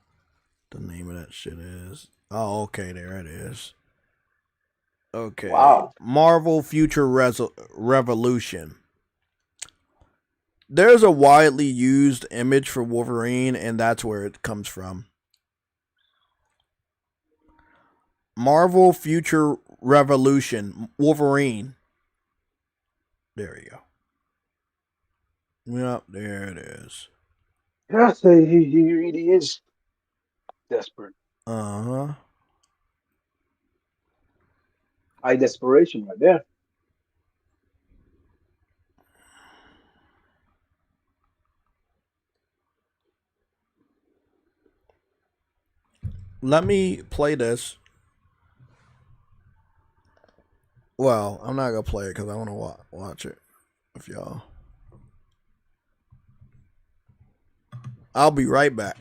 The name of that shit is. Oh, okay, there it is. Okay. wow. Marvel Future Revolution. There's a widely used image for Wolverine, and that's where it comes from. Marvel Future Revolution. Wolverine. There you go. Yep, there it is. Yeah, I say he really is desperate. Uh-huh. High desperation right there. Let me play this. Well, I'm not gonna play it because I want to watch it with y'all. I'll be right back.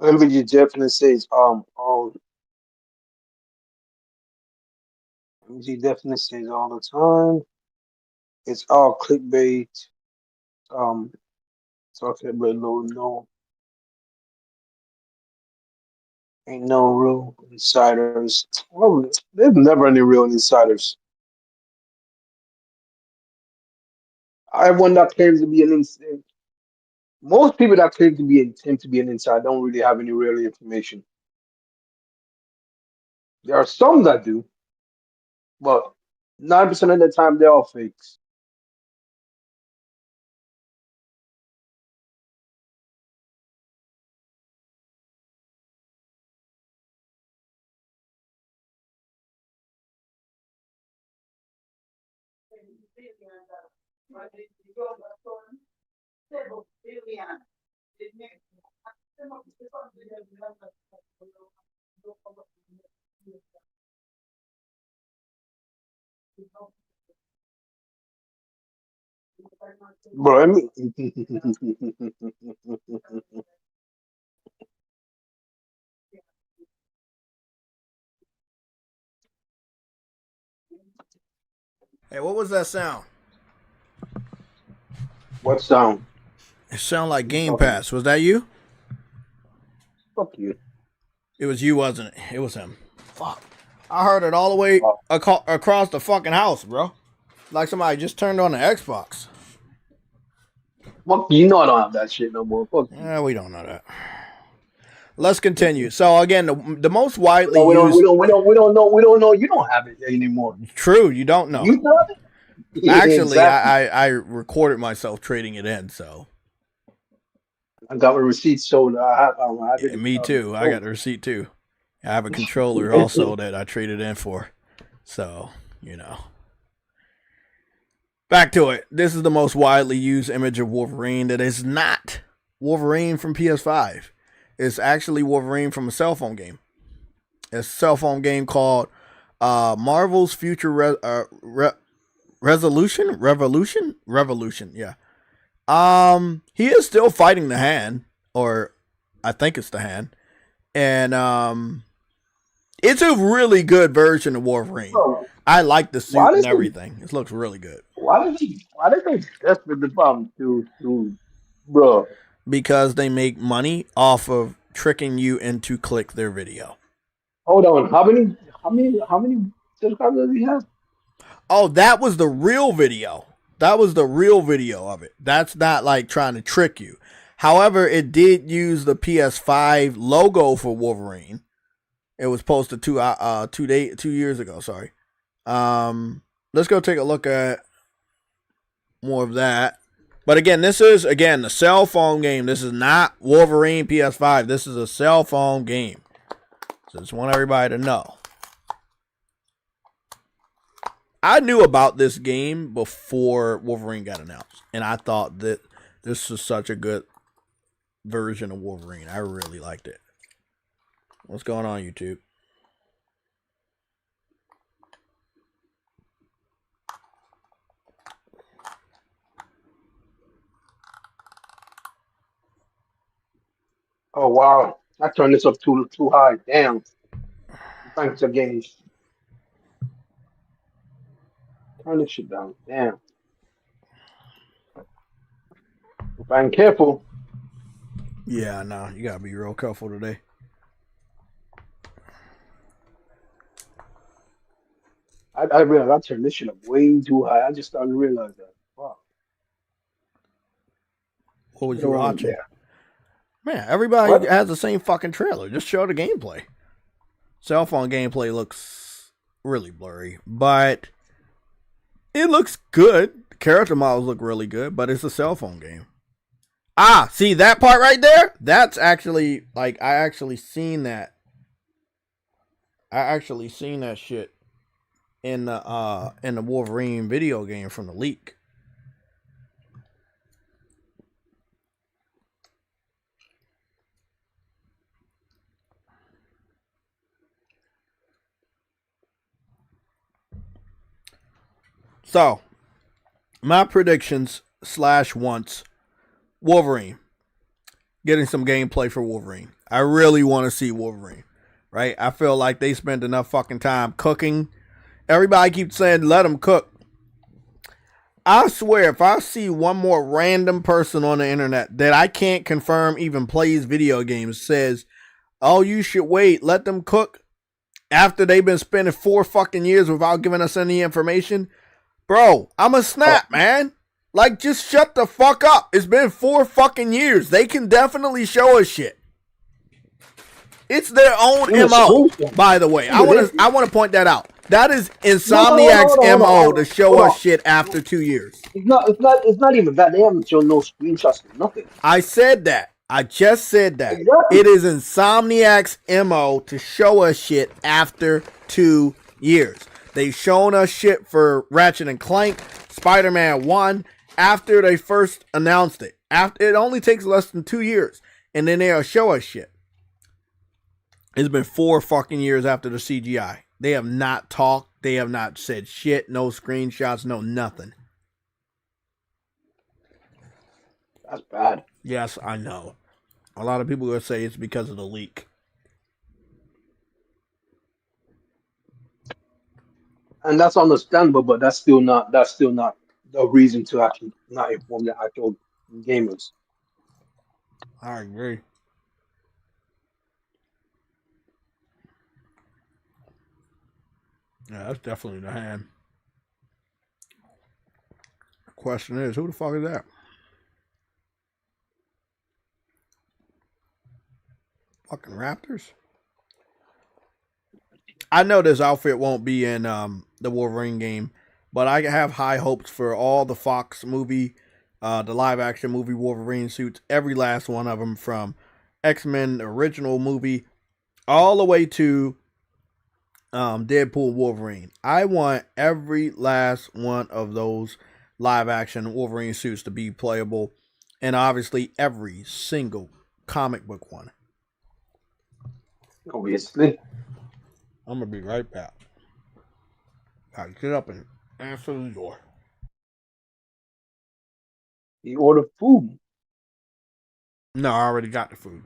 MVG definitely says MVG definitely says all the time. It's all clickbait. Um, talking about no, ain't no real insiders. Well, there's never any real insiders. Everyone that claims to be an insider, most people that claim to be an insider don't really have any real information. There are some that do, but 9% of the time they're all fakes. Bro, I mean, Hey, what was that sound? what sound? It sounded like Game Okay. Pass. Was that you? Fuck you. It was you, wasn't it? It was him. Fuck. I heard it all the way Oh. across the fucking house, bro. Like somebody just turned on the Xbox. Fuck you. Know I don't have that shit no more. Fuck you. Yeah, we don't know that. Let's continue. So again, the most widely No, we used. don't know. You don't have it anymore. True, you don't know. You know it? Yeah, Actually, exactly. I recorded myself trading it in, so. I got my receipt sold. I have Yeah, it. me too. I got the receipt too. I have a controller also that I traded in for. So, you know. Back to it. This is the most widely used image of Wolverine that is not Wolverine from PS5. It's actually Wolverine from a cell phone game. It's a cell phone game called Marvel's Future Revolution. Yeah. He is still fighting the Hand, or I think it's the Hand, and it's a really good version of Wolverine. Bro, I like the suit and everything. It looks really good. Why did they desperate the problem to bro? Because they make money off of tricking you into click their video. Hold on. How many subscribers does he have? Oh, that was the real video. That was the real video of it. That's not like trying to trick you. However, it did use the PS5 logo for Wolverine. It was posted 2 years ago. Sorry. Let's go take a look at more of that. But again, this is a cell phone game. This is not Wolverine PS5. This is a cell phone game. So just want everybody to know. I knew about this game before Wolverine got announced, and I thought that this was such a good version of Wolverine. I really liked it. What's going on, YouTube? Oh wow, I turned this up too high. Damn. Thanks again. Turn this shit down. Damn. If I ain't careful. Yeah, no, you gotta be real careful today. I realized I turned this shit up way too high. I just started to realize that. Wow. What was you watching? Yeah. Man, everybody has the same fucking trailer. Just show the gameplay. Cell phone gameplay looks really blurry, but it looks good. The character models look really good, but it's a cell phone game. Ah, see that part right there? That's actually like I actually seen that. I actually seen that shit in the Wolverine video game from the leak. So, my predictions / wants Wolverine. Getting some gameplay for Wolverine. I really want to see Wolverine. Right? I feel like they spent enough fucking time cooking. Everybody keeps saying, let them cook. I swear, if I see one more random person on the internet that I can't confirm even plays video games says, oh, you should wait, let them cook after they've been spending 4 fucking years without giving us any information. Bro, I'm a snap, man. Like, just shut the fuck up. It's been 4 fucking years. They can definitely show us shit. It's their own MO, by the way. I want to point that out. That is Insomniac's MO to show us shit after 2 years. It's not even that. They haven't shown no screenshots or nothing. I said that. I just said that. Exactly. It is Insomniac's MO to show us shit after 2 years. They've shown us shit for Ratchet and Clank, Spider-Man 1, after they first announced it. After it only takes less than 2 years, and then they'll show us shit. It's been 4 fucking years after the CGI. They have not talked. They have not said shit. No screenshots. No nothing. That's bad. Yes, I know. A lot of people are going to say it's because of the leak. And that's understandable, but that's still not the reason to actually not inform the actual gamers. I agree. Yeah, that's definitely the hand. The question is, who the fuck is that? Fucking Raptors? I know this outfit won't be in the Wolverine game, but I have high hopes for all the Fox movie, the live action movie Wolverine suits, every last one of them, from X-Men original movie all the way to Deadpool Wolverine. I want every last one of those live action Wolverine suits to be playable, and obviously every single comic book one. Obviously. I'm gonna be right back. Gotta get up and answer the door. You order food. No, I already got the food.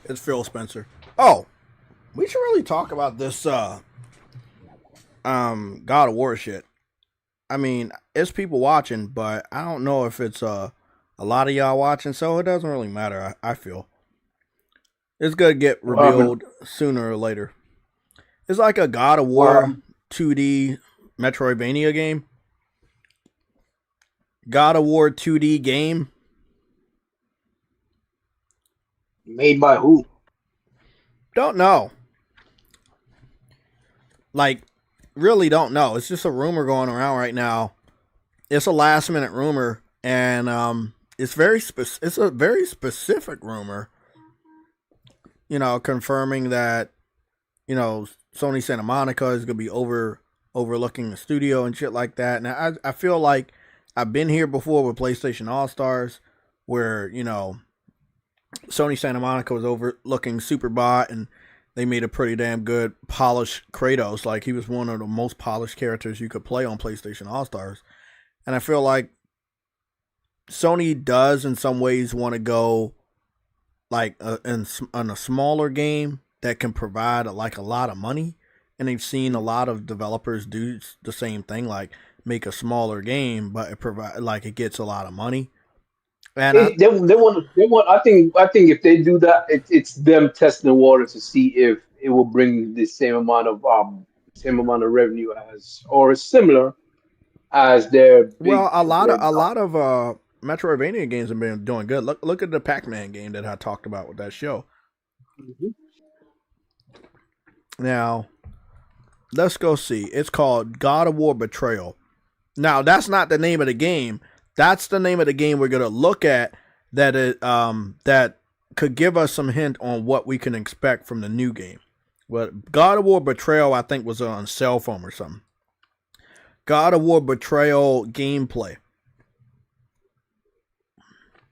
It's Phil Spencer. Oh, we should really talk about this God of War shit. I mean, it's people watching, but I don't know if it's a lot of y'all watching, so it doesn't really matter. I feel it's gonna get revealed sooner or later. It's like a God of War 2D Metroidvania game. God of War 2D game. Made by who? Don't know. Like, really don't know. It's just a rumor going around right now. It's a last minute rumor, and it's a very specific rumor. You know, confirming that, you know, Sony Santa Monica is gonna be overlooking the studio and shit like that. Now I feel like I've been here before with PlayStation All Stars, where, you know, Sony Santa Monica was overlooking Superbot, and they made a pretty damn good polished Kratos. Like, he was one of the most polished characters you could play on PlayStation All Stars. And I feel like Sony does in some ways want to go like on a smaller game that can provide like a lot of money, and they've seen a lot of developers do the same thing, like make a smaller game, but it gets a lot of money. And They want. I think if they do that, it's them testing the water to see if it will bring the same amount of revenue as or similar as their big. a lot of Metroidvania games have been doing good. Look at the Pac-Man game that I talked about with that show. Mm-hmm. Now, let's go see. It's called God of War Betrayal. Now, that's not the name of the game. That's the name of the game we're gonna look at. That could give us some hint on what we can expect from the new game. But God of War Betrayal, I think, was on cell phone or something. God of War Betrayal gameplay.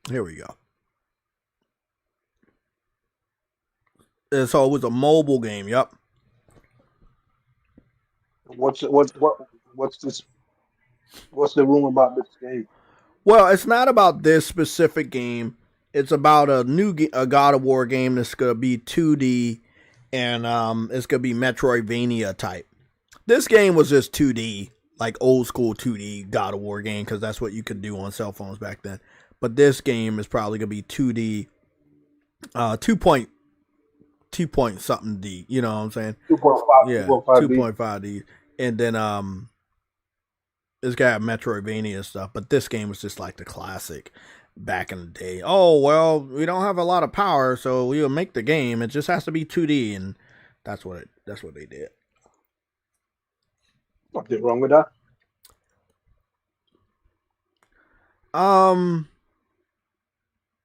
Here we go. So it was a mobile game. Yep. What's the rumor about this game? Well, it's not about this specific game. It's about a God of War game that's gonna be 2D, and it's gonna be Metroidvania type. This game was just 2D, like old school 2D God of War game, because that's what you could do on cell phones back then. But this game is probably gonna be 2D, 2 point something D. You know what I'm saying? 2.5. Yeah, 2.5D, and then it's got Metroidvania stuff. But this game was just like the classic back in the day. Oh well, we don't have a lot of power, so we'll make the game. It just has to be 2D, and that's what they did. Nothing wrong with that.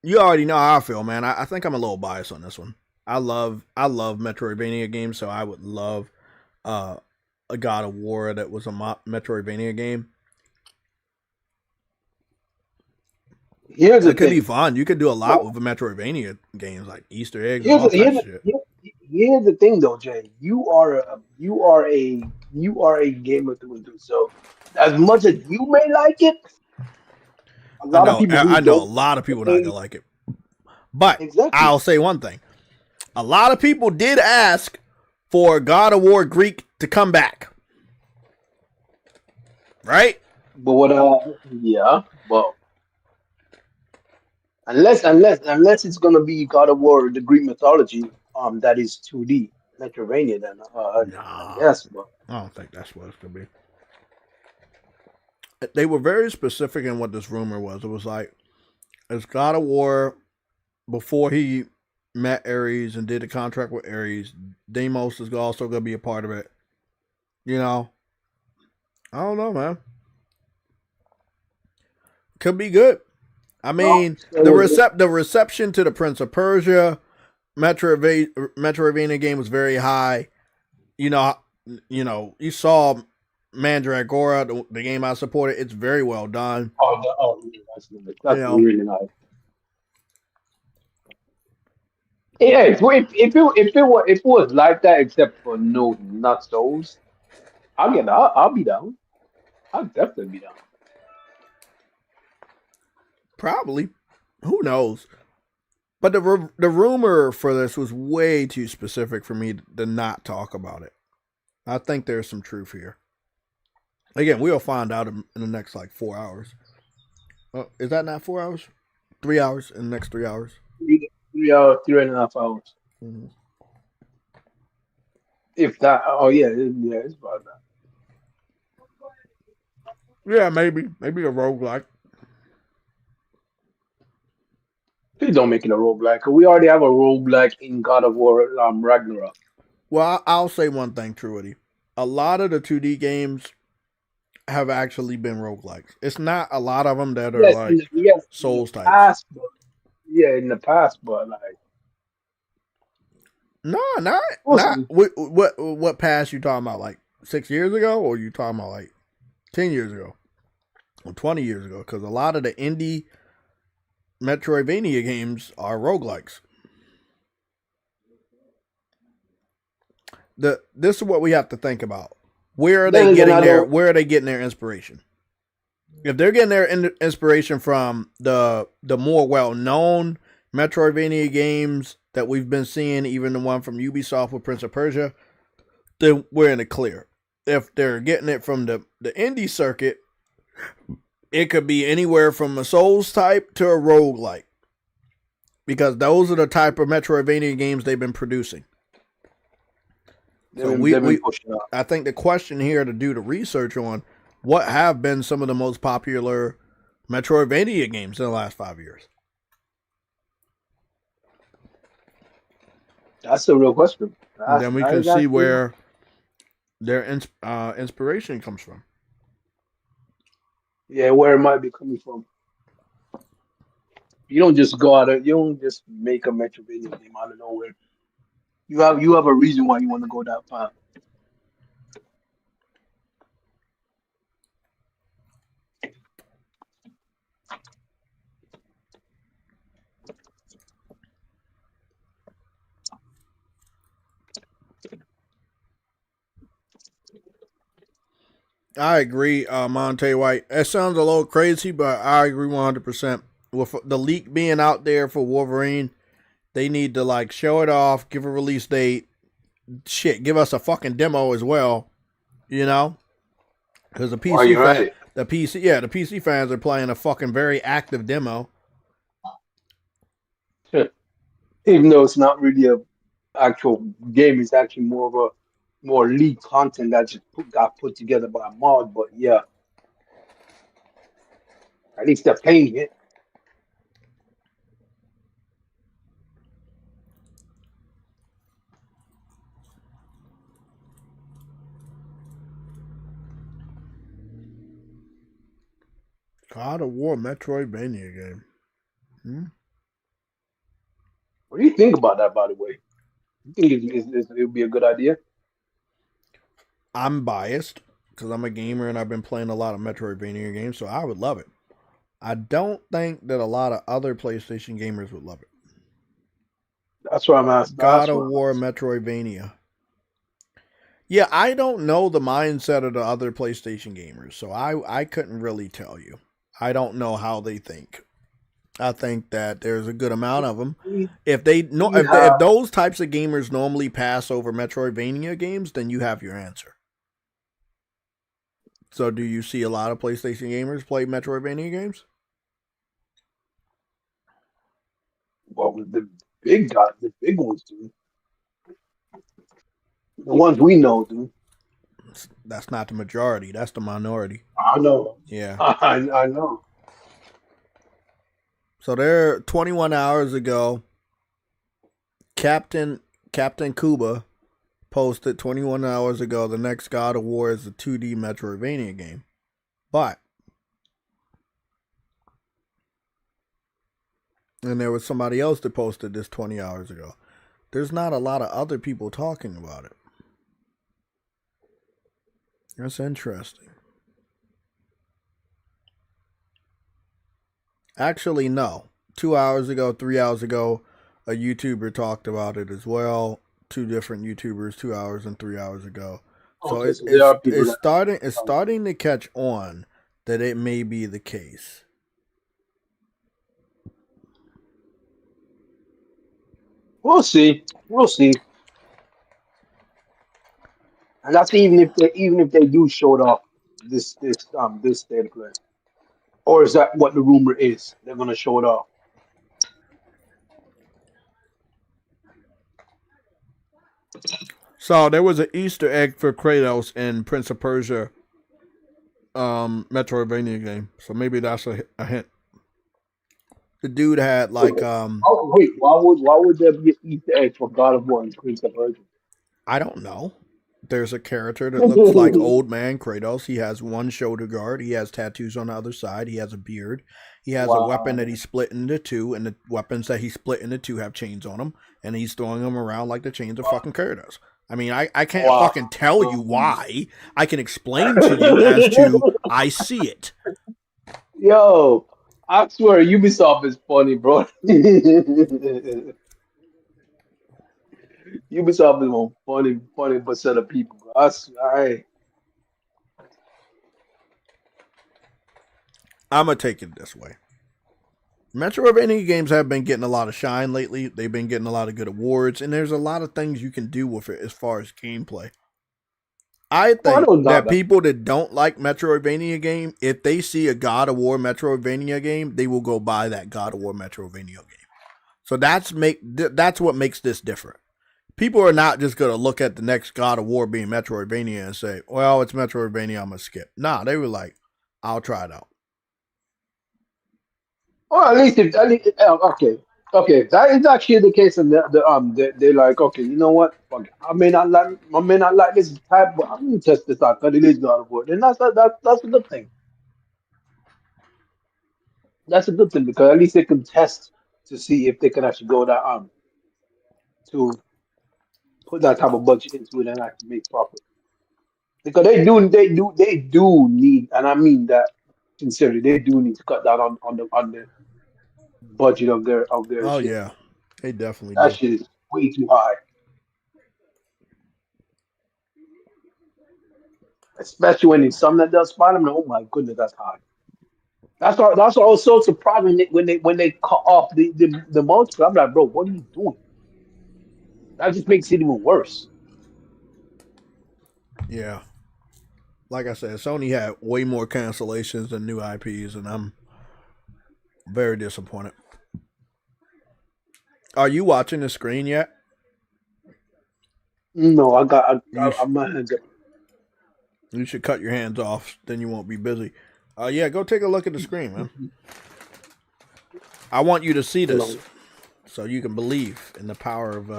You already know how I feel, man. I think I'm a little biased on this one. I love Metroidvania games, so I would love a God of War that was a Metroidvania game. It could be fun. You could do a lot with the Metroidvania games, like Easter eggs and all that shit. Here's the thing, though, Jay. You are a gamer through and through. So, as much as you may like it, a lot of people. I know a lot of people not gonna like it. But I'll say one thing: a lot of people did ask for God of War Greek to come back, right? But well, unless it's gonna be God of War, the Greek mythology, that is 2D Metroidvania, then I guess. But I don't think that's what it's gonna be. They were very specific in what this rumor was. It was like, it's God of War before he met Ares and did a contract with Ares. Deimos is also gonna be a part of it. You know, I don't know, man. Could be good. I mean, the reception to the Prince of Persia Metroidvania game was very high. You know, you saw Mandragora, the game I supported. It's very well done. That's really nice. Yeah, if it was like that, except for not those, I'll be down. I'll definitely be down. Probably. Who knows? But the rumor for this was way too specific for me to not talk about it. I think there's some truth here. Again, we'll find out in the next 4 hours. Is that not 4 hours? 3 hours in the next 3 hours? 3 hours, 3.5 hours. Mm-hmm. If that, it's about that. Yeah, maybe a roguelike. Please don't make it a roguelike. We already have a roguelike in God of War Ragnarok. Well, I'll say one thing, Truity. A lot of the 2D games have actually been roguelikes. It's not a lot of them that are Souls types. In the past, but no, not what past you talking about? 6 years ago, or you talking about 10 years ago, or 20 years ago? Because a lot of the indie Metroidvania games are roguelikes. This is what we have to think about. Where are they getting their inspiration? If they're getting their inspiration from the more well-known Metroidvania games that we've been seeing, even the one from Ubisoft with Prince of Persia, then we're in the clear. If they're getting it from the indie circuit, it could be anywhere from a Souls type to a roguelike. Because those are the type of Metroidvania games they've been producing. So I think the question here to do the research on, what have been some of the most popular Metroidvania games in the last 5 years? That's the real question. Then we can see where their inspiration comes from. Yeah, where it might be coming from. You don't just go out. You don't just make a Metroidvania game out of nowhere. You have a reason why you want to go that far. I agree, Monte White. It sounds a little crazy, but I agree 100%. With the leak being out there for Wolverine, they need to like show it off, give a release date. Shit, give us a fucking demo as well, you know? Because the PC fans are playing a fucking very active demo. Even though it's not really a actual game, it's actually more of a leaked content that just got put together by a mod. But yeah, at least they're paying it. God of War Metroidvania game. What do you think about that, by the way? You think it would be a good idea? I'm biased because I'm a gamer and I've been playing a lot of Metroidvania games, so I would love it. I don't think that a lot of other PlayStation gamers would love it. That's what I'm asking. God of War Metroidvania. Yeah, I don't know the mindset of the other PlayStation gamers, so I couldn't really tell you. I don't know how they think. I think that there's a good amount of them. If those types of gamers normally pass over Metroidvania games, then you have your answer. So do you see a lot of PlayStation gamers play Metroidvania games? Well, the big ones do. The ones we know do. That's not the majority. That's the minority. I know. Yeah. I know. So there, 21 hours ago, Captain Kuba posted 21 hours ago, the next God of War is a 2D Metroidvania game. But, and there was somebody else that posted this 20 hours ago. There's not a lot of other people talking about it. That's interesting. Actually, no. 2 hours ago, 3 hours ago, a YouTuber talked about it as well. Two different YouTubers, 2 hours and 3 hours ago. So it's starting to catch on that it may be the case. We'll see. And that's even if they do show it off this state of play. Or is that what the rumor is? They're gonna show it off. So there was an Easter egg for Kratos in Prince of Persia Metroidvania game. So maybe that's a hint. The dude had like Oh wait, why would there be an Easter egg for God of War and Prince of Persia? I don't know. There's a character that looks like old man Kratos. He has one shoulder guard. He has tattoos on the other side. He has a beard. He has a weapon that he split into two, and the weapons that he split into two have chains on them, and he's throwing them around like the chains of fucking Kratos. I mean, I can't fucking tell you why. I can explain to you as to I see it. Yo, I swear Ubisoft is funny, bro. Ubisoft is one funny set of people, bro. That's all right. I'm gonna take it this way. Metroidvania games have been getting a lot of shine lately. They've been getting a lot of good awards, and there's a lot of things you can do with it as far as gameplay. I think that people that don't like Metroidvania game, if they see a God of War Metroidvania game, they will go buy that God of War Metroidvania game. So that's what makes this different. People are not just going to look at the next God of War being Metroidvania and say, well, it's Metroidvania, I'm going to skip. Nah, they were like, I'll try it out. Well, at least okay. That is actually the case, and they're like, okay, you know what? Fuck it. I may not like this type, but I'm gonna test this out because it is God of War, and that's a good thing. That's a good thing because at least they can test to see if they can actually go that to put that type of budget into it and actually make profit. Because they do need, and I mean that sincerely, they do need to cut down on the budget of their Oh shit. yeah, they definitely That do. shit is way too high. Especially when it's something that does Spider-Man. Oh my goodness, that's high. That's also surprising when they cut off the monster. I'm like, bro, what are you doing? That just makes it even worse. Yeah. Like I said, Sony had way more cancellations than new IPs, and I'm very disappointed. Are you watching the screen yet? No, I'm not hands up. You should cut your hands off, then you won't be busy. Yeah, go take a look at the screen, man. I want you to see this, so you can believe in the power of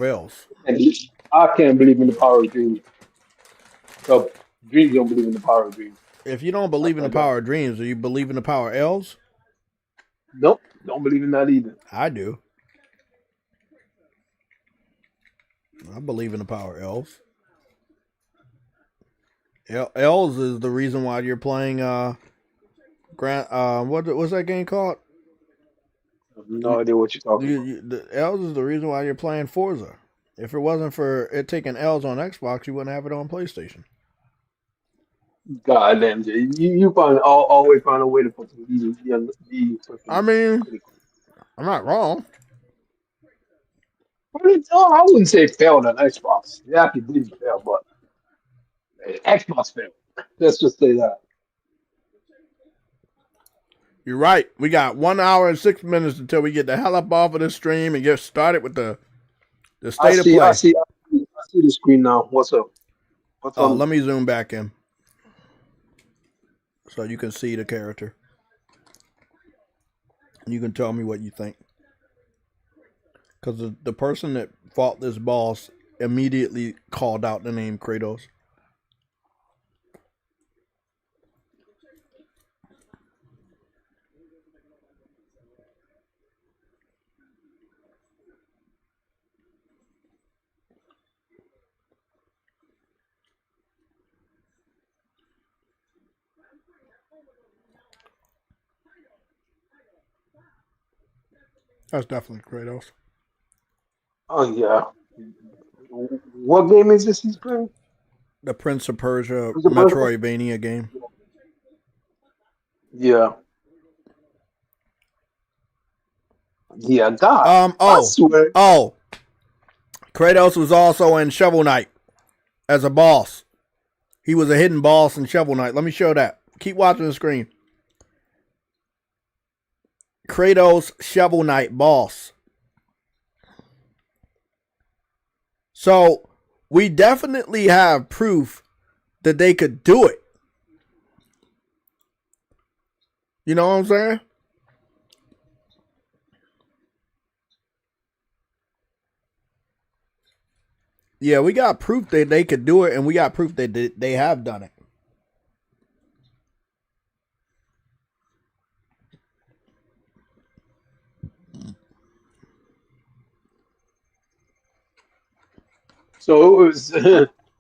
L's. And I can't believe in the power of dreams. So dreams don't believe in the power of dreams. If you don't believe in the power of dreams, do you believe in the power of L's? Nope, don't believe in that either. I do. I believe in the power of L's. L's is the reason why you're playing what's that game called? I have no idea what you're talking about. The L's is the reason why you're playing Forza. If it wasn't for it taking L's on Xbox, you wouldn't have it on PlayStation. God damn, Jay. You always find a way to put these. I mean, I'm not wrong. I wouldn't say failed on Xbox. Yeah, it didn't fail, but Xbox failed. Let's just say that. You're right. We got 1 hour and 6 minutes until we get the hell up off of this stream and get started with the state of play. I see the screen now. What's up? Let me zoom back in so you can see the character. You can tell me what you think. Because the person that fought this boss immediately called out the name Kratos. That's definitely Kratos. Oh yeah. What game is this he's playing? The Prince of Persia Metroidvania game. Yeah. Yeah, God. I swear. Kratos was also in Shovel Knight as a boss. He was a hidden boss in Shovel Knight. Let me show that. Keep watching the screen. Kratos Shovel Knight boss. So we definitely have proof that they could do it. You know what I'm saying? Yeah, we got proof that they could do it, and we got proof that they have done it. So it was,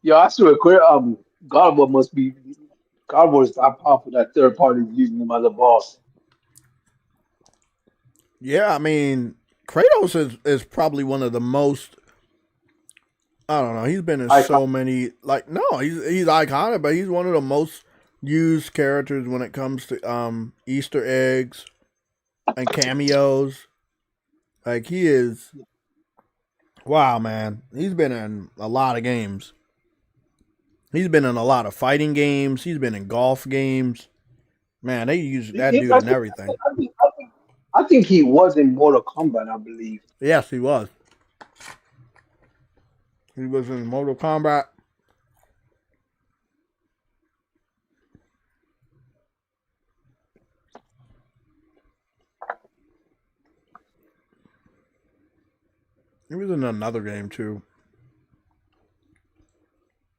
yeah, I swear, God of War must be, God of War is that powerful that third party is using him as a boss. Yeah, I mean, Kratos is probably one of the most, I don't know, he's been in so many, like, no, he's iconic, but he's one of the most used characters when it comes to Easter eggs, and cameos. Like he is. Wow, man. He's been in a lot of games. He's been in a lot of fighting games. He's been in golf games. Man, they use that dude in everything. I think he was in Mortal Kombat, I believe. Yes, he was. He was in Mortal Kombat. He was in another game too.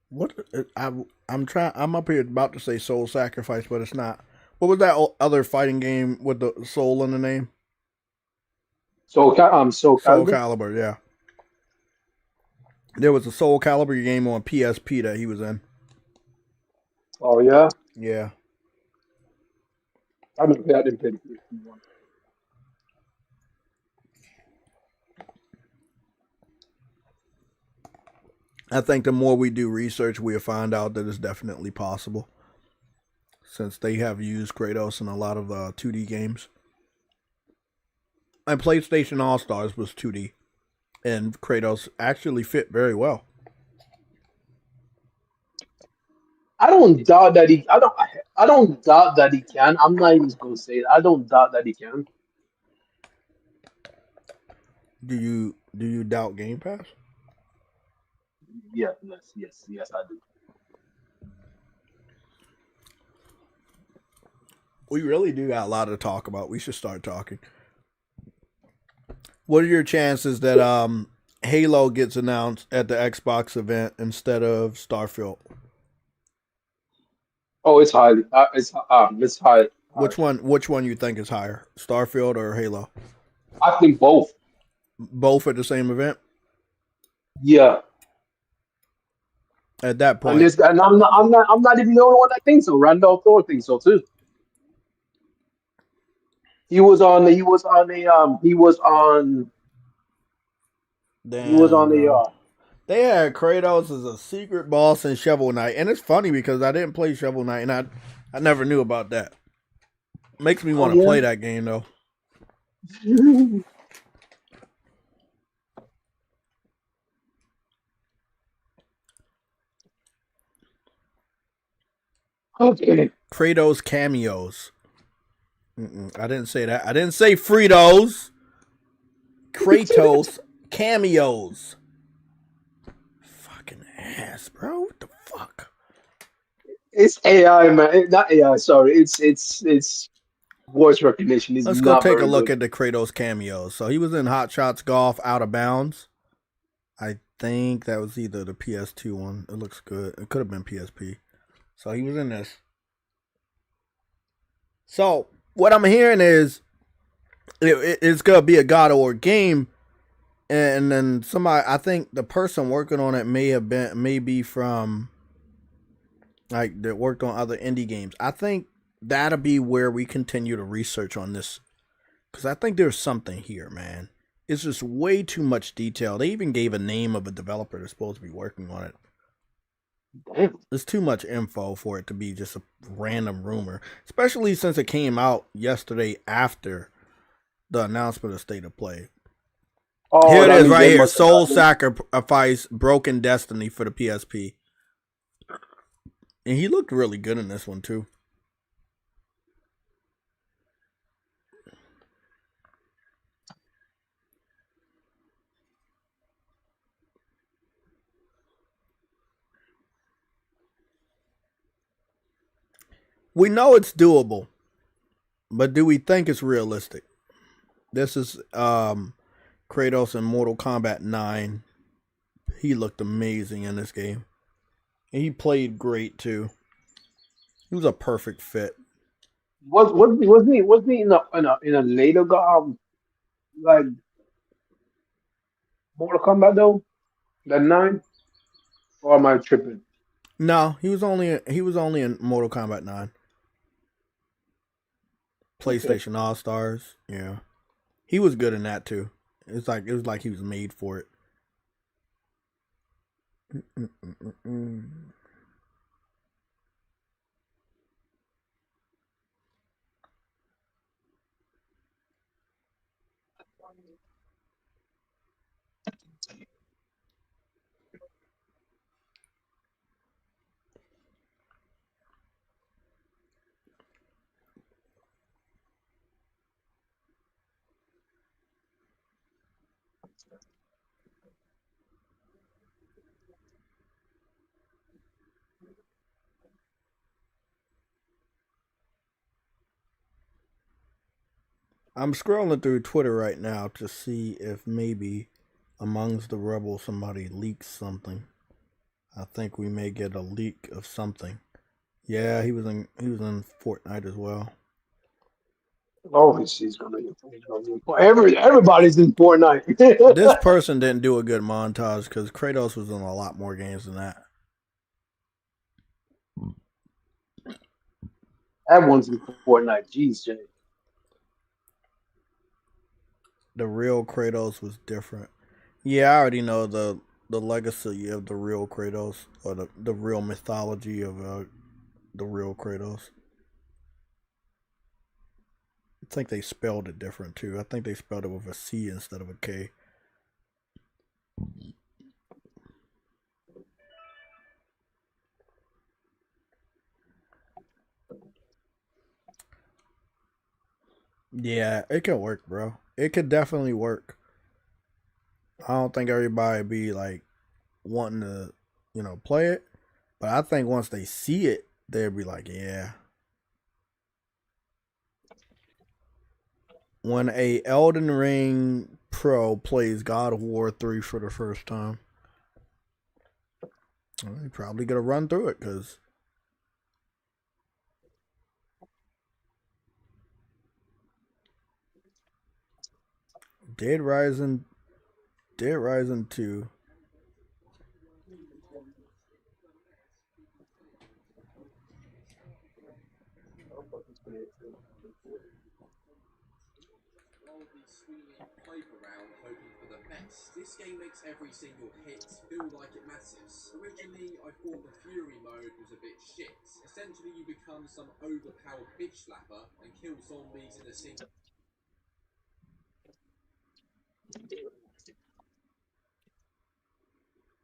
What I'm trying. I'm up here about to say Soul Sacrifice, but it's not. What was that other fighting game with the soul in the name? Soul Calibur. Calibur, yeah. There was a Soul Calibur game on PSP that he was in. Oh yeah. Yeah. I didn't play the PSP one. I think the more we do research, we'll find out that it's definitely possible. Since they have used Kratos in a lot of 2D games. And PlayStation All-Stars was 2D. And Kratos actually fit very well. I don't doubt that he. I don't doubt that he can. I'm not even going to say it. I don't doubt that he can. Do you doubt Game Pass? Yes, I do. We really do got a lot to talk about. We should start talking. What are your chances that Halo gets announced at the Xbox event instead of Starfield? Oh, it's highly. It's high. Which one you think is higher, Starfield or Halo? I think both. Both at the same event? Yeah. At that point, and I'm not even the only one that thinks so. Randolph Thor thinks so too. He was on the. They had Kratos as a secret boss in Shovel Knight, and it's funny because I didn't play Shovel Knight, and I never knew about that. Makes me want to play that game though. Okay. Kratos cameos. I didn't say that. I didn't say Fritos. Kratos cameos. Fucking ass, bro. What the fuck? It's AI, man. Not AI. Sorry, it's voice recognition. Let's go take a look at the Kratos cameos. So he was in Hot Shots Golf Out of Bounds. I think that was either the PS2 one. It looks good. It could have been PSP. So he was in this. So what I'm hearing is it's gonna be a God of War game, and then somebody. I think the person working on it may be from like that worked on other indie games. I think that'll be where we continue to research on this, because I think there's something here, man. It's just way too much detail. They even gave a name of a developer that's supposed to be working on it. There's too much info for it to be just a random rumor, especially since it came out yesterday after the announcement of State of Play. Oh, here it is right here. Soul Sacrifice Broken Destiny for the PSP. And he looked really good in this one too. We know it's doable, but do we think it's realistic? This is Kratos in Mortal Kombat 9. He looked amazing in this game. And he played great too. He was a perfect fit. Was he in a later like Mortal Kombat though? That 9? Or am I tripping? No, he was only in Mortal Kombat 9. PlayStation All Stars, yeah. He was good in that too. It was like he was made for it. I'm scrolling through Twitter right now to see if maybe amongst the rebels somebody leaks something. I think we may get a leak of something. Yeah, he was in Fortnite as well. Oh, he's gonna everybody's in Fortnite. This person didn't do a good montage because Kratos was in a lot more games than that. Everyone's in Fortnite. Jeez, Jay. The real Kratos was different. Yeah, I already know the legacy of the real Kratos, or the real mythology of the real Kratos. I think they spelled it different too. I think they spelled it with a C instead of a K. Yeah, it can work, bro. It could definitely work. I don't think everybody be like wanting to, play it, but I think once they see it, they'll be like, yeah. When a Elden Ring pro plays God of War 3 for the first time, you're probably gonna run through it because Dead Rising 2. This game makes every single hit feel like it matters. Originally, I thought the Fury mode was a bit shit. Essentially, you become some overpowered bitch slapper and kill zombies in a single...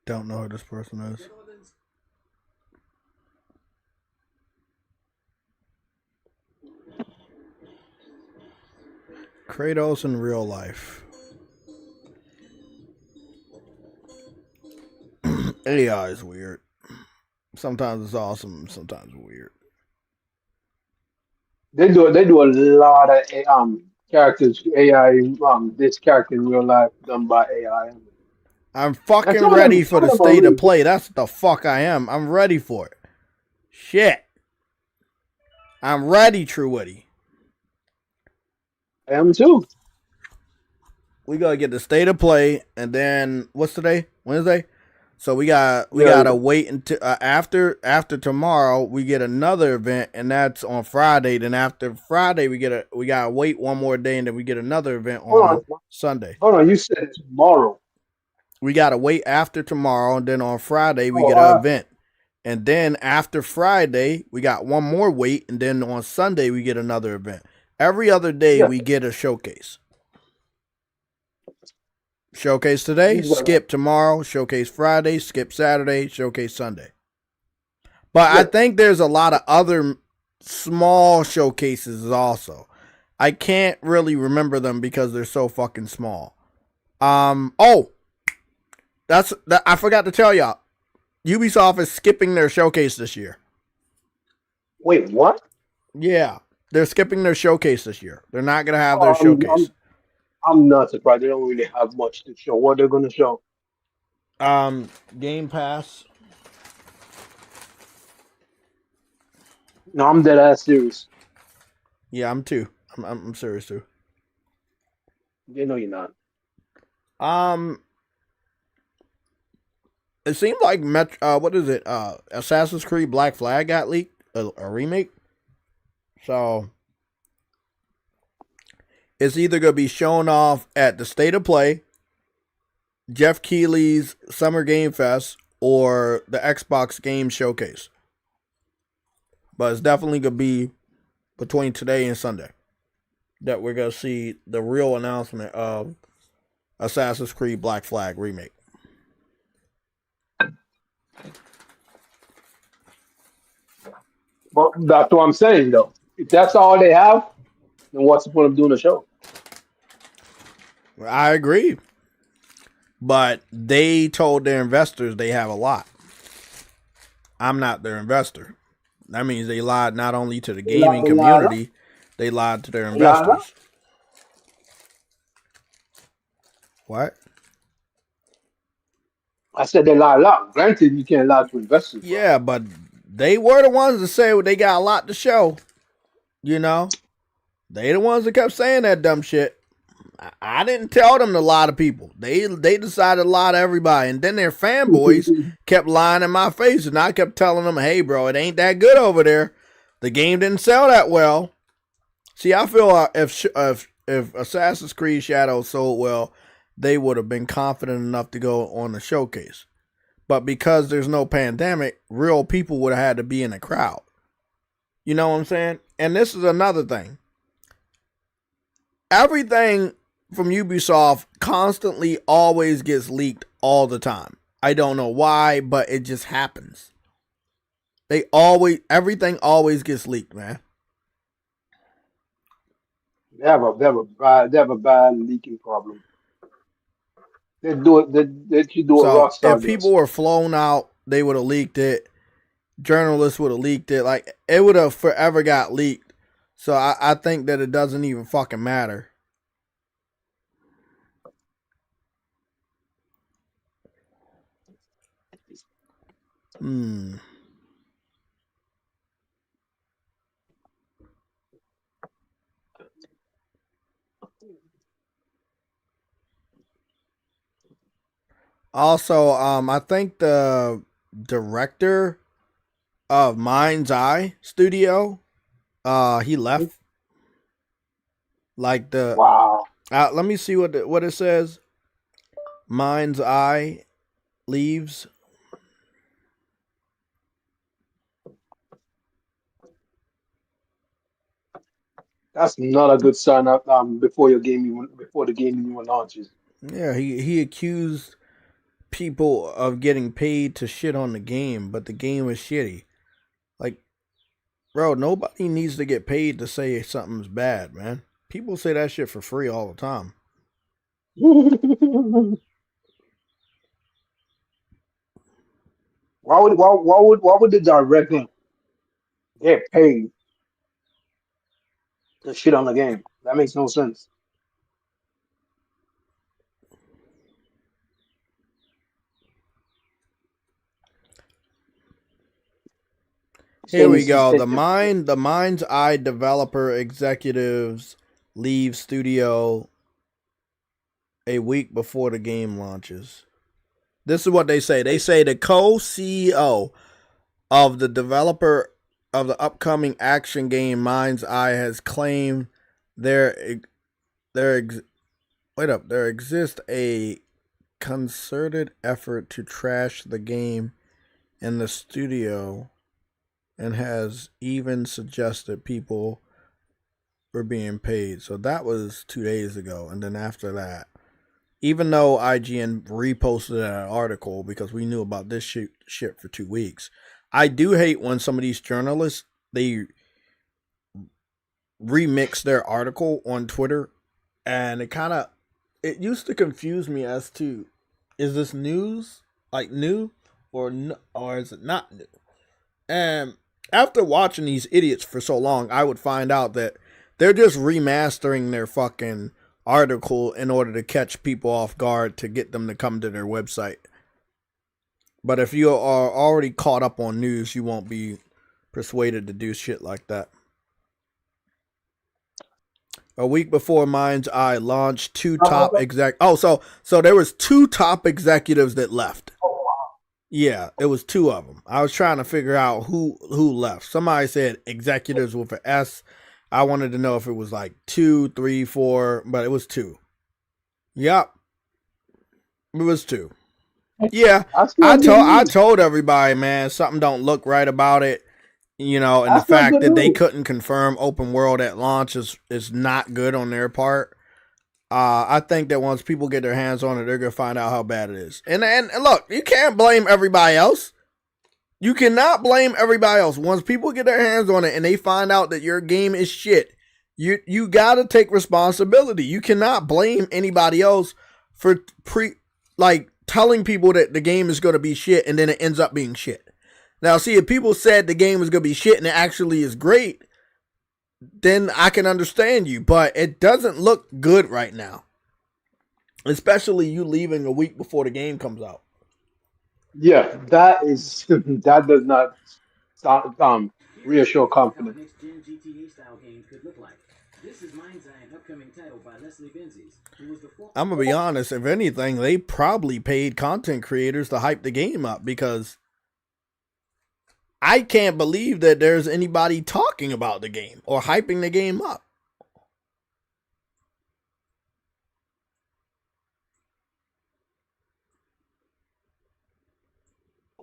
Don't know who this person is. Kratos in real life. AI is weird. Sometimes it's awesome, sometimes weird. They do a lot of characters AI this character in real life done by AI. I'm fucking ready for the state of play. That's the fuck I am. I'm ready for it. Shit. I'm ready, True Woody. I am too. We gotta get the state of play, and then what's today? Wednesday. So we gotta wait until after tomorrow we get another event, and that's on Friday. Then after Friday we gotta wait one more day, and then we get another event on Sunday. Hold on, you said tomorrow. We gotta wait after tomorrow, and then on Friday we get an event, and then after Friday we got one more wait, and then on Sunday we get another event. Every other day we get a showcase. Showcase today, skip tomorrow, showcase Friday, skip Saturday, showcase Sunday. But I think there's a lot of other small showcases also. I can't really remember them because they're so fucking small. I forgot to tell y'all. Ubisoft is skipping their showcase this year. Wait, what? Yeah, they're skipping their showcase this year. They're not going to have their showcase. I'm not surprised. They don't really have much to show. What they're going to show? Game Pass. No, I'm dead ass serious. Yeah, I'm too. I'm serious too. You know you're not. It seemed like what is it? Assassin's Creed Black Flag got leaked, a remake. So it's either gonna be shown off at the State of Play, Jeff Keighley's Summer Game Fest, or the Xbox Game Showcase. But it's definitely gonna be between today and Sunday that we're gonna see the real announcement of Assassin's Creed Black Flag remake. Well, that's what I'm saying, though. If that's all they have, then what's the point of doing a show? I agree. but they told their investors they have a lot. I'm not their investor. That means they lied not only to the gaming community, they lied to their investors. What? I said they lie a lot. Granted, you can't lie to investors. Yeah, but they were the ones that say they got a lot to show. You know? They the ones that kept saying that dumb shit. I didn't tell them to lie to people. They decided to lie to everybody. And then their fanboys kept lying in my face. And I kept telling them, hey, bro, it ain't that good over there. The game didn't sell that well. See, I feel if Assassin's Creed Shadows sold well, they would have been confident enough to go on the showcase. But because there's no pandemic, real people would have had to be in the crowd. You know what I'm saying? And this is another thing. Everything from Ubisoft constantly always gets leaked all the time. I don't know why, but it just happens. Everything always gets leaked, man. They have a bad leaking problem. They do it. They should do it. So if people were flown out, they would have leaked it. Journalists would have leaked it. Like, it would have forever got leaked. So I think that it doesn't even fucking matter. Also, I think the director of Mind's Eye Studio, he left. Like the wow. Let me see what it says. Mind's Eye leaves. That's not a good sign up before the game even launches. Yeah, he accused people of getting paid to shit on the game, but the game is shitty. Like, bro, nobody needs to get paid to say something's bad, man. People say that shit for free all the time. Why would the director get paid to shit on the game? That makes no sense. Here we go. The Mind's Eye developer executives leave studio a week before the game launches. This is what they say. They say the co-CEO of the developer of the upcoming action game Mind's Eye has claimed there exists a concerted effort to trash the game in the studio, and has even suggested people were being paid. So that was 2 days ago. And then after that, even though IGN reposted an article because we knew about this shit for 2 weeks, I do hate when some of these journalists, they remix their article on Twitter. And it used to confuse me as to, is this news? Like new? Or is it not new? And after watching these idiots for so long, I would find out that they're just remastering their fucking article in order to catch people off guard to get them to come to their website. But if you are already caught up on news, you won't be persuaded to do shit like that. A week before Mind's Eye launched, so there was 2 top executives that left. Yeah, it was 2 of them. I was trying to figure out who left. Somebody said executives with an S. I wanted to know if it was like 2, 3, 4, but it was 2. Yep. It was 2. Yeah, I told everybody, man, something don't look right about it. You know, and the fact that they couldn't confirm open world at launch is not good on their part. I think that once people get their hands on it, they're going to find out how bad it is. And look, you can't blame everybody else. You cannot blame everybody else. Once people get their hands on it and they find out that your game is shit, you got to take responsibility. You cannot blame anybody else for like telling people that the game is going to be shit and then it ends up being shit. Now, see, if people said the game was going to be shit and it actually is great, then I can understand you. But it doesn't look good right now, especially you leaving a week before the game comes out. Yeah, that is that does not sound, reassure confidence. Next gen GTA style games could look like. This is Mind's Eye, an upcoming title by Leslie Benzies, who was the I'm going to be honest, if anything, they probably paid content creators to hype the game up, because I can't believe that there's anybody talking about the game or hyping the game up.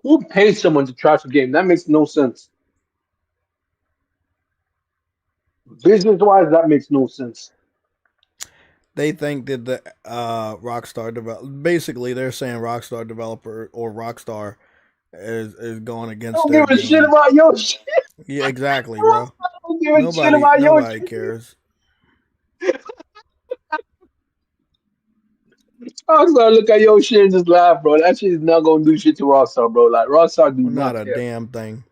Who pays someone to trash a game? That makes no sense. Business wise, that makes no sense. They think that the Rockstar basically they're saying Rockstar developer or Rockstar is going I against don't their give a shit game. about your shit. Yeah, exactly, bro. I don't give a shit about your Nobody shit. cares. Rockstar look at your shit and just laugh, bro. That shit is not gonna do shit to Rockstar, bro. Like Rockstar do Well, not not a care. damn thing.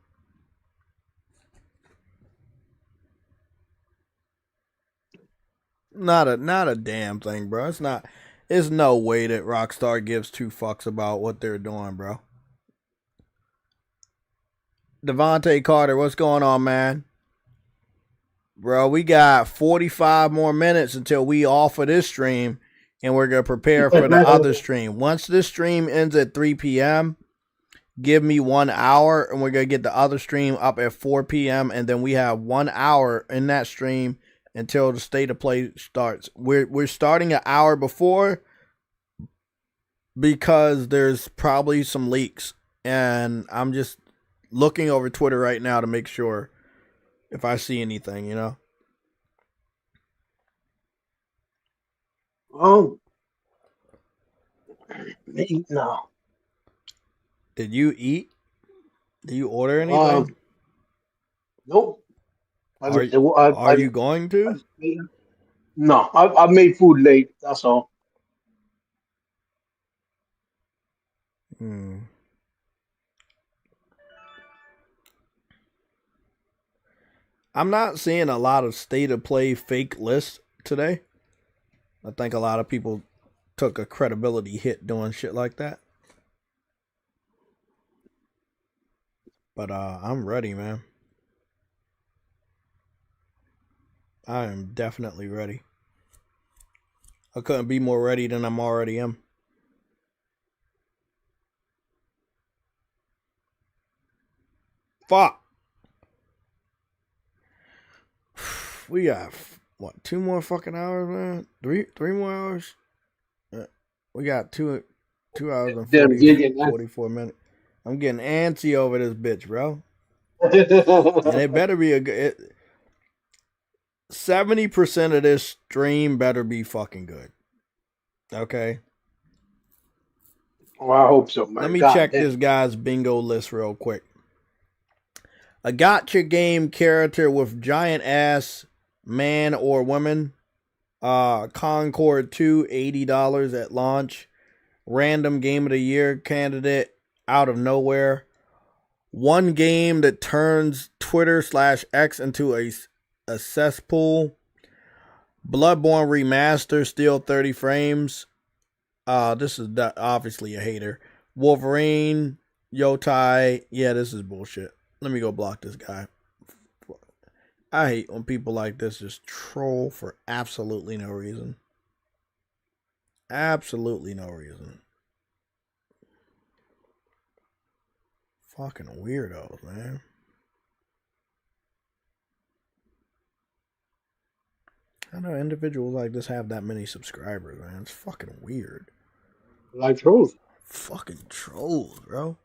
Not a damn thing, bro. It's not. There's no way that Rockstar gives two fucks about what they're doing, bro. Devontae Carter, what's going on, man? Bro, we got 45 more minutes until we offer this stream, and we're going to prepare for the other stream. Once this stream ends at 3 p.m., give me 1 hour, and we're going to get the other stream up at 4 p.m., and then we have 1 hour in that stream until the state of play starts. We're starting an hour before because there's probably some leaks, and I'm just looking over Twitter right now to make sure if I see anything, you know. Oh, no. Did you eat? Did you order anything? Nope. Are you going to? No, I made food late. That's all. I'm not seeing a lot of state of play fake lists today. I think a lot of people took a credibility hit doing shit like that. But I'm ready, man. I am definitely ready. I couldn't be more ready than I'm already am. Fuck. We got what, 2 more fucking hours, man? Three more hours? We got 2 hours and 44 minutes. I'm getting antsy over this bitch, bro. And it better be a good 70% of this stream better be fucking good. Okay. Oh, I hope so, man. Let me check this guy's bingo list real quick. A gotcha game character with giant ass, man or woman. Concord 2, $80 at launch. Random game of the year candidate out of nowhere. One game that turns Twitter/X into a cesspool. Bloodborne remaster, still 30 frames. This is obviously a hater. Wolverine, Yotai. Yeah, this is bullshit. Let me go block this guy. I hate when people like this just troll for absolutely no reason. Absolutely no reason. Fucking weirdos, man. How do individuals like this have that many subscribers, man? It's fucking weird. Like trolls. Fucking trolls, bro.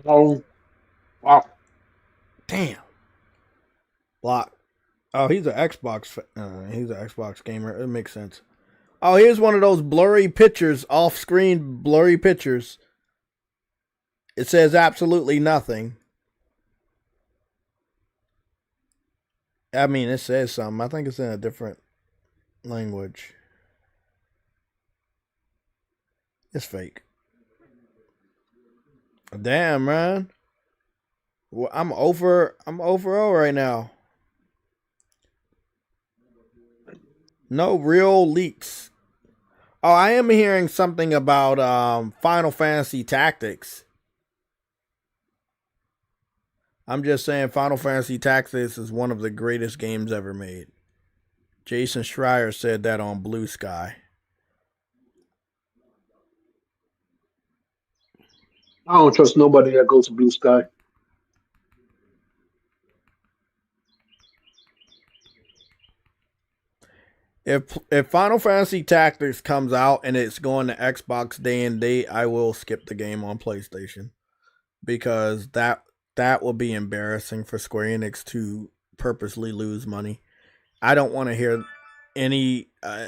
Wow. Damn. Block. Oh, he's an Xbox. He's an Xbox gamer. It makes sense. Oh, here's one of those blurry pictures, off-screen blurry pictures. It says absolutely nothing. I mean, it says something. I think it's in a different language. It's fake. Damn, man. Well, I'm over 0 right now. No real leaks. Oh, I am hearing something about Final Fantasy Tactics. I'm just saying Final Fantasy Tactics is one of the greatest games ever made. Jason Schreier said that on Blue Sky. I don't trust nobody that goes to Blue Sky. If Final Fantasy Tactics comes out and it's going to Xbox day and date, I will skip the game on PlayStation. Because that will be embarrassing for Square Enix to purposely lose money. I don't want to hear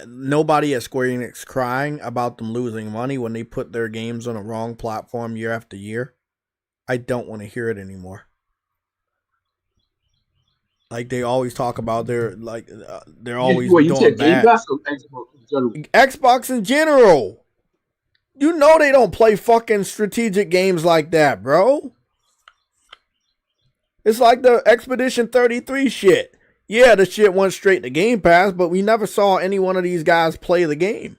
nobody at Square Enix crying about them losing money when they put their games on a wrong platform year after year. I don't want to hear it anymore. Like they always talk about they're always doing bad. Xbox in general. You know they don't play fucking strategic games like that, bro. It's like the Expedition 33 shit. Yeah, the shit went straight to Game Pass, but we never saw any one of these guys play the game.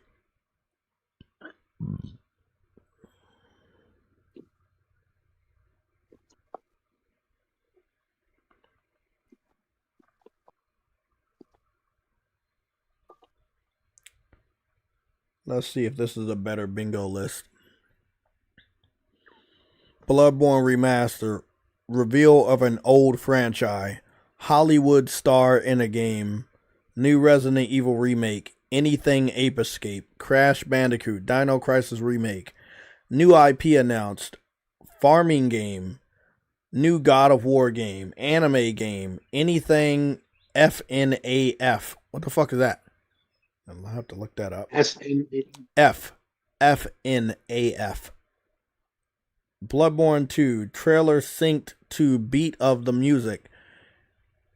Let's see if this is a better bingo list. Bloodborne Remaster. Reveal of an old franchise. Hollywood star in a game. New Resident Evil remake. Anything Ape Escape. Crash Bandicoot. Dino Crisis remake. New IP announced. Farming game. New God of War game. Anime game. Anything FNAF. What the fuck is that? I'll have to look that up. FNAF. Bloodborne 2 trailer synced to beat of the music.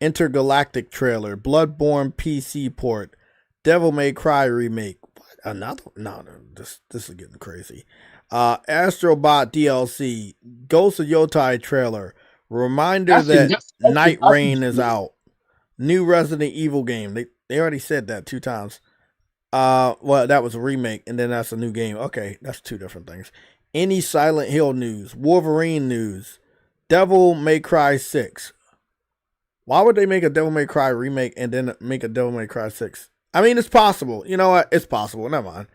Intergalactic trailer. Bloodborne PC port. Devil May Cry remake. What? Another? No, this is getting crazy. Astro Bot DLC. Ghost of Yotai trailer. Reminder that Night Rain is out. New Resident Evil game. They already said that 2 times. Well, that was a remake, and then that's a new game. Okay, that's 2 different things. Any Silent Hill news, Wolverine news, Devil May Cry 6. Why would they make a Devil May Cry remake and then make a Devil May Cry 6? I mean, it's possible. You know what? It's possible. Never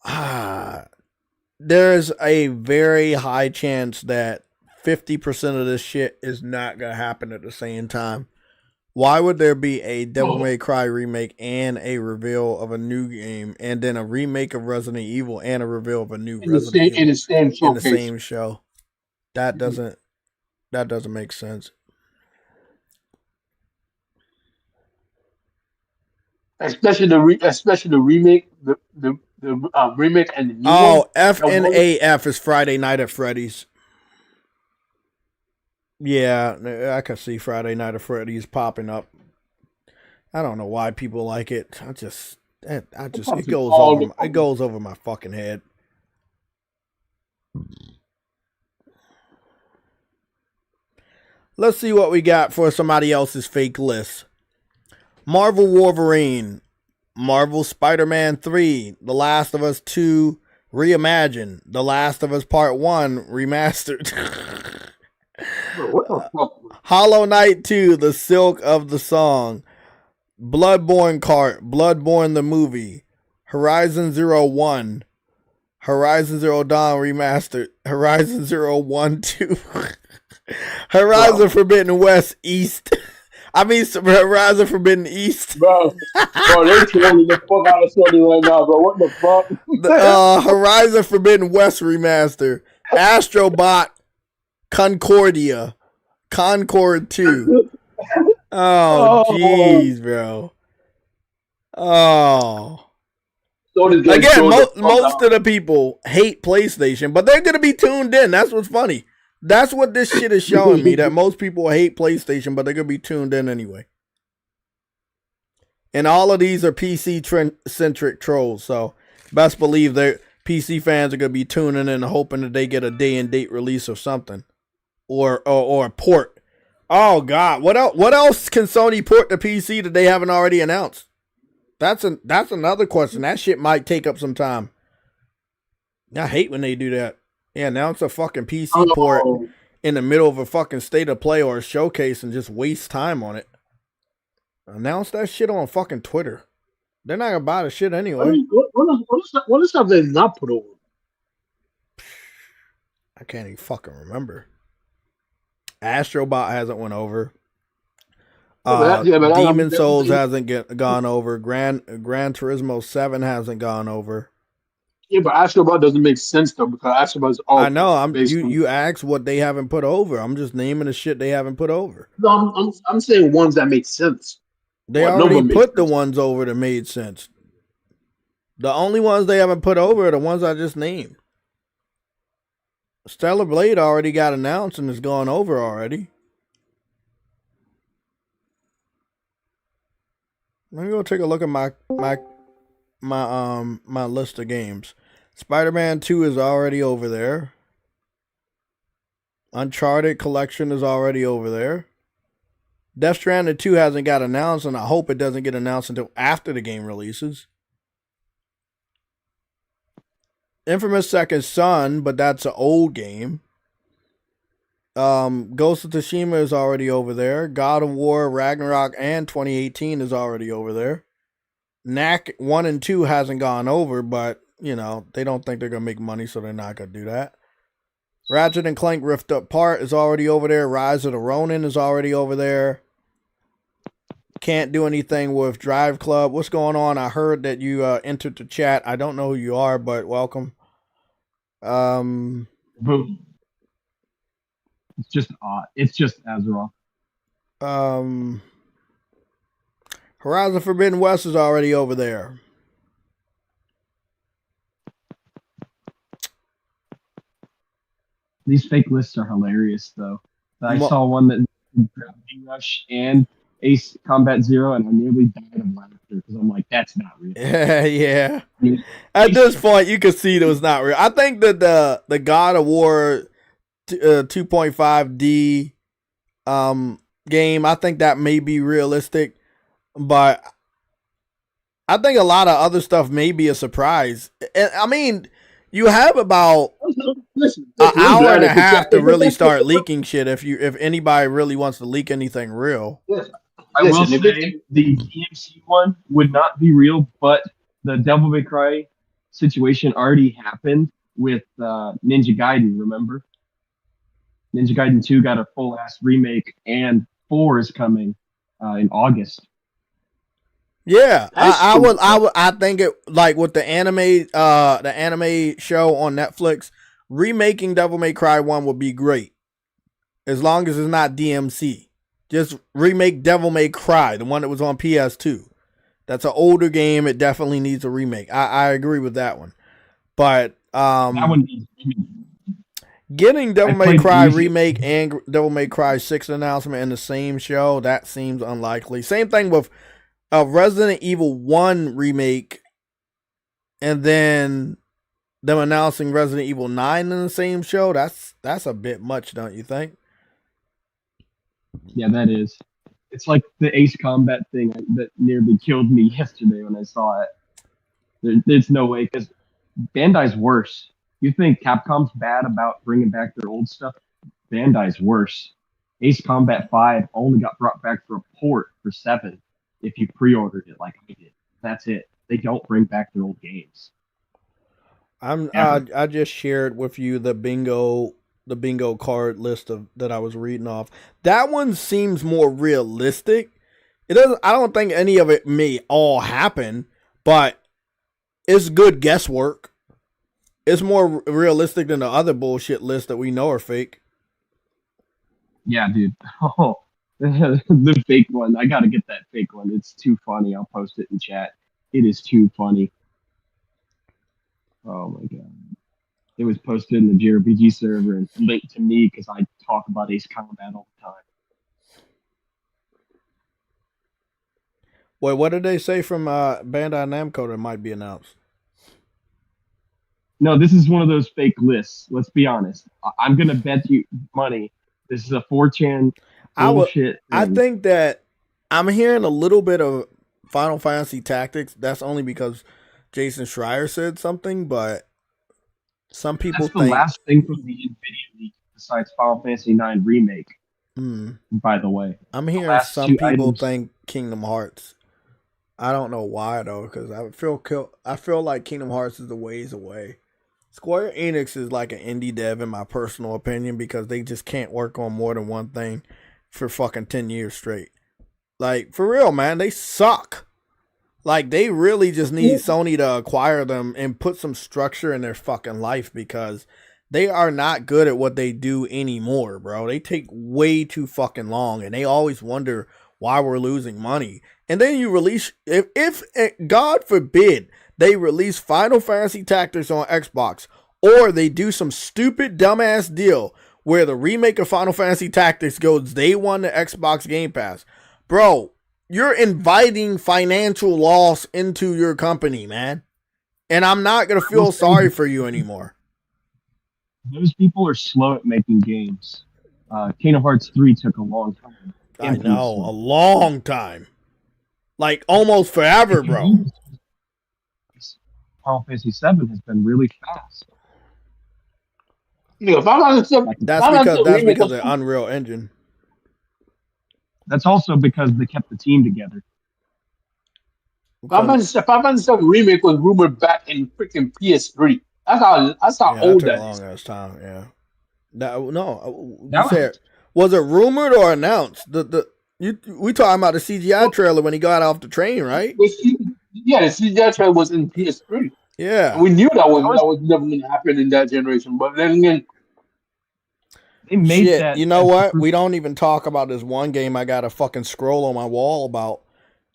mind. There's a very high chance that 50% of this shit is not going to happen at the same time. Why would there be a Devil May Cry remake and a reveal of a new game, and then a remake of Resident Evil and a reveal of a new Resident Evil in the same show? That doesn't make sense. Especially the remake, the remake and the new one. FNAF is Friday Night at Freddy's. Yeah, I can see Friday Night at Freddy's popping up. I don't know why people like it. It goes over my fucking head. Let's see what we got for somebody else's fake list. Marvel Wolverine, Marvel Spider-Man 3, The Last of Us 2 Reimagined, The Last of Us Part 1 Remastered. What the fuck? Hollow Knight 2, The Silk of the Song, Bloodborne Kart, Bloodborne the Movie, Horizon Zero 1, Horizon Zero Dawn Remastered, Horizon Zero 1 2, Horizon Forbidden West East. Horizon Forbidden East. Bro, they trolling the fuck out of Sony right now, bro. What the fuck? Horizon Forbidden West Remaster, Astrobot Concord 2. Oh, jeez, bro. Oh. Again, most of the people hate PlayStation, but they're going to be tuned in. That's what's funny. That's what this shit is showing me, that most people hate PlayStation, but they're going to be tuned in anyway. And all of these are PC-centric trolls, so best believe their PC fans are going to be tuning in and hoping that they get a day-and-date release of something. Or a port. Oh, God. What else can Sony port to PC that they haven't already announced? That's another question. That shit might take up some time. I hate when they do that. Yeah, announce a fucking PC port in the middle of a fucking state of play or a showcase and just waste time on it. Announce that shit on fucking Twitter. They're not gonna buy the shit anyway. What is stuff they not put over? I can't even fucking remember. Astrobot hasn't went over. Demon Souls hasn't gone over. Gran Turismo 7 hasn't gone over. Yeah, but Astrobot doesn't make sense though, because Astrobot is all. I know. You asked what they haven't put over. I'm just naming the shit they haven't put over. No, I'm saying ones that make sense. They already put the ones over that made sense. The only ones they haven't put over are the ones I just named. Stellar Blade already got announced and is gone over already. Let me go take a look at my list of games. Spider-Man 2 is already over there. Uncharted Collection is already over there. Death Stranding 2 hasn't got announced, and I hope it doesn't get announced until after the game releases. Infamous Second Son, but that's an old game. Ghost of Tsushima is already over there. God of War, Ragnarok, and 2018 is already over there. Knack 1 and 2 hasn't gone over, but, you know, they don't think they're going to make money, so they're not going to do that. Ratchet and Clank Rift Apart is already over there. Rise of the Ronin is already over there. Can't do anything with Drive Club. What's going on? I heard that you entered the chat. I don't know who you are, but welcome. Boom. It's just Azeroth. Horizon Forbidden West is already over there. These fake lists are hilarious, though. I saw one that grabbed Rush and Ace Combat Zero, and I nearly died of laughter because I'm like, that's not real. Yeah. At this point, you can see it was not real. I think that the God of War 2.5D game, I think that may be realistic, but I think a lot of other stuff may be a surprise. I mean, you have about an hour and a half to really start leaking shit if anybody really wants to leak anything real. I will say the DMC one would not be real, but the Devil May Cry situation already happened with Ninja Gaiden, remember? Ninja Gaiden 2 got a full-ass remake, and 4 is coming in August. Yeah, I think it, like with the anime show on Netflix, remaking Devil May Cry 1 would be great. As long as it's not DMC. Just remake Devil May Cry, the one that was on PS2. That's an older game. It definitely needs a remake. I agree with that one. But that one needs getting Devil May Cry remake and Devil May Cry 6 announcement in the same show, that seems unlikely. Same thing with Resident Evil 1 remake and then them announcing Resident Evil 9 in the same show. That's a bit much, don't you think? Yeah, that is. It's like the Ace Combat thing that nearly killed me yesterday when I saw it. There's no way, because Bandai's worse. You think Capcom's bad about bringing back their old stuff? Bandai's worse. Ace Combat 5 only got brought back for a port for 7 if you pre-ordered it like I did. That's it. They don't bring back their old games. I just shared with you the bingo card list that I was reading off. That one seems more realistic. It doesn't. I don't think any of it may all happen, but it's good guesswork. It's more realistic than the other bullshit lists that we know are fake. Yeah, dude. Oh, the fake one. I gotta get that fake one. It's too funny. I'll post it in chat. It is too funny. Oh my god. It was posted in the JRPG server and linked to me because I talk about Ace Combat all the time. Wait, what did they say from Bandai Namco that might be announced? No, this is one of those fake lists. Let's be honest. I'm gonna bet you money. This is a 4chan bullshit. I think that I'm hearing a little bit of Final Fantasy Tactics. That's only because Jason Schreier said something, but some people That's the last thing from the NVIDIA leak besides Final Fantasy IX Remake. By the way, I'm hearing some people think Kingdom Hearts. I don't know why though, because I feel like Kingdom Hearts is a ways away. Square Enix is like an indie dev in my personal opinion because they just can't work on more than one thing for fucking 10 years straight. Like, for real, man, they suck. Like, they really just need Sony to acquire them and put some structure in their fucking life because they are not good at what they do anymore, bro. They take way too fucking long and they always wonder why we're losing money. And then you release, if God forbid, they release Final Fantasy Tactics on Xbox, or they do some stupid dumbass deal where the remake of Final Fantasy Tactics goes day one to Xbox Game Pass. Bro, you're inviting financial loss into your company, man. And I'm not going to feel sorry for you anymore. Those people are slow at making games. Kingdom Hearts 3 took a long time. I know, a long time. Like, almost forever, bro. Final Fantasy 7 has been really fast. Yeah, that's because of the Unreal Engine. That's also because they kept the team together. Final Fantasy 7 Remake was rumored back in freaking PS3. That's how old that is. Long ass time, yeah. Was it rumored or announced? We talking about the CGI trailer when he got off the train, right? Yeah, the CGI trailer was in PS3. Yeah, and we knew that was never going to happen in that generation. But then again, they made that. You know what? We don't even talk about this one game I got to fucking scroll on my wall about.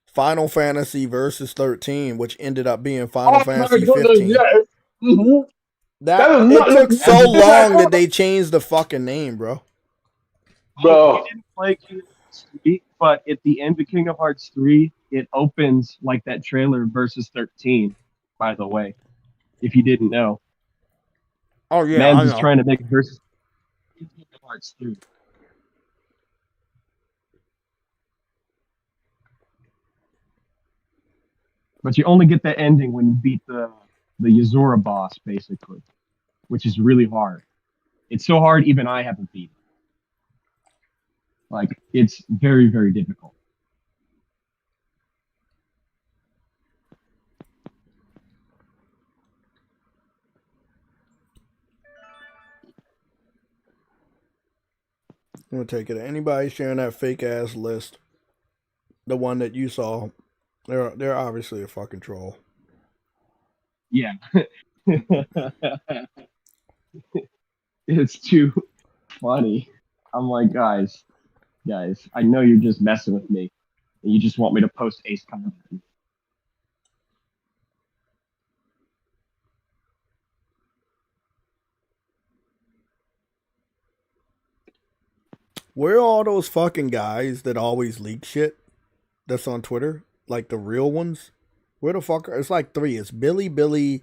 Final Fantasy Versus 13, which ended up being Final Fantasy 15. Yeah. Mm-hmm. It took so long that they changed the fucking name, bro. I didn't play Kingdom Hearts 3, but at the end of Kingdom Hearts 3, it opens like that trailer Versus 13, by the way, if you didn't know. Oh, yeah. Man's just trying to make Versus Kingdom Hearts 3. But you only get that ending when you beat the Yuzura boss, basically, which is really hard. It's so hard, even I haven't beat it. Like, it's very, very difficult. I'm going to take it. Anybody sharing that fake ass list, the one that you saw, they're obviously a fucking troll. Yeah. It's too funny. I'm like, guys, I know you're just messing with me. And you just want me to post Ace Combat. Where are all those fucking guys that always leak shit that's on Twitter? Like the real ones? Where the fuck are... It's like 3. It's Billy,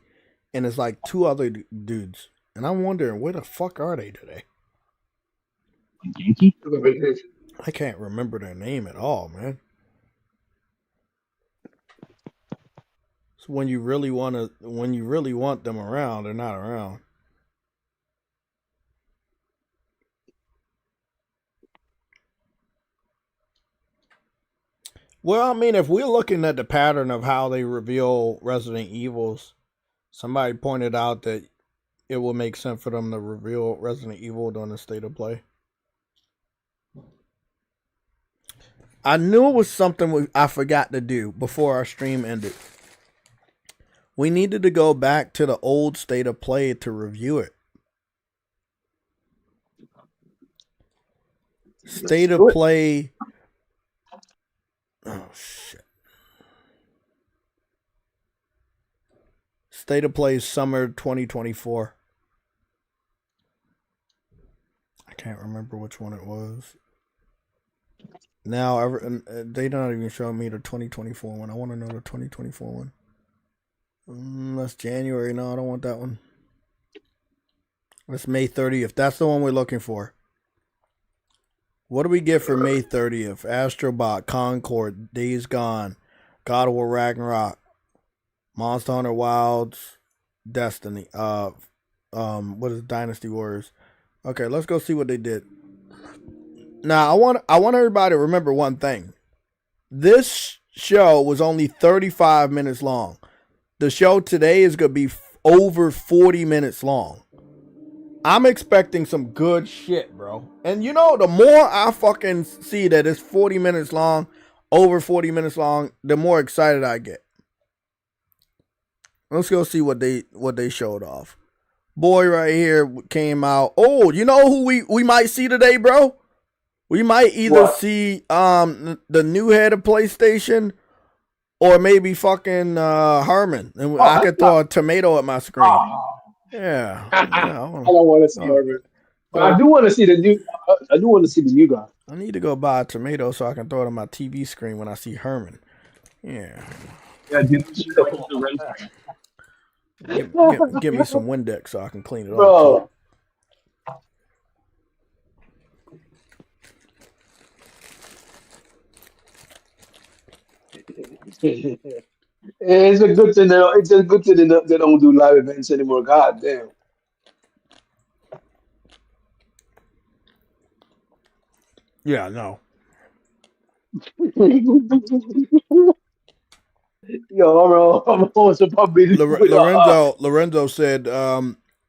and it's like 2 other dudes. And I'm wondering, where the fuck are they today? Yankee? I can't remember their name at all, man. So when you really want them around, they're not around. Well, I mean, if we're looking at the pattern of how they reveal Resident Evils, somebody pointed out that it will make sense for them to reveal Resident Evil during the state of play. I knew it was something I forgot to do before our stream ended. We needed to go back to the old state of play to review it. State of play. Oh shit. State of play summer 2024. I can't remember which one it was. Now they not even showing me the 2024 one. I want to know the 2024 one. That's January. No, I don't want that one. That's May 30th. That's the one we're looking for. What do we get for May 30th? Astrobot, Concord, Days Gone, God of War Ragnarok, Monster Hunter Wilds, Destiny. What is Dynasty Warriors? Okay, let's go see what they did. Now, I want everybody to remember one thing. This show was only 35 minutes long. The show today is going to be over 40 minutes long. I'm expecting some good shit, bro. And you know, the more I fucking see that it's 40 minutes long, over 40 minutes long, the more excited I get. Let's go see what they showed off. Boy right here came out. Oh, you know who we might see today, bro? We might either see the new head of PlayStation or maybe fucking Herman. And I could throw a tomato at my screen. Yeah. I don't want to see Herman. But I do want to see the new. I do want to see the new guy. I need to go buy a tomato so I can throw it on my TV screen when I see Herman. Yeah. Yeah, dude. Give me some Windex so I can clean it Bro. off. It's a good thing. It's a good thing they don't do live events anymore. God damn. Yeah, no. Yo, I'm also probably Lorenzo said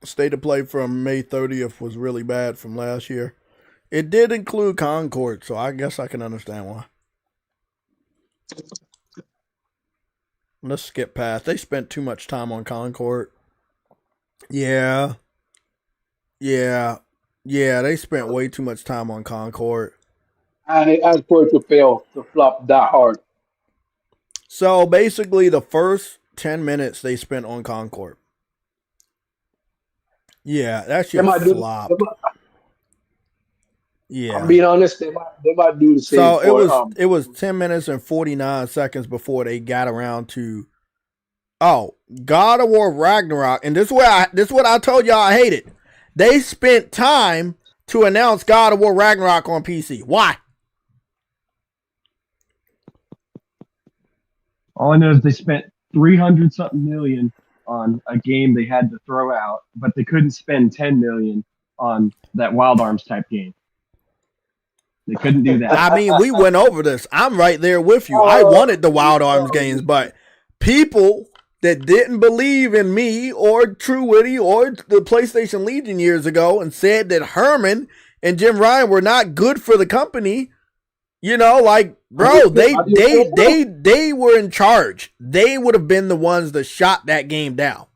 state of play from May 30th was really bad from last year. It did include Concord, so I guess I can understand why. Let's skip past. They spent too much time on Concord. Yeah. They spent way too much time on Concord. I asked for it to fail, to flop that hard. So basically, the first 10 minutes they spent on Concord. Yeah, that shit flopped. Yeah, I'm being honest. They might do the same. So it was 10 minutes and 49 seconds before they got around to God of War Ragnarok, and this is what I told y'all I hated. They spent time to announce God of War Ragnarok on PC. Why? All I know is they spent 300-something million on a game they had to throw out, but they couldn't spend 10 million on that Wild Arms type game. They couldn't do that. I mean, we went over this. I'm right there with you. I wanted the Wild Arms games, but people that didn't believe in me or True Witty or the PlayStation Legion years ago and said that Herman and Jim Ryan were not good for the company, you know, like, bro, they were in charge. They would have been the ones that shot that game down.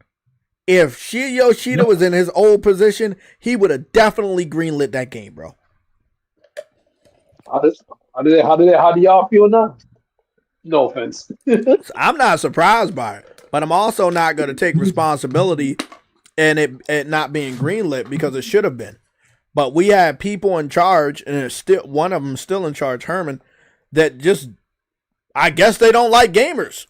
If Shigeru Yoshida was in his old position, he would have definitely greenlit that game, bro. How do y'all feel now? No offense. I'm not surprised by it, but I'm also not going to take responsibility and it not being greenlit because it should have been. But we had people in charge, and it's still one of them still in charge, Herman, that just, I guess they don't like gamers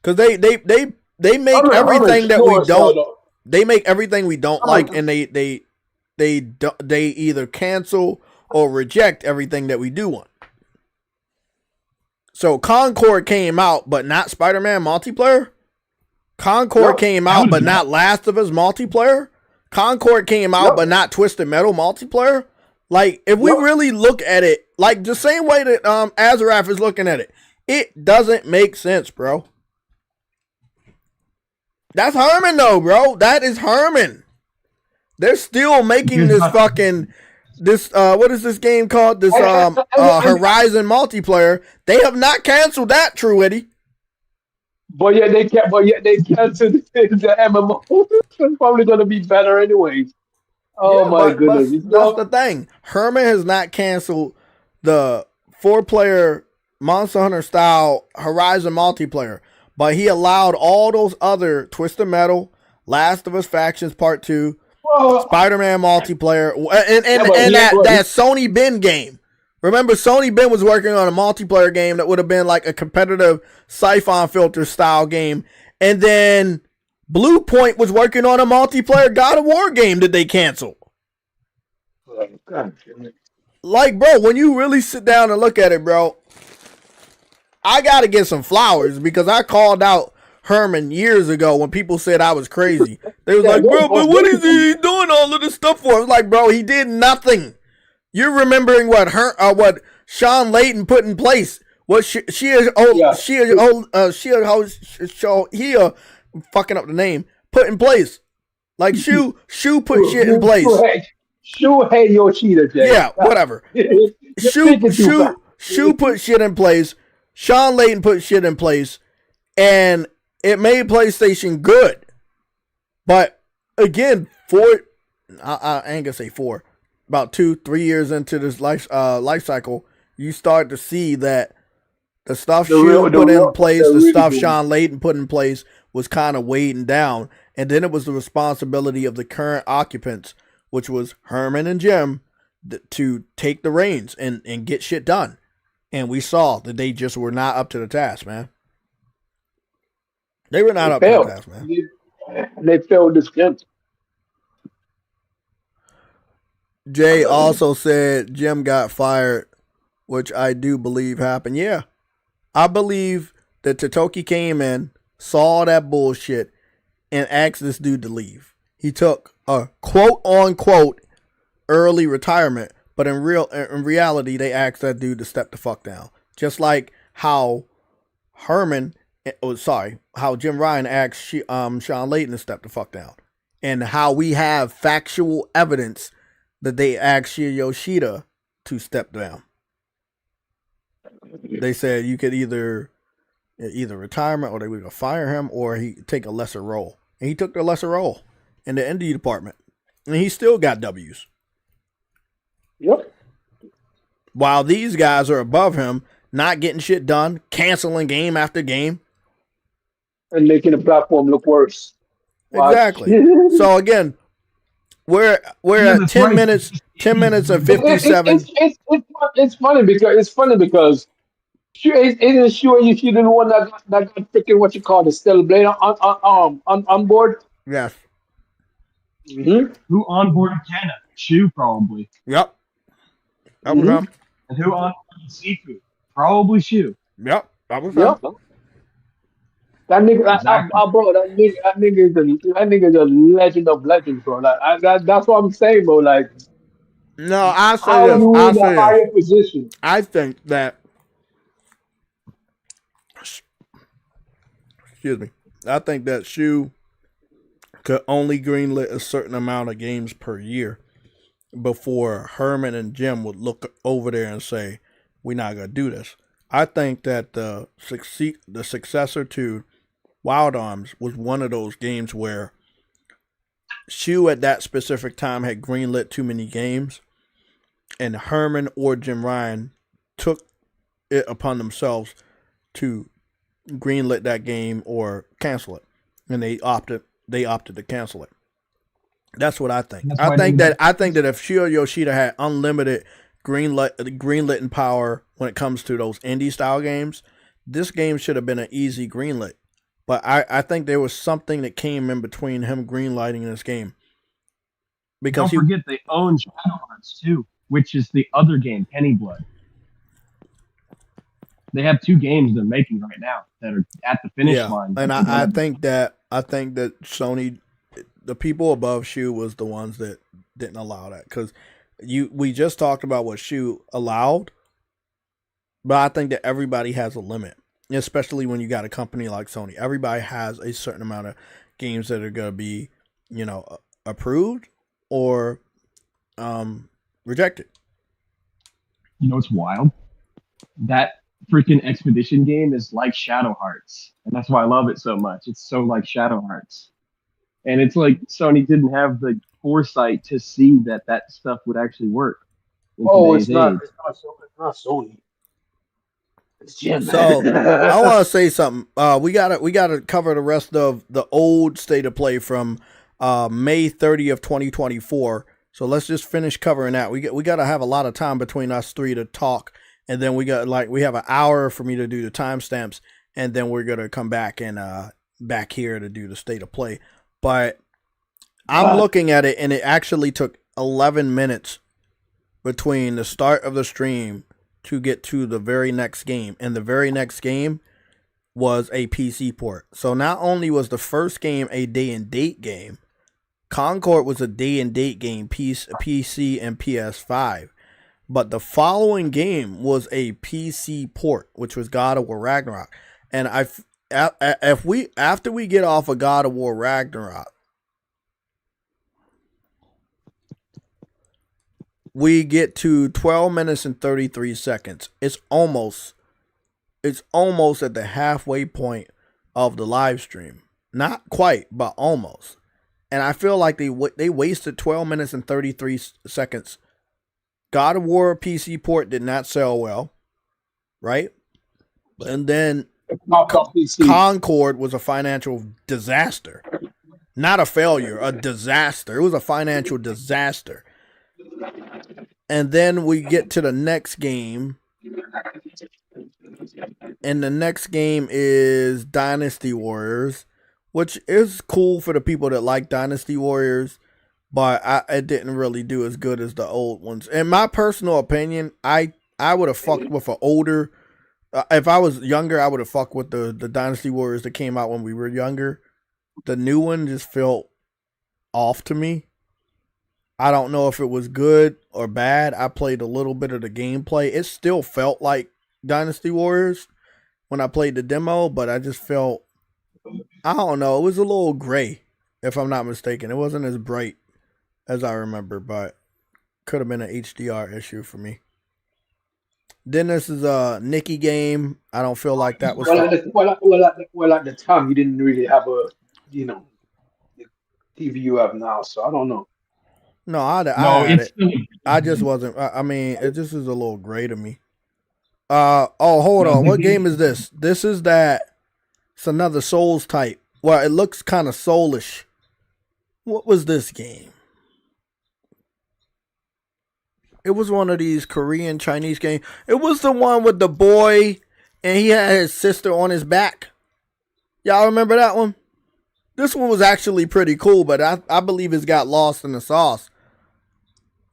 because they make everything that we don't. They make everything we don't like, and they either cancel or reject everything that we do want. So Concord came out, but not Spider-Man multiplayer. Concord came out, but not Last of Us multiplayer. Concord came out, but not Twisted Metal multiplayer. Like, if we really look at it, like the same way that Azarath is looking at it, it doesn't make sense, bro. That's Herman, though, bro. That is Herman. They're still making this fucking... what is this game called? This Horizon multiplayer. They have not canceled that, True Eddie. But yet they can't. But yet they canceled the MMO. It's probably gonna be better anyways. Oh Yeah, my but goodness! It's that's not. the thing. Herman has not canceled the 4-player Monster Hunter style Horizon multiplayer, but he allowed all those other Twisted Metal, Last of Us Factions Part 2, Well, Spider-Man multiplayer, yeah, and that Sony Bin game. Remember, Sony Bin was working on a multiplayer game that would have been like a competitive Siphon Filter style game, and then Blue Point was working on a multiplayer God of War game that they canceled. God damn it. Like, bro, when you really sit down and look at it, bro, I got to get some flowers because I called out Herman years ago when people said I was crazy. They was like, bro, but what is he doing all of this stuff for? I was like, bro, he did nothing. You're remembering what Sean Layton put in place. What fucking up the name, put in place. Like Shu put shit in place. Shuhei Yoshida, Jay. Yeah, whatever. Shu put shit in place. Sean Layton put shit in place, and it made PlayStation good. But again, I ain't gonna say 4, about 2-3 years into this life cycle, you start to see that the stuff Shu put in place, the stuff Sean Layton put in place was kind of weighing down, and then it was the responsibility of the current occupants, which was Herman and Jim, to take the reins and get shit done. And we saw that they just were not up to the task, man. They were not up to the task, man. They failed this game. Jay also said Jim got fired, which I do believe happened. Yeah. I believe that Totoki came in, saw that bullshit, and asked this dude to leave. He took a quote-unquote early retirement, but in reality, they asked that dude to step the fuck down. Just like how how Jim Ryan asked Sean Layton to step the fuck down. And how we have factual evidence that they asked Shinya Yoshida to step down. They said you could either retirement or they would fire him or he take a lesser role. And he took the lesser role in the indie department. And he still got W's. Yep. While these guys are above him, not getting shit done, canceling game after game. And making the platform look worse. Exactly. So again, we're at 10 minutes and 57. It's funny because isn't sure you should the one that got freaking what you call the Stellar Blade on board? Yes. Mm-hmm. Who onboarded Kenna? Shu, probably. Yep. That was him. And who onboarded Sifu? Probably Shu. Yep. That was him. That nigga, bro, that nigga is a legend of legends, bro. Like, that's what I'm saying, bro. Like, no, I say how this. you I in say a higher position? I think that. Excuse me. I think that Shu could only greenlit a certain amount of games per year before Herman and Jim would look over there and say, "We're not gonna do this." I think that the successor to Wild Arms was one of those games where Shu at that specific time had greenlit too many games, and Herman or Jim Ryan took it upon themselves to greenlit that game or cancel it, and they opted to cancel it. That's what I think. I think that if Shinya Yoshida had unlimited greenlit power when it comes to those indie style games, this game should have been an easy greenlit. But I think there was something that came in between him greenlighting this game. Because don't forget they own Shadowhearts too, which is the other game, Penny Blood. They have 2 games they're making right now that are at the finish line. And I think that Sony, the people above Shu, was the ones that didn't allow that, because we just talked about what Shu allowed, but I think that everybody has a limit, especially when you got a company like Sony. Everybody has a certain amount of games that are going to be, approved or rejected. You know what's wild? That freaking expedition game is like Shadow Hearts, and that's why I love it so much. It's so like Shadow Hearts, and it's like Sony didn't have the foresight to see that that stuff would actually work in today's age. It's not Sony. It's Jim. So I want to say something. We gotta cover the rest of the old state of play from May 30th, 2024. So let's just finish covering that. We gotta have a lot of time between us three to talk, and then we have an hour for me to do the timestamps, and then we're gonna come back and back here to do the state of play. But I'm looking at it, and it actually took 11 minutes between the start of the stream to get to the very next game. And the very next game was a PC port. So not only was the first game a day and date game, Concord was a day and date game, PC and PS5. But the following game was a PC port, which was God of War Ragnarok. And after we get off of God of War Ragnarok, we get to 12 minutes and 33 seconds. It's almost at the halfway point of the live stream. Not quite, but almost. And I feel like they wasted 12 minutes and 33 seconds. God of War PC port did not sell well, right? And then Concord was a financial disaster. Not a failure, a disaster. It was a financial disaster. And then we get to the next game. And the next game is Dynasty Warriors, which is cool for the people that like Dynasty Warriors, but it didn't really do as good as the old ones. In my personal opinion, I would have fucked with an older... if I was younger, I would have fucked with the Dynasty Warriors that came out when we were younger. The new one just felt off to me. I don't know if it was good or bad. I played a little bit of the gameplay. It still felt like Dynasty Warriors when I played the demo, but I just felt, I don't know, it was a little gray, if I'm not mistaken. It wasn't as bright as I remember, but could have been an HDR issue for me. Then this is a Nikki game. I don't feel like that was... Well, at the time, you didn't really have a, the TV you have now, so I don't know. No, I had it. I just wasn't. I mean, it just is a little gray to me. Hold on. What game is this? This is that. It's another Souls type. Well, it looks kind of soulish. What was this game? It was one of these Korean Chinese games. It was the one with the boy and he had his sister on his back. Y'all remember that one? This one was actually pretty cool, but I believe it's got lost in the sauce.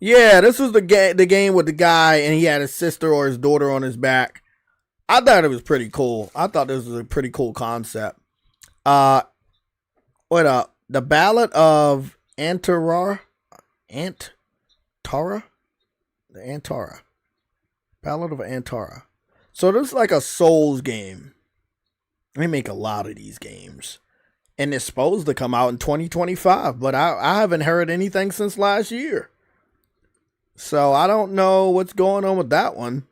Yeah, this was the game with the guy and he had his sister or his daughter on his back. I thought it was pretty cool. I thought this was a pretty cool concept. The Ballad of Antara? The Antara. Ballad of Antara. So this is like a Souls game. They make a lot of these games. And it's supposed to come out in 2025, but I haven't heard anything since last year. So I don't know what's going on with that one.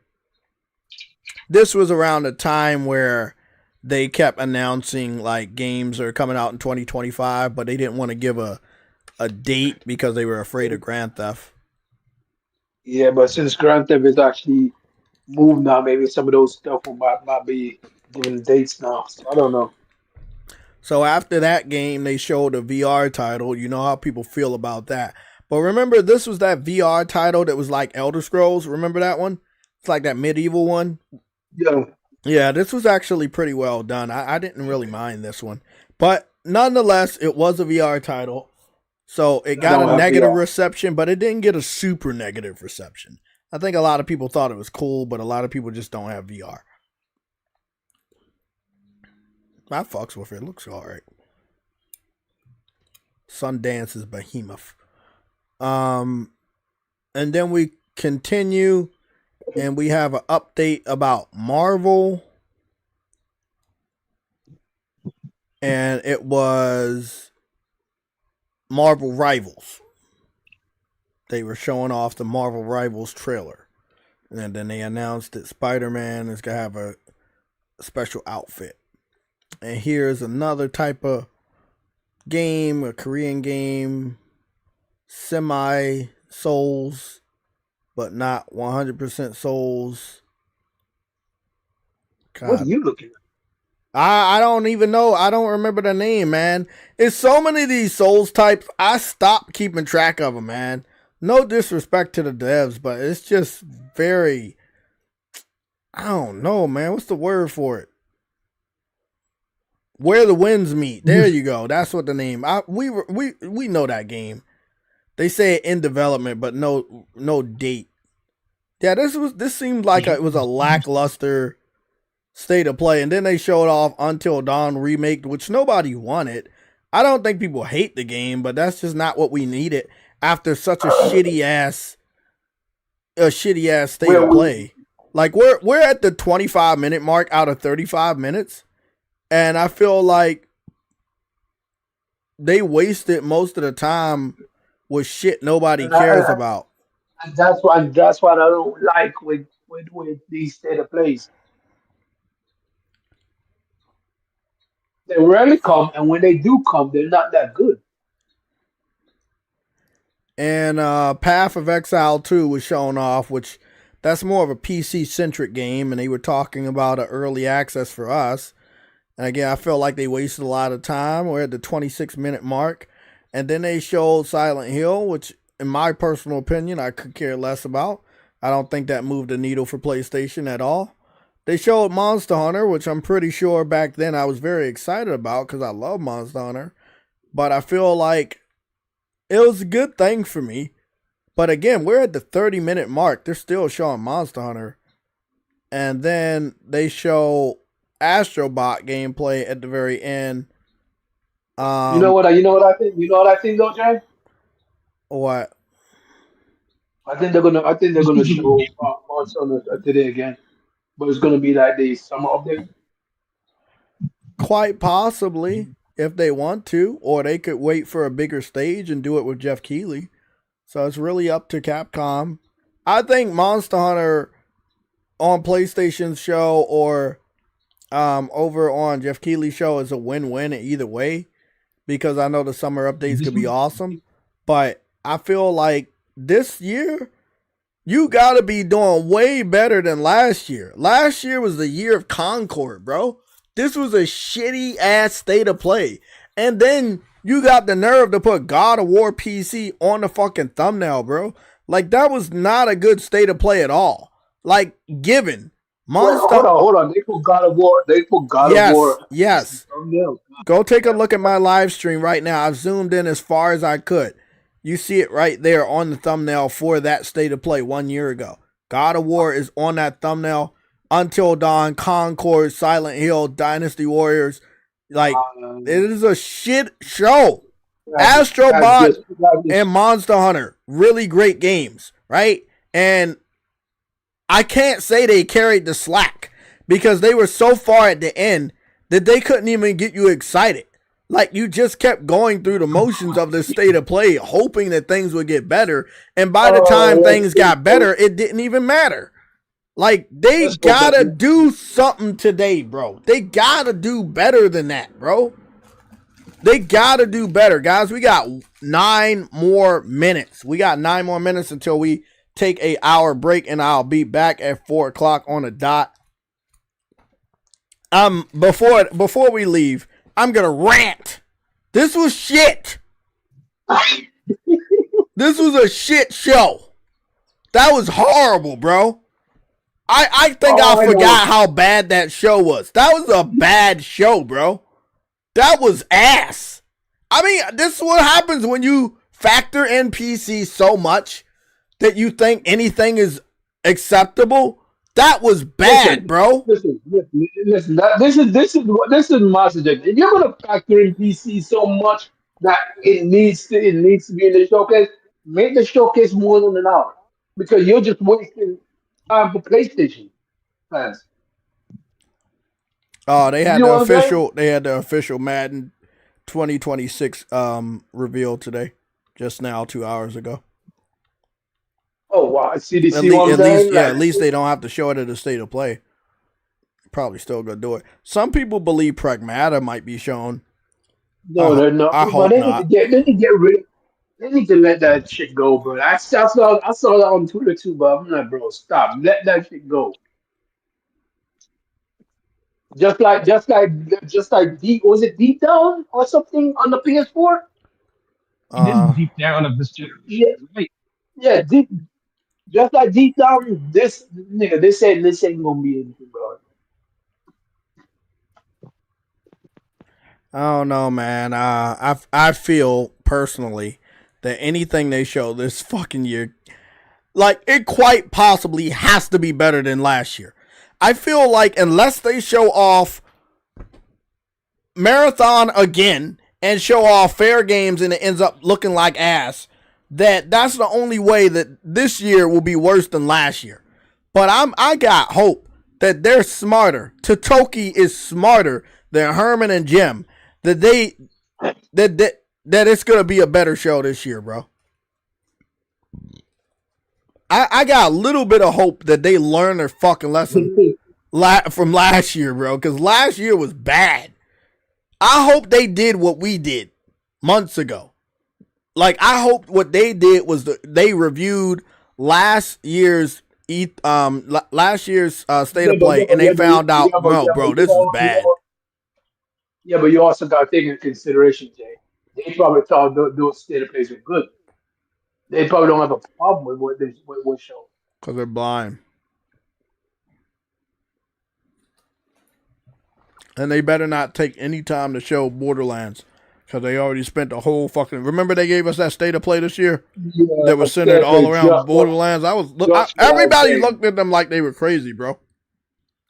This was around a time where they kept announcing like games are coming out in 2025, but they didn't want to give a date because they were afraid of Grand Theft. Yeah, but since Grand Theft is actually moved now, maybe some of those stuff might be given dates now. So I don't know. So after that game, they showed a VR title. You know how people feel about that. But remember, this was that VR title that was like Elder Scrolls. Remember that one? It's like that medieval one. Yeah. Yeah, this was actually pretty well done. I didn't really mind this one. But nonetheless, it was a VR title. So it got a negative reception, but it didn't get a super negative reception. I think a lot of people thought it was cool, but a lot of people just don't have VR. I fucks with it. It looks alright. Sundance is Behemoth. And then we continue and we have an update about Marvel. And it was Marvel Rivals. They were showing off the Marvel Rivals trailer. And then they announced that Spider-Man is going to have a special outfit. And here's another type of game, a Korean game, semi-Souls, but not 100% Souls. God. What are you looking at? I don't even know. I don't remember the name, man. It's so many of these Souls types. I stopped keeping track of them, man. No disrespect to the devs, but it's just very, I don't know, man. What's the word for it? Where the Winds Meet. There you go. That's what the name. We know that game. They say it in development, but no date. Yeah, this seemed like it was a lackluster state of play, and then they showed off Until Dawn remake, which nobody wanted. I don't think people hate the game, but that's just not what we needed after such a shitty ass state of play. Like we're at the 25-minute mark out of 35 minutes, and I feel like they wasted most of the time with shit nobody cares about. And that's what I don't like with these state of plays. They rarely come, and when they do come, they're not that good. And Path of Exile 2 was shown off, which that's more of a PC-centric game, and they were talking about an early access for us. And again, I felt like they wasted a lot of time. We're at the 26-minute mark. And then they showed Silent Hill, which, in my personal opinion, I could care less about. I don't think that moved the needle for PlayStation at all. They showed Monster Hunter, which I'm pretty sure back then I was very excited about because I love Monster Hunter. But I feel like it was a good thing for me. But again, we're at the 30-minute mark. They're still showing Monster Hunter. And then they show Astrobot gameplay at the very end. You know what I think? You know what I think, though, Jay? What? I think they're gonna show Monster Hunter today again, but it's gonna be like the summer update. Quite possibly, if they want to, or they could wait for a bigger stage and do it with Jeff Keighley. So it's really up to Capcom. I think Monster Hunter on PlayStation's show or over on Jeff Keighley's show is a win-win either way, because I know the summer updates could be awesome. But I feel like this year, you got to be doing way better than last year. Last year was the year of Concord, bro. This was a shitty ass state of play. And then you got the nerve to put God of War PC on the fucking thumbnail, bro. Like, that was not a good state of play at all. Like, given. Hold on. They put God of War. of War. Yes. Go take a look at my live stream right now. I've zoomed in as far as I could. You see it right there on the thumbnail for that state of play 1 year ago. God of War is on that thumbnail. Until Dawn, Concord, Silent Hill, Dynasty Warriors. Like, it is a shit show. Astrobot and Monster Hunter, really great games, right? And I can't say they carried the slack because they were so far at the end that they couldn't even get you excited. Like, you just kept going through the motions of this state of play, hoping that things would get better. And by the time things got better, it didn't even matter. Like, they gotta do something today, bro. They gotta do better than that, bro. They gotta do better. Guys, we got 9 more minutes. We got 9 more minutes until we take an hour break, and I'll be back at 4 o'clock on the dot. Before we leave, I'm gonna rant. This was shit. This was a shit show. That was horrible, bro. I think I forgot how bad that show was. That was a bad show, bro. That was ass. I mean, this is what happens when you factor in PC so much that you think anything is acceptable. That was bad, bro. Listen. This is my suggestion. If you're gonna factor in PC so much that it needs to be in the showcase, make the showcase more than an hour, because you're just wasting time for PlayStation fans. Oh, they had the official Madden 2026 reveal today, just now 2 hours ago. Oh wow, see At, what I'm least, saying? yeah, Like, at least they don't have to show it at a state of play. Probably still gonna do it. Some people believe Pragmata might be shown. no, they're not. I But hope not. they need to get rid. They need to let that shit go, bro. I saw that on Twitter too, but I'm like, bro, stop. Let that shit go. Just like deep was it deep down or something on the PS4? It is Uh, deep down of this generation. Yeah, Right. yeah, deep just like deep down this nigga, they said this ain't gonna be anything, bro. I don't know, man. I feel personally that anything they show this fucking year, like it quite possibly has to be better than last year. I feel like unless they show off Marathon again and show off fair games and it ends up looking like ass, that's the only way that this year will be worse than last year. But I got hope that they're smarter. Totoki is smarter than Herman and Jim. That it's gonna be a better show this year, bro. I got a little bit of hope that they learn their fucking lesson from last year, bro, because last year was bad. I hope they did what we did months ago. Like, I hope what they did was they reviewed last year's state of play, and they found out, no, bro, this is bad. Yeah, but you also got to take into consideration, Jay. They probably thought those state of plays were good. They probably don't have a problem with what show. Because they're blind. And they better not take any time to show Borderlands. Because they already spent the whole fucking... Remember they gave us that state of play this year? Yeah, that was centered all around Borderlands? Everybody looked at them like they were crazy, bro.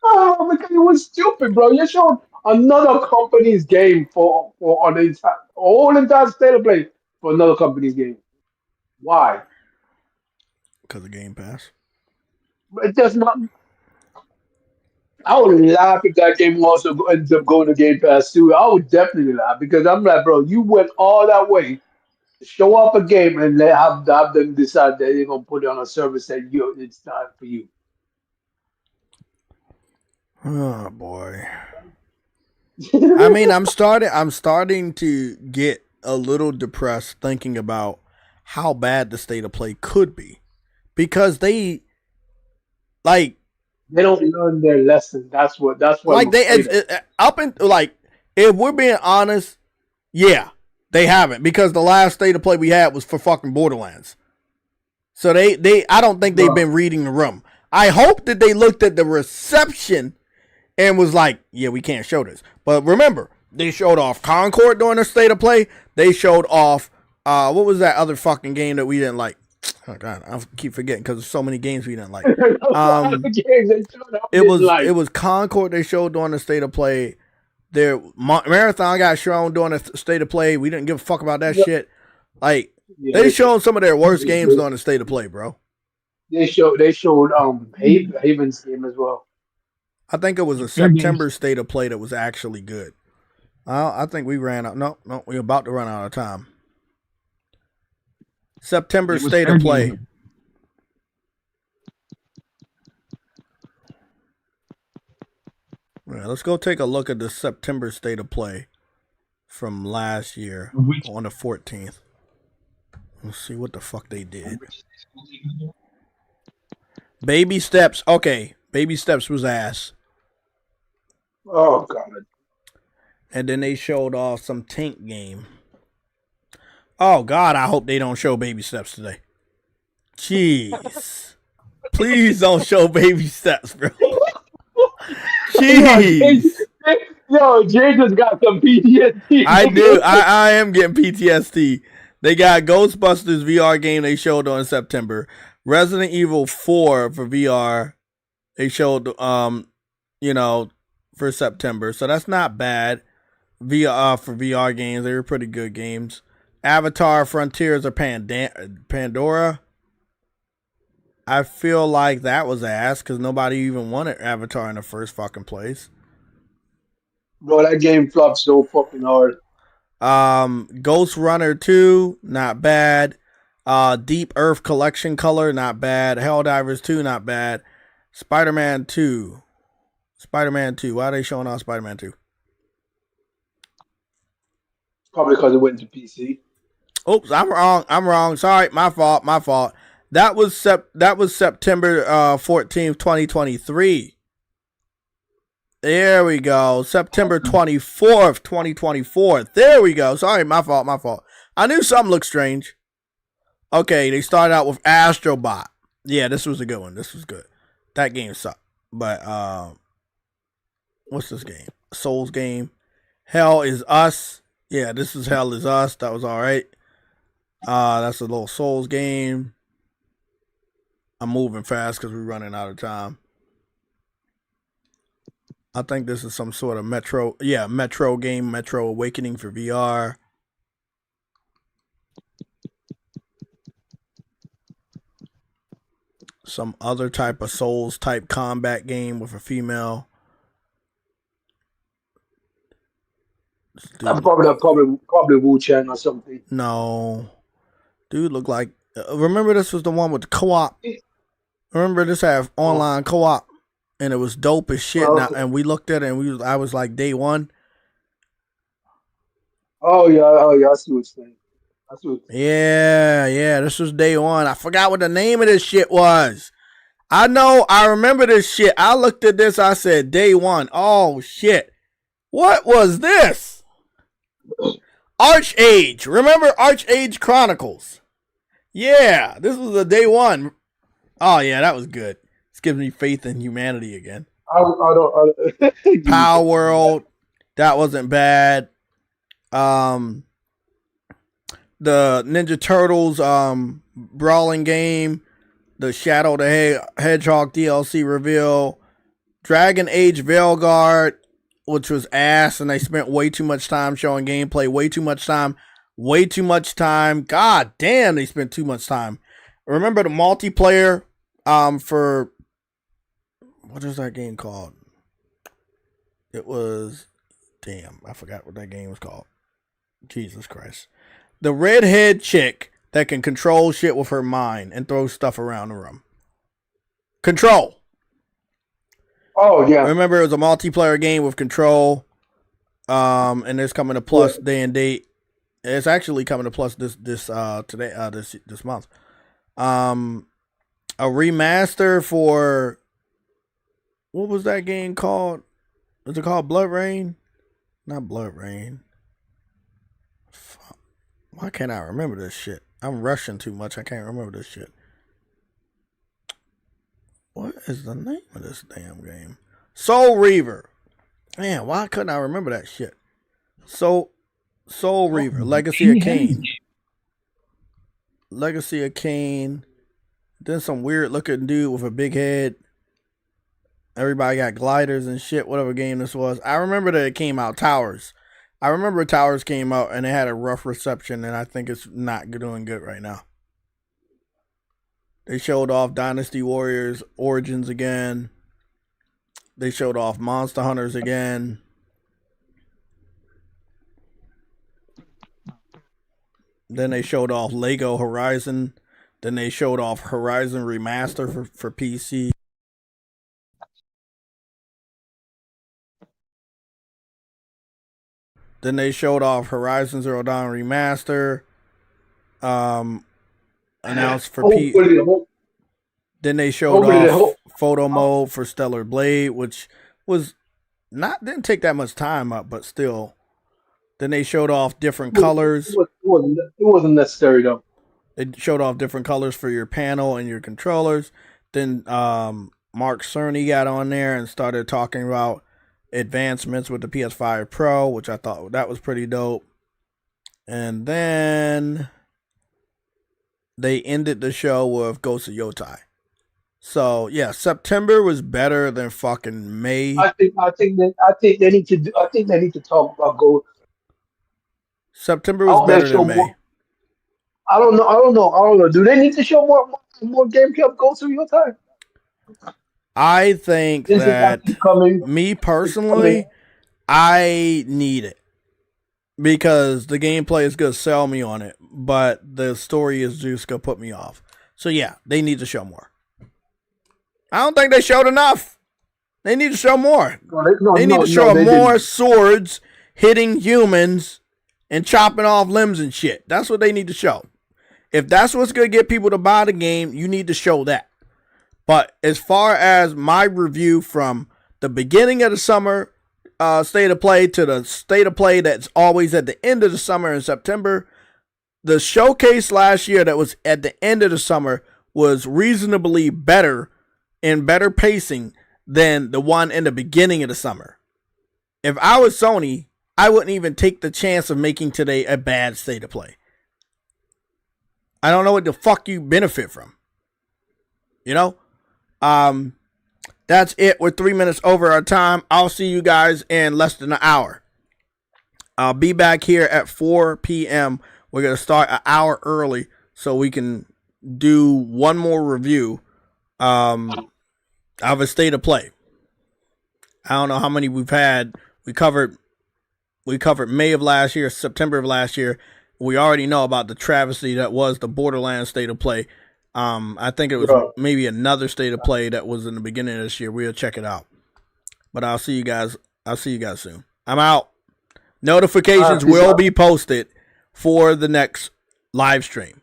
Oh, because it was stupid, bro. You showed another company's game for on the whole entire state of play for another company's game. Why? Because of Game Pass. It does not. I would laugh if that game also ends up going to Game Pass too. I would definitely laugh because I'm like, bro, you went all that way to show up a game and have them decide that they're gonna put it on a service that it's not for you. Oh boy. I mean, I'm starting to get a little depressed thinking about how bad the state of play could be. Because they don't learn their lesson. That's what like if we're being honest, yeah, they haven't, because the last state of play we had was for fucking Borderlands. So I don't think they've been reading the room. I hope that they looked at the reception and was like, yeah, we can't show this. But remember, they showed off Concord during the state of play. They showed off what was that other fucking game that we didn't like? Oh god, I keep forgetting because there's so many games we didn't like. It was Concord they showed during the state of play. Their Marathon got shown during the state of play. We didn't give a fuck about that shit. Like they showed some of their worst games during the state of play, bro. They showed Haven's game as well. I think it was a September state of play that was actually good. I think we ran out. No, we're about to run out of time. September state of play. Yeah, let's go take a look at the September state of play from last year on the 14th. Let's see what the fuck they did. Baby Steps. Okay, Baby Steps was ass. Oh god. And then they showed off some tank game. Oh god, I hope they don't show Baby Steps today. Jeez. Please don't show Baby Steps, bro. Jeez. Yo, Jay just got some PTSD. I do. I am getting PTSD. They got Ghostbusters VR game they showed on September. Resident Evil 4 for VR. They showed for September. So that's not bad. VR for VR games. They were pretty good games. Avatar Frontiers of Pandora. I feel like that was ass because nobody even wanted Avatar in the first fucking place. Bro, that game flopped so fucking hard. Ghost Runner 2, not bad. Deep Earth Collection Color, not bad. Helldivers 2, not bad. Spider-Man 2. Spider-Man 2. Why are they showing off Spider-Man 2? Probably because it went to PC. Oops, I'm wrong. Sorry, my fault. That was September 14th, 2023. There we go. September 24th, 2024. There we go. Sorry, my fault. I knew something looked strange. Okay, they started out with Astrobot. Yeah, this was a good one. This was good. That game sucked. But what's this game? Souls game. Hell is Us. Yeah, this is Hell is Us. That was alright. That's a little Souls game. I'm moving fast because we're running out of time. I think this is some sort of Metro game, Metro Awakening for VR. Some other type of Souls type combat game with a female. Probably Wu Chang or something. No. Dude looked like, remember this was the one with the co-op. Remember this had online co-op. And it was dope as shit. And we looked at it and I was like day one. Oh yeah, I see what you're saying. Yeah, this was day one. I forgot what the name of this shit was. I remember this shit. I looked at this, I said day one. Oh shit. What was this? Archage. Remember Archage Chronicles? Yeah, this was a day one. Oh yeah, that was good. Gives me faith in humanity again. I don't Power World, that wasn't bad. The Ninja Turtles brawling game, the Shadow the Hedgehog DLC reveal, Dragon Age Veilguard, which was ass, and they spent way too much time showing gameplay, way too much time. God damn, they spent too much time. Remember the multiplayer for what is that game called? It was, damn, I forgot what that game was called. Jesus Christ. The redhead chick that can control shit with her mind and throw stuff around the room. Control. Oh, yeah. Remember, it was a multiplayer game with Control. And it's coming to Plus day and date. It's actually coming to Plus this month. A remaster for, what was that game called? Was it called Blood Rain? Not Blood Rain. Fuck. Why can't I remember this shit? I'm rushing too much. I can't remember this shit. What is the name of this damn game? Soul Reaver. Man, why couldn't I remember that shit? Soul Reaver. Legacy of Kain. Legacy of Kain. Then some weird looking dude with a big head. Everybody got gliders and shit, whatever game this was. I remember that it came out, Towers. I remember Towers came out and it had a rough reception, and I think it's not doing good right now. They showed off Dynasty Warriors Origins again. They showed off Monster Hunters again. Then they showed off Lego Horizon. Then they showed off Horizon Remaster for PC. Then they showed off Horizon Zero Dawn Remaster. Announced for PC. Then they showed off photo mode for Stellar Blade, which was didn't take that much time up, but still. Then they showed off different colors. It wasn't necessary though. They showed off different colors for your panel and your controllers. Then Mark Cerny got on there and started talking about advancements with the PS5 Pro, which I thought that was pretty dope. And then they ended the show with Ghost of Yotai. So yeah, September was better than fucking May. I think they need to talk about Ghost. September was better than May. I don't know. Do they need to show more gameplay of Ghost of Yotai? I think that me personally, I need it. because the gameplay is gonna sell me on it, but the story is just gonna put me off. So yeah, they need to show more. I don't think they showed enough. They need to show more. They need to show more swords hitting humans and chopping off limbs and shit. That's what they need to show. If that's what's going to get people to buy the game, you need to show that. But as far as my review from the beginning of the summer state of play to the state of play that's always at the end of the summer in September, the showcase last year that was at the end of the summer was reasonably better and better pacing than the one in the beginning of the summer. If I was Sony, I wouldn't even take the chance of making today a bad state of play. I don't know what the fuck you benefit from. You know? That's it. We're 3 minutes over our time. I'll see you guys in less than an hour. I'll be back here at 4 p.m. We're going to start an hour early so we can do one more review of a state of play. I don't know how many we've had. We covered May of last year, September of last year. We already know about the travesty that was the Borderlands state of play. I think it was maybe another state of play that was in the beginning of this year. We'll check it out. But I'll see you guys soon. I'm out. Notifications will be posted for the next live stream,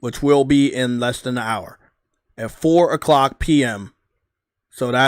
which will be in less than an hour at 4 o'clock p.m. So that